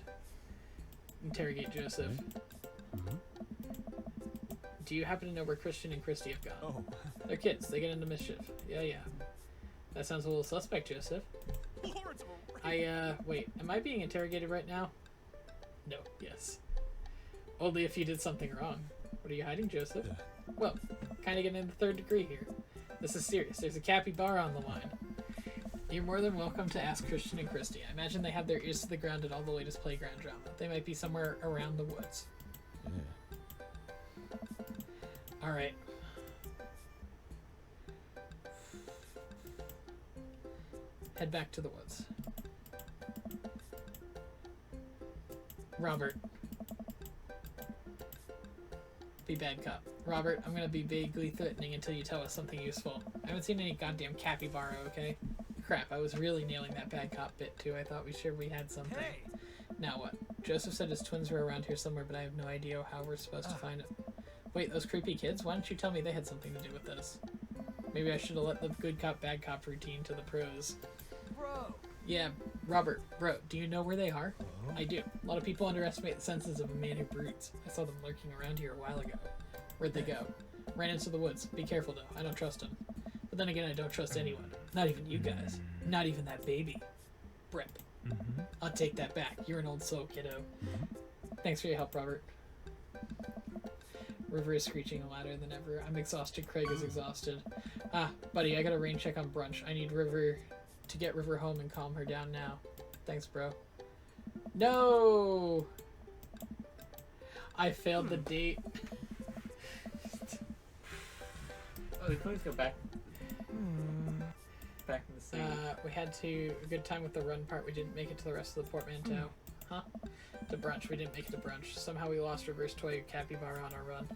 Interrogate Joseph. Do you happen to know where Christian and Christy have gone? Oh. They're kids. They get into mischief. Yeah. That sounds a little suspect, Joseph. Lords of a Wait. Am I being interrogated right now? No. Yes. Only if you did something wrong. What are you hiding, Joseph? Well, kind of getting in the third degree here. This is serious. There's a capybara on the line. You're more than welcome to ask Christian and Christy. I imagine they have their ears to the ground at all the latest playground drama. They might be somewhere around the woods. Alright. Head back to the woods. Robert. Be bad cop. Robert, I'm gonna be vaguely threatening until you tell us something useful. I haven't seen any goddamn capybara, okay? Crap, I was really nailing that bad cop bit too. I thought we had something. Hey. Now what? Joseph said his twins were around here somewhere, but I have no idea how we're supposed to find it. Wait, those creepy kids? Why don't you tell me they had something to do with this? Maybe I should have let the good cop, bad cop routine to the pros. Bro. Yeah, Robert, bro, do you know where they are? I do. A lot of people underestimate the senses of a man who broods. I saw them lurking around here a while ago. Where'd they go? Ran into the woods. Be careful though, I don't trust them. But then again, I don't trust anyone. Not even you guys. Not even that baby. Brep. I'll take that back. You're an old soul, kiddo. Thanks for your help, Robert. River is screeching louder than ever. I'm exhausted. Craig is exhausted. Ah, buddy, I got a rain check on brunch. I need River to get River home and calm her down now. Thanks, bro. No! I failed the date. Oh, we can always go back. Back in the city. We had a good time with the run part. We didn't make it to the rest of the portmanteau. Huh? To brunch. We didn't make it to brunch. Somehow we lost River's toy capybara on our run.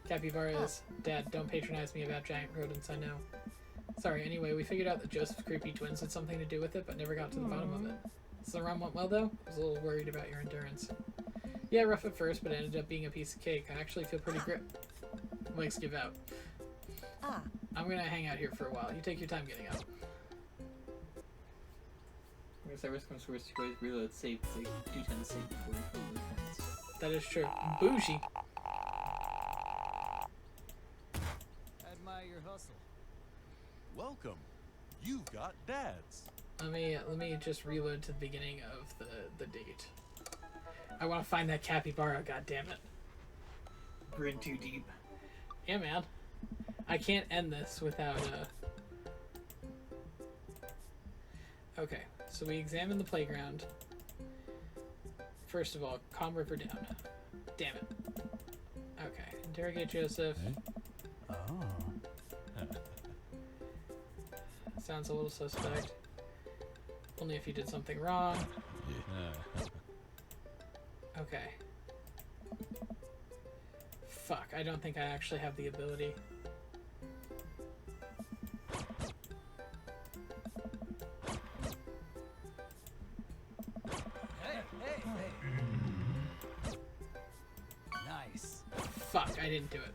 Capybara is... Dad, don't patronize me about giant rodents, I know. Sorry, anyway, we figured out that Joseph's creepy twins had something to do with it, but never got to the bottom of it. So the run went well, though? I was a little worried about your endurance. Yeah, rough at first, but it ended up being a piece of cake. I actually feel pretty legs give out. I'm gonna hang out here for a while. You take your time getting out. I guess worst comes to worst, you always reload safe, because they do tend to save before you fill the points. That is true. Bougie. Welcome. You've got dads. Let me just reload to the beginning of the date. I want to find that capybara. God damn it! We're in too deep. Yeah, man. I can't end this without Okay, so we examine the playground. First of all, calm River down. Damn it. Okay, interrogate Joseph. Oh. Sounds a little suspect. Only if you did something wrong. Okay. Fuck, I don't think I actually have the ability. Nice. Fuck, I didn't do it.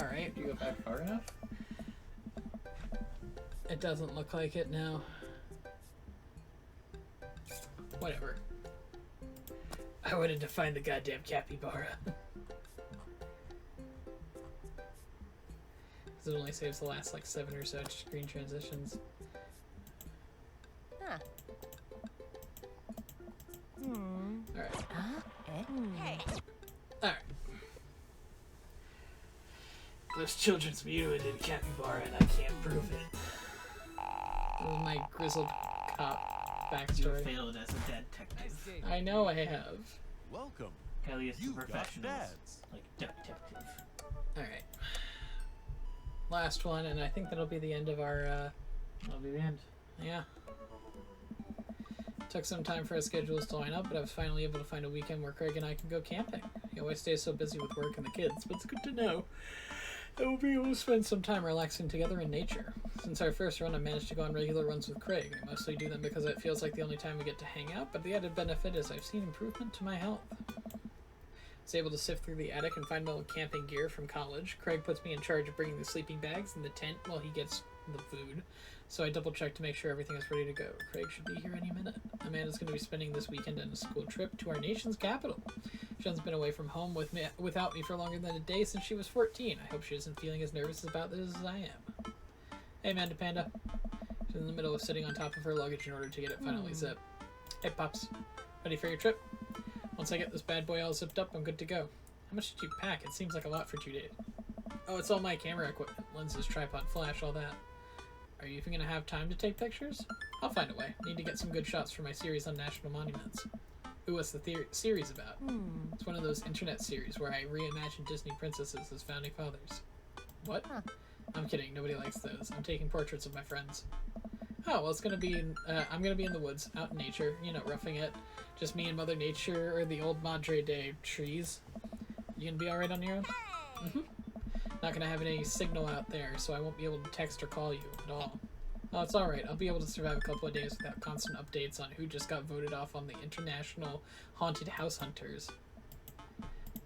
Alright. Did you go back far enough? It doesn't look like it now. Whatever. I wanted to find the goddamn capybara. Because it only saves the last like 7 or so screen transitions. Huh. Alright. Hey. Alright. Those children's mutilated capybara and I can't prove it. That was my grizzled cop You backstory. failed as a detective. I know I have. Welcome. Kelly is the You've got professionals. dads. Like detective. Alright. Last one, and I think that'll be the end of our, That'll be the end. yeah. Took some time for our schedules to line up, but I was finally able to find a weekend where Craig and I can go camping. He always stays so busy with work and the kids, but it's good to know that we'll be able to spend some time relaxing together in nature. Since our first run, I managed to go on regular runs with Craig. I mostly do them because it feels like the only time we get to hang out, but the added benefit is I've seen improvement to my health. I was able to sift through the attic and find my old camping gear from college. Craig puts me in charge of bringing the sleeping bags and the tent while he gets the food. So I double check to make sure everything is ready to go. Craig should be here any minute. Amanda's going to be spending this weekend on a school trip to our nation's capital. She hasn't been away from home without me for longer than a day since she was 14. I hope she isn't feeling as nervous about this as I am. Hey, Amanda Panda. She's in the middle of sitting on top of her luggage in order to get it finally zipped. Hey, Pops. Ready for your trip? Once I get this bad boy all zipped up, I'm good to go. How much did you pack? It seems like a lot for 2 days. Oh, it's all my camera equipment. Lenses, tripod, flash, all that. Are you even going to have time to take pictures? I'll find a way. Need to get some good shots for my series on national monuments. Ooh, what's the series about? It's one of those internet series where I reimagine Disney princesses as founding fathers. What? Huh. I'm kidding. Nobody likes those. I'm taking portraits of my friends. Oh, well, it's gonna be in, I'm gonna be in the woods, out in nature, you know, roughing it. Just me and Mother Nature or the old Madre de trees. You gonna be alright on your own? Mm-hmm. Not gonna have any signal out there, so I won't be able to text or call you at all. Oh, it's alright. I'll be able to survive a couple of days without constant updates on who just got voted off on the International Haunted House Hunters.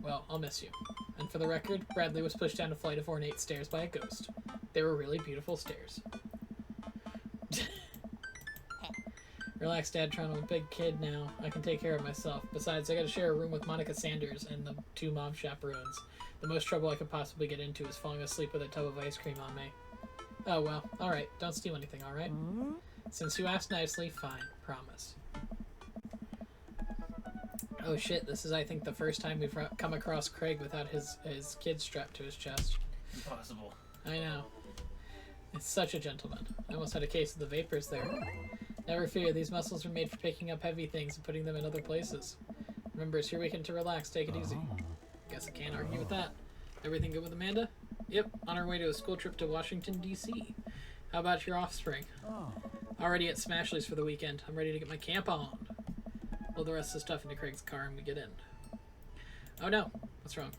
Well, I'll miss you. And for the record, Bradley was pushed down a flight of ornate stairs by a ghost. They were really beautiful stairs. Relax, Dad, Tron. I'm a big kid now. I can take care of myself. Besides, I gotta share a room with Monica Sanders and the 2 mom chaperones. The most trouble I could possibly get into is falling asleep with a tub of ice cream on me. Oh, well. Alright. Don't steal anything, alright? Since you asked nicely, fine. Promise. Oh, shit. This is, I think, the first time we've come across Craig without his kid strapped to his chest. Impossible. I know. It's such a gentleman. I almost had a case of the vapors there. Never fear, these muscles are made for picking up heavy things and putting them in other places. Remember, it's your weekend to relax. Take it easy. Guess I can't argue with that. Everything good with Amanda? Yep, on our way to a school trip to Washington, D.C. How about your offspring? Already at Smashley's for the weekend. I'm ready to get my camp on. Load the rest of the stuff into Craig's car and we get in. Oh no, what's wrong?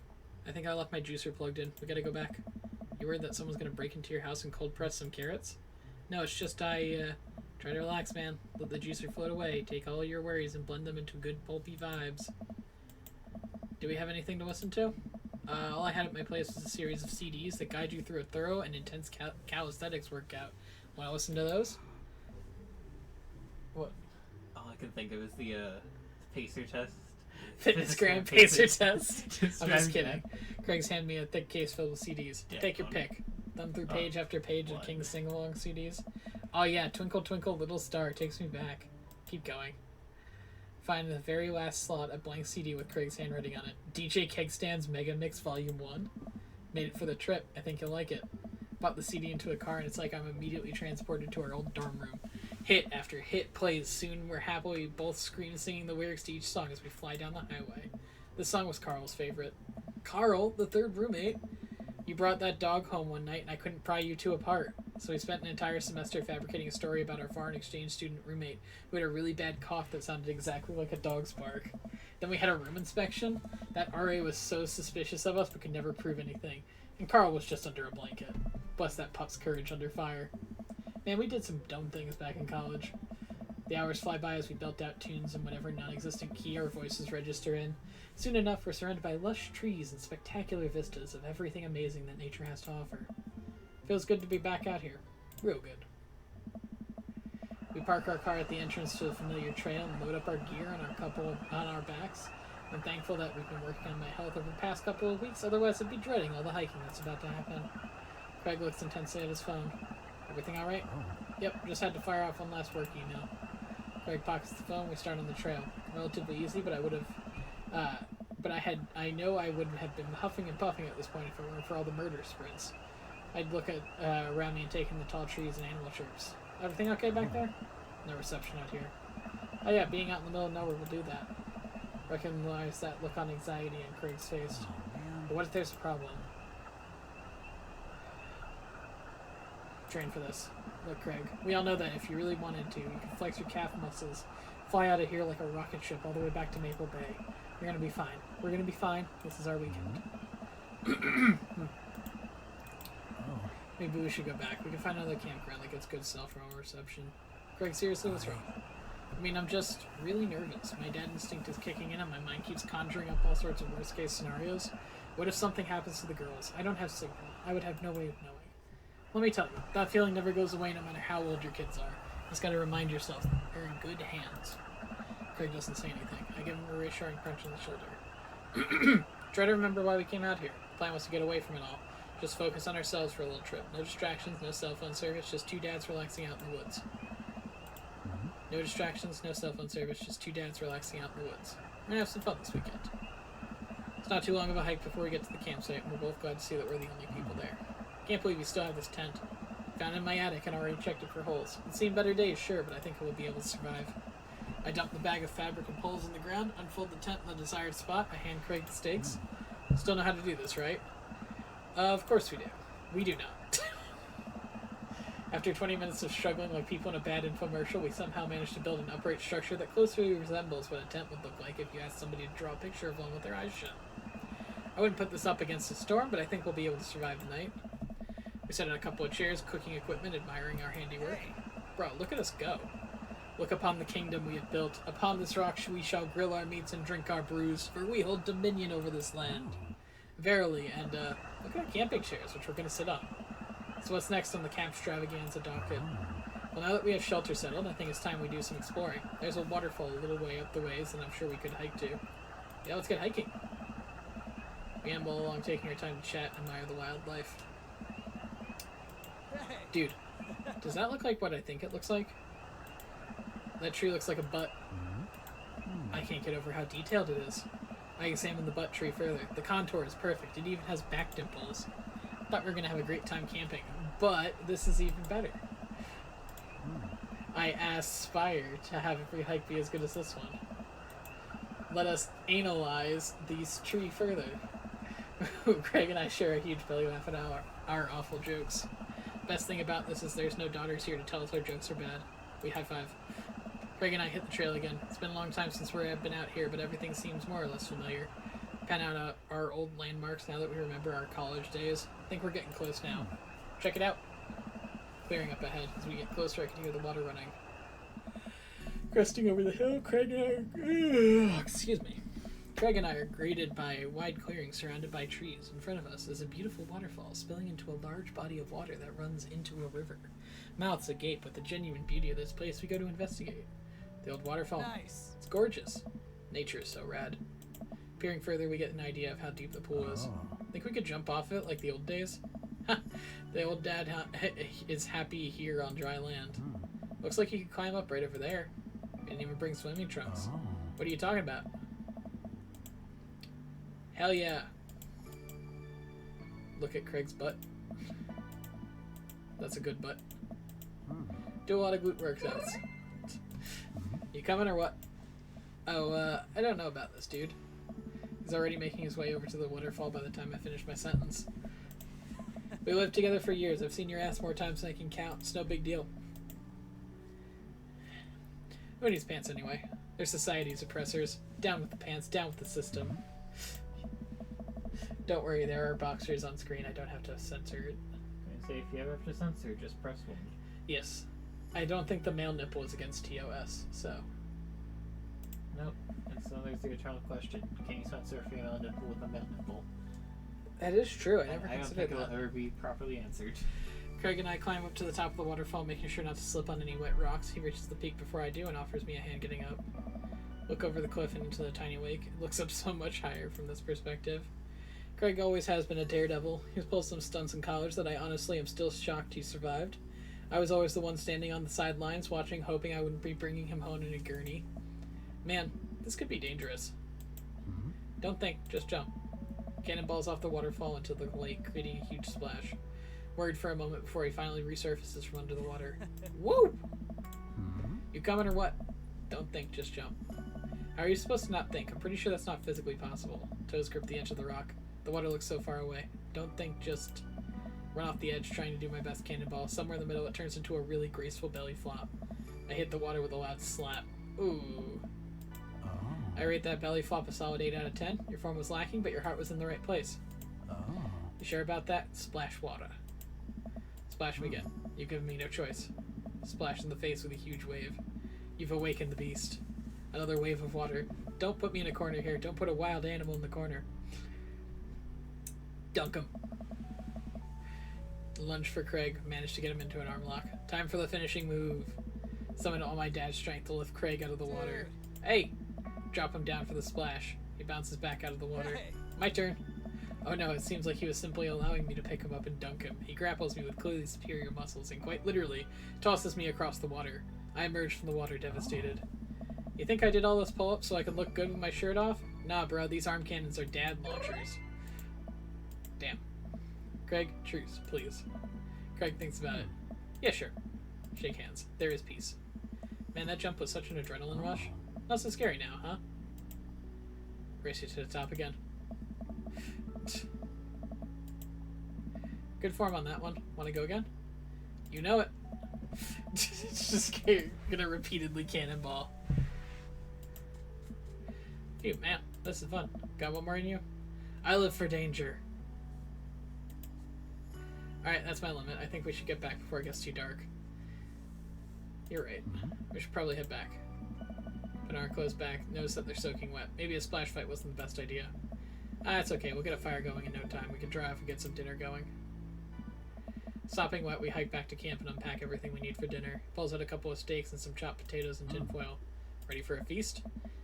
I think I left my juicer plugged in. We gotta go back. You worried that someone's gonna break into your house and cold press some carrots? No, it's just try to relax, man. Let the juicer float away. Take all your worries and blend them into good pulpy vibes. Do we have anything to listen to? All I had at my place was a series of CDs that guide you through a thorough and intense calisthenics workout. Want to listen to those? What? All I could think of is the pacer test. Fitness Gram Pacer Test. I'm just driving kidding. Craig's handed me a thick case filled with CDs. Yeah, Take your funny. pick. Thumb through page after page of King's sing-along CDs. Oh yeah, Twinkle Twinkle Little Star takes me back. Keep going. Find the very last slot a blank CD with Craig's handwriting on it. DJ Kegstand's Mega Mix Volume 1. Made it for the trip. I think you'll like it. Pop the CD into a car and it's like I'm immediately transported to our old dorm room. Hit after hit plays. Soon we're happily both scream singing the lyrics to each song as we fly down the highway. This song was Carl's favorite. Carl, the third roommate. You brought that dog home one night and I couldn't pry you two apart. So we spent an entire semester fabricating a story about our foreign exchange student roommate who had a really bad cough that sounded exactly like a dog's bark. Then we had a room inspection. That RA was so suspicious of us but could never prove anything. And Carl was just under a blanket. Bless that pup's courage under fire. Man, we did some dumb things back in college. The hours fly by as we belt out tunes in whatever non-existent key our voices register in. Soon enough, we're surrounded by lush trees and spectacular vistas of everything amazing that nature has to offer. Feels good to be back out here. Real good. We park our car at the entrance to the familiar trail and load up our gear on our backs. I'm thankful that we've been working on my health over the past couple of weeks, otherwise I'd be dreading all the hiking that's about to happen. Craig looks intensely at his phone. Everything alright? Yep, just had to fire off one last work email. Craig pockets the phone, we start on the trail. Relatively easy, but I know I wouldn't have been huffing and puffing at this point if it weren't for all the murder sprints. I'd look at around me and take in the tall trees and animal chirps. Everything okay back there? No reception out here. Oh yeah, being out in the middle of nowhere will do that. Recognize that look on anxiety on Craig's face. But what if there's a problem? Train for this. Look, Craig, we all know that if you really wanted to, you could flex your calf muscles, fly out of here like a rocket ship all the way back to Maple Bay. You're gonna be fine. We're gonna be fine. This is our weekend. Maybe we should go back. We can find another campground that gets good cell phone reception. Craig, seriously, what's wrong? I mean, I'm just really nervous. My dad instinct is kicking in and my mind keeps conjuring up all sorts of worst-case scenarios. What if something happens to the girls? I don't have signal. I would have no way of knowing. Let me tell you, that feeling never goes away no matter how old your kids are. You just gotta remind yourself, they're in good hands. Craig doesn't say anything. I give him a reassuring punch on the shoulder. Try to remember why we came out here. The plan was to get away from it all. Just focus on ourselves for a little trip. No distractions, no cell phone service, just two dads relaxing out in the woods. No distractions, no cell phone service, just two dads relaxing out in the woods. We're gonna have some fun this weekend. It's not too long of a hike before we get to the campsite, and we're both glad to see that we're the only people there. Can't believe we still have this tent. Found it in my attic and already checked it for holes. It's seen better days, sure, but I think it will be able to survive. I dump the bag of fabric and poles in the ground, unfold the tent in the desired spot, I hand Craig the stakes. Still know how to do this, right? Of course we do. We do not. After 20 minutes of struggling like people in a bad infomercial, we somehow managed to build an upright structure that closely resembles what a tent would look like if you asked somebody to draw a picture of one with their eyes shut. I wouldn't put this up against a storm, but I think we'll be able to survive the night. We set in a couple of chairs, cooking equipment, admiring our handiwork. Bro, look at us go. Look upon the kingdom we have built. Upon this rock we shall grill our meats and drink our brews, for we hold dominion over this land. Verily, and look at our camping chairs, which we're going to sit on. So what's next on the camp extravaganza docket? Well, now that we have shelter settled, I think it's time we do some exploring. There's a waterfall a little way up the ways, and I'm sure we could hike to. Yeah, let's get hiking. We amble along, taking our time to chat and admire the wildlife. Dude, does that look like what I think it looks like? That tree looks like a butt. I can't get over how detailed it is. I examine the butt tree further. The contour is perfect. It even has back dimples. Thought we were going to have a great time camping, but this is even better. I aspire to have every hike be as good as this one. Let us analyze these tree further. Craig and I share a huge belly laugh at our awful jokes. Best thing about this is there's no daughters here to tell us our jokes are bad. We high five. Craig and I hit the trail again. It's been a long time since we've been out here, but everything seems more or less familiar. Pan out our old landmarks now that we remember our college days. I think we're getting close now. Check it out. Clearing up ahead. As we get closer, I can hear the water running. Cresting over the hill, Craig and I are greeted by a wide clearing surrounded by trees. In front of us is a beautiful waterfall spilling into a large body of water that runs into a river. Mouths agape with the genuine beauty of this place we go to investigate. The old waterfall. Nice. It's gorgeous. Nature is so rad. Peering further, we get an idea of how deep the pool is. Think we could jump off it like the old days? The old dad is happy here on dry land. Looks like you could climb up right over there. Didn't even bring swimming trunks. Oh. What are you talking about? Hell yeah. Look at Craig's butt. That's a good butt. Do a lot of glute workouts. You coming or what? Oh, I don't know about this dude. He's already making his way over to the waterfall by the time I finish my sentence. We lived together for years. I've seen your ass more times than I can count. It's no big deal. Who needs pants anyway? They're society's oppressors. Down with the pants, down with the system. Don't worry, there are boxers on screen. I don't have to censor it. I say if you ever have to censor, just press 1. Yes. I don't think the male nipple is against TOS, so... Nope. And so there's the eternal question. Can you censor a female nipple with a male nipple? That is true. I never I don't considered think it'll that. ever be properly answered. Craig and I climb up to the top of the waterfall, making sure not to slip on any wet rocks. He reaches the peak before I do and offers me a hand getting up. Look over the cliff and into the tiny lake. It looks up so much higher from this perspective. Craig always has been a daredevil. He's pulled some stunts in college that I honestly am still shocked he survived. I was always the one standing on the sidelines, watching, hoping I wouldn't be bringing him home in a gurney. Man, this could be dangerous. Don't think, just jump. Cannonballs off the waterfall into the lake, creating a huge splash. Worried for a moment before he finally resurfaces from under the water. Woo! You coming or what? Don't think, just jump. How are you supposed to not think? I'm pretty sure that's not physically possible. Toes grip the edge of the rock. The water looks so far away. Don't think, just run off the edge, trying to do my best cannonball. Somewhere in the middle, it turns into a really graceful belly flop. I hit the water with a loud slap. Ooh. I rate that belly flop a solid 8 out of 10. Your form was lacking, but your heart was in the right place. You sure about that? Splash water. Splash him again. You've given me no choice. Splash in the face with a huge wave. You've awakened the beast. Another wave of water. Don't put me in a corner here. Don't put a wild animal in the corner. Dunk him. Lunge for Craig. Managed to get him into an arm lock. Time for the finishing move. Summon all my dad's strength to lift Craig out of the water. Hey! Drop him down for the splash. He bounces back out of the water. My turn. Oh no, it seems like he was simply allowing me to pick him up and dunk him. He grapples me with clearly superior muscles and quite literally tosses me across the water. I emerge from the water devastated. You think I did all those pull-ups so I could look good with my shirt off? Nah, bro, these arm cannons are dad launchers. Damn. Craig, truce, please. Craig thinks about it. Yeah, sure. Shake hands. There is peace. Man, that jump was such an adrenaline rush. Not so scary now, huh? Race you to the top again. Good form on that one. Want to go again? You know it. It's just gonna repeatedly cannonball. Phew, man, this is fun. Got one more in you? I live for danger. Alright, that's my limit. I think we should get back before it gets too dark. You're right. We should probably head back. Put our clothes back. Notice that they're soaking wet. Maybe a splash fight wasn't the best idea. Ah, it's okay. We'll get a fire going in no time. We can dry off and get some dinner going. Sopping wet, we hike back to camp and unpack everything we need for dinner. Pulls out a couple of steaks and some chopped potatoes and tinfoil. Ready for a feast?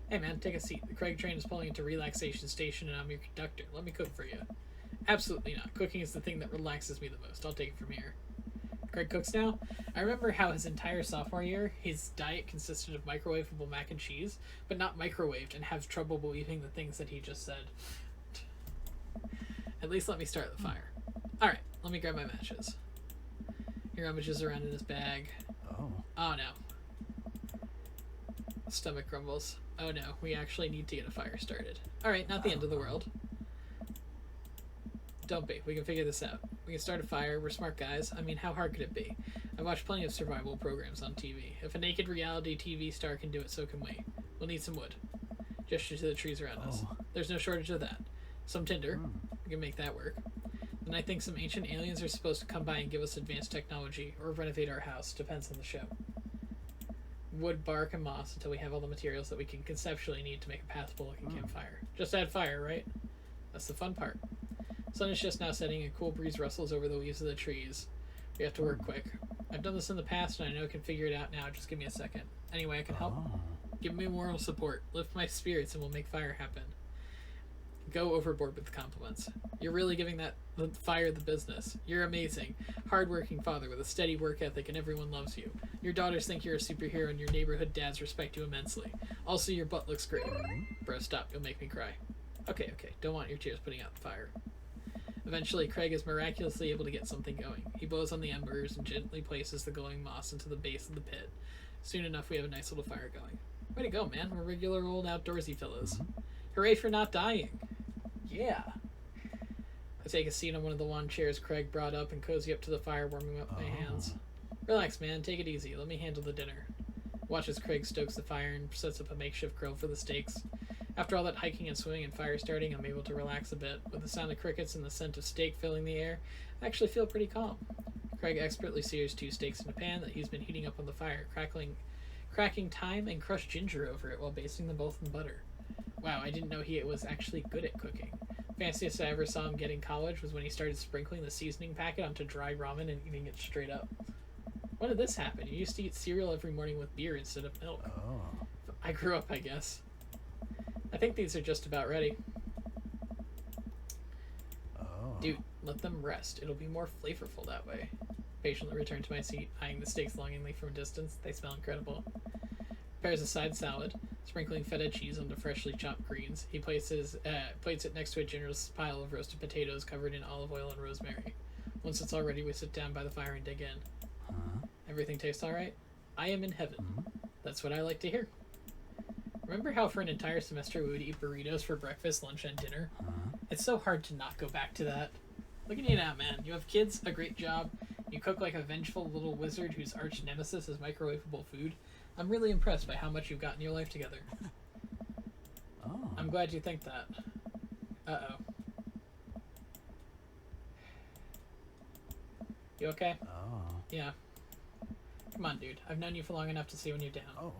Hey man, take a seat. The Craig train is pulling into Relaxation Station and I'm your conductor. Let me cook for you. Absolutely not. Cooking is the thing that relaxes me the most. I'll take it from here. Craig cooks now? I remember how his entire sophomore year, his diet consisted of microwavable mac and cheese, but not microwaved, and have trouble believing the things that he just said. At least let me start the fire. Alright, let me grab my matches. He rummages around in his bag. Oh no. Stomach grumbles. Oh no, we actually need to get a fire started. Alright, not the end of the world. Don't be. We can figure this out. We can start a fire. We're smart guys. I mean, how hard could it be? I've watched plenty of survival programs on TV. If a naked reality TV star can do it, so can we. We'll need some wood. Gesture to the trees around us. There's no shortage of that. Some tinder. We can make that work. Then I think some ancient aliens are supposed to come by and give us advanced technology, or renovate our house. Depends on the show. Wood, bark, and moss until we have all the materials that we can conceptually need to make a passable looking campfire. Just add fire, right? That's the fun part. Sun is just now setting, a cool breeze rustles over the leaves of the trees. We have to work quick. I've done this in the past and I know I can figure it out now. Just give me a second. Anyway, I can help. Give me moral support. Lift my spirits and we'll make fire happen. Go overboard with the compliments. You're really giving that the fire the business. You're amazing. Hardworking father with a steady work ethic and everyone loves you. Your daughters think you're a superhero and your neighborhood dads respect you immensely. Also, your butt looks great. Bro, stop. You'll make me cry. Okay. Don't want your tears putting out the fire. Eventually, Craig is miraculously able to get something going. He blows on the embers and gently places the glowing moss into the base of the pit. Soon enough, we have a nice little fire going. Way to go, man. We're regular old outdoorsy fellows. Hooray for not dying. Yeah. I take a seat on one of the lawn chairs Craig brought up and cozy up to the fire, warming up my hands. Relax, man. Take it easy. Let me handle the dinner. Watch as Craig stokes the fire and sets up a makeshift grill for the steaks. After all that hiking and swimming and fire starting, I'm able to relax a bit. With the sound of crickets and the scent of steak filling the air, I actually feel pretty calm. Craig expertly sears 2 steaks in a pan that he's been heating up on the fire, cracking thyme and crushed ginger over it while basting them both in butter. Wow, I didn't know he was actually good at cooking. Fanciest I ever saw him get in college was when he started sprinkling the seasoning packet onto dry ramen and eating it straight up. When did this happen? You used to eat cereal every morning with beer instead of milk. Oh. I grew up, I guess. I think these are just about ready. Oh. Dude, let them rest. It'll be more flavorful that way. Patiently return to my seat, eyeing the steaks longingly from a distance. They smell incredible. Prepares a side salad, sprinkling feta cheese onto freshly chopped greens. He plates it next to a generous pile of roasted potatoes covered in olive oil and rosemary. Once it's all ready, we sit down by the fire and dig in. Everything tastes alright? I am in heaven. That's what I like to hear. Remember how for an entire semester we would eat burritos for breakfast, lunch, and dinner? It's so hard to not go back to that. Look at you now, man. You have kids, a great job. You cook like a vengeful little wizard whose arch nemesis is microwavable food. I'm really impressed by how much you've gotten your life together. Oh. I'm glad you think that. Uh-oh. You okay? Oh. Yeah. Come on, dude. I've known you for long enough to see when you're down. Oh.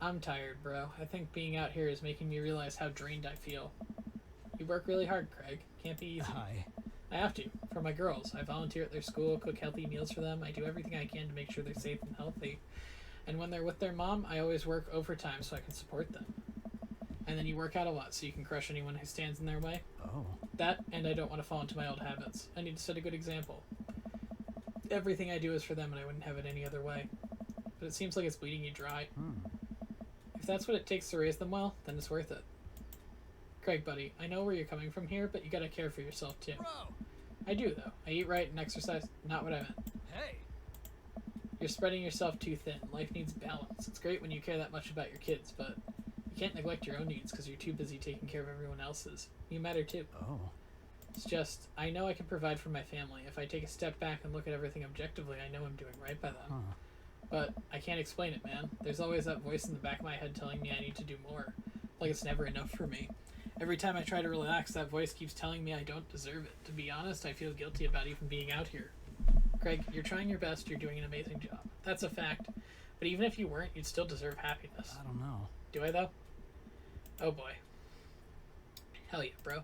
I'm tired, bro. I think being out here is making me realize how drained I feel. You work really hard, Craig. Can't be easy. I have to. For my girls. I volunteer at their school, cook healthy meals for them. I do everything I can to make sure they're safe and healthy. And when they're with their mom, I always work overtime so I can support them. And then you work out a lot so you can crush anyone who stands in their way. Oh. That, and I don't want to fall into my old habits. I need to set a good example. Everything I do is for them and I wouldn't have it any other way. But it seems like it's bleeding you dry. If that's what it takes to raise them well, then it's worth it. Craig, buddy, I know where you're coming from here, but you gotta care for yourself too. Bro! I do, though. I eat right and exercise. Not what I meant. Hey! You're spreading yourself too thin. Life needs balance. It's great when you care that much about your kids, but you can't neglect your own needs because you're too busy taking care of everyone else's. You matter too. Oh. It's just, I know I can provide for my family. If I take a step back and look at everything objectively, I know I'm doing right by them. But I can't explain it, man. There's always that voice in the back of my head telling me I need to do more. Like it's never enough for me. Every time I try to relax, that voice keeps telling me I don't deserve it. To be honest, I feel guilty about even being out here. Craig, you're trying your best. You're doing an amazing job. That's a fact. But even if you weren't, you'd still deserve happiness. I don't know. Do I, though? Oh, boy. Hell yeah, bro.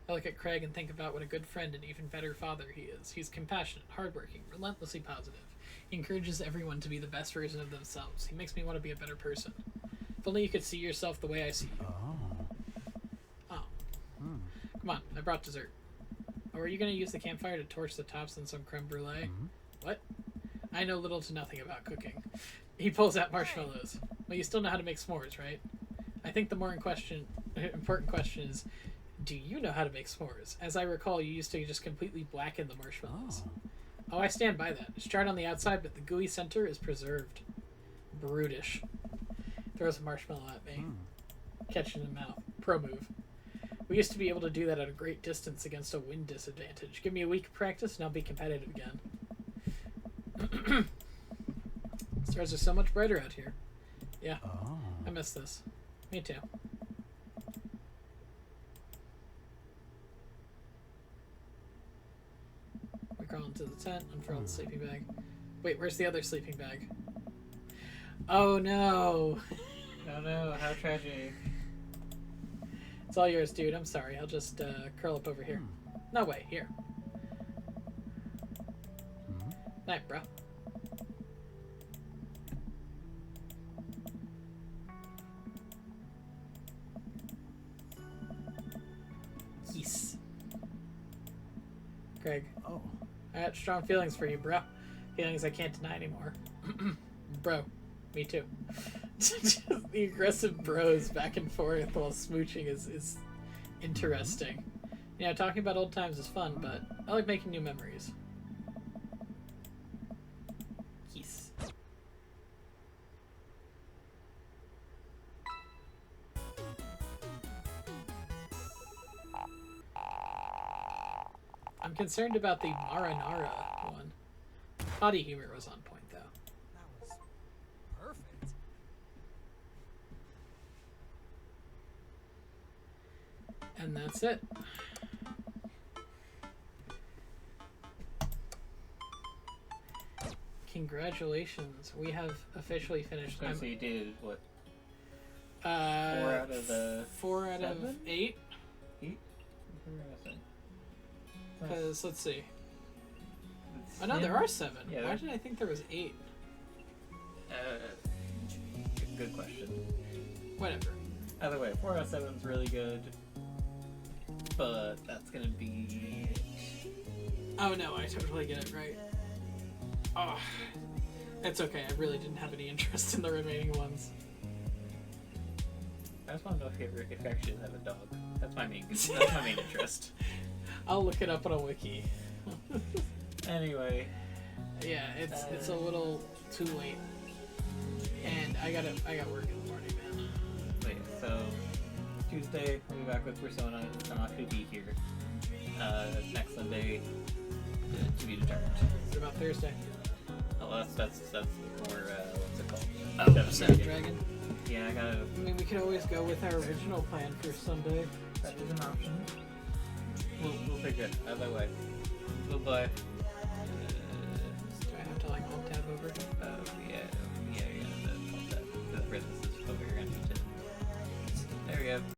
I look at Craig and think about what a good friend and even better father he is. He's compassionate, hardworking, relentlessly positive. He encourages everyone to be the best version of themselves. He makes me want to be a better person. If only you could see yourself the way I see you. Oh. Come on, I brought dessert. Oh, are you going to use the campfire to torch the tops on some creme brulee? What? I know little to nothing about cooking. He pulls out marshmallows. Well, you still know how to make s'mores, right? I think the more important question is, do you know how to make s'mores? As I recall, you used to just completely blacken the marshmallows. Oh, I stand by that. It's charred on the outside, but the gooey center is preserved. Brutish. Throws a marshmallow at me. Catch it in the mouth. Pro move. We used to be able to do that at a great distance against a wind disadvantage. Give me a week of practice and I'll be competitive again. Stars are so much brighter out here. Yeah, I miss this. Me too. We crawl into the tent, unfurl the sleeping bag. Wait, where's the other sleeping bag? Oh no! Oh no, how tragic. It's all yours, dude. I'm sorry. I'll just curl up over here. No way. Here. Night, bro. Craig. Oh. I got strong feelings for you, bro. Feelings I can't deny anymore. Bro, me too. Just the aggressive bros back and forth while smooching is interesting. Yeah, talking about old times is fun, but I like making new memories. Yes. I'm concerned about the Marinara one. Potty humor was on point, though. That was perfect. And that's it. Congratulations, we have officially finished. So you did what? 4 Uh, out of the 4 out of 7? 8. 8? Because let's see. Oh no, there are 7. Yeah, Why there- did I think there was 8? Good question. Whatever. Either way, 4 out of 7 is really good, but that's gonna be. Oh no, I totally get it right. Oh, it's okay. I really didn't have any interest in the remaining ones. I just want to know if you actually have a dog. That's my main interest. I'll look it up on a wiki. Anyway, Yeah, it's a little too late, and I got work in the morning, man. so yeah, so Tuesday we'll be back with Persona. I'll actually be here. Next Sunday to be determined. What about Thursday? Oh, that's more what's it called? Oh, Seven Dragon. Dragon. Yeah, I gotta. I mean, we could always go with our original plan for Sunday. That is an option. We'll figure it either way. Bye. Do I have to like alt tab over? Yeah. The business is over here. There we go.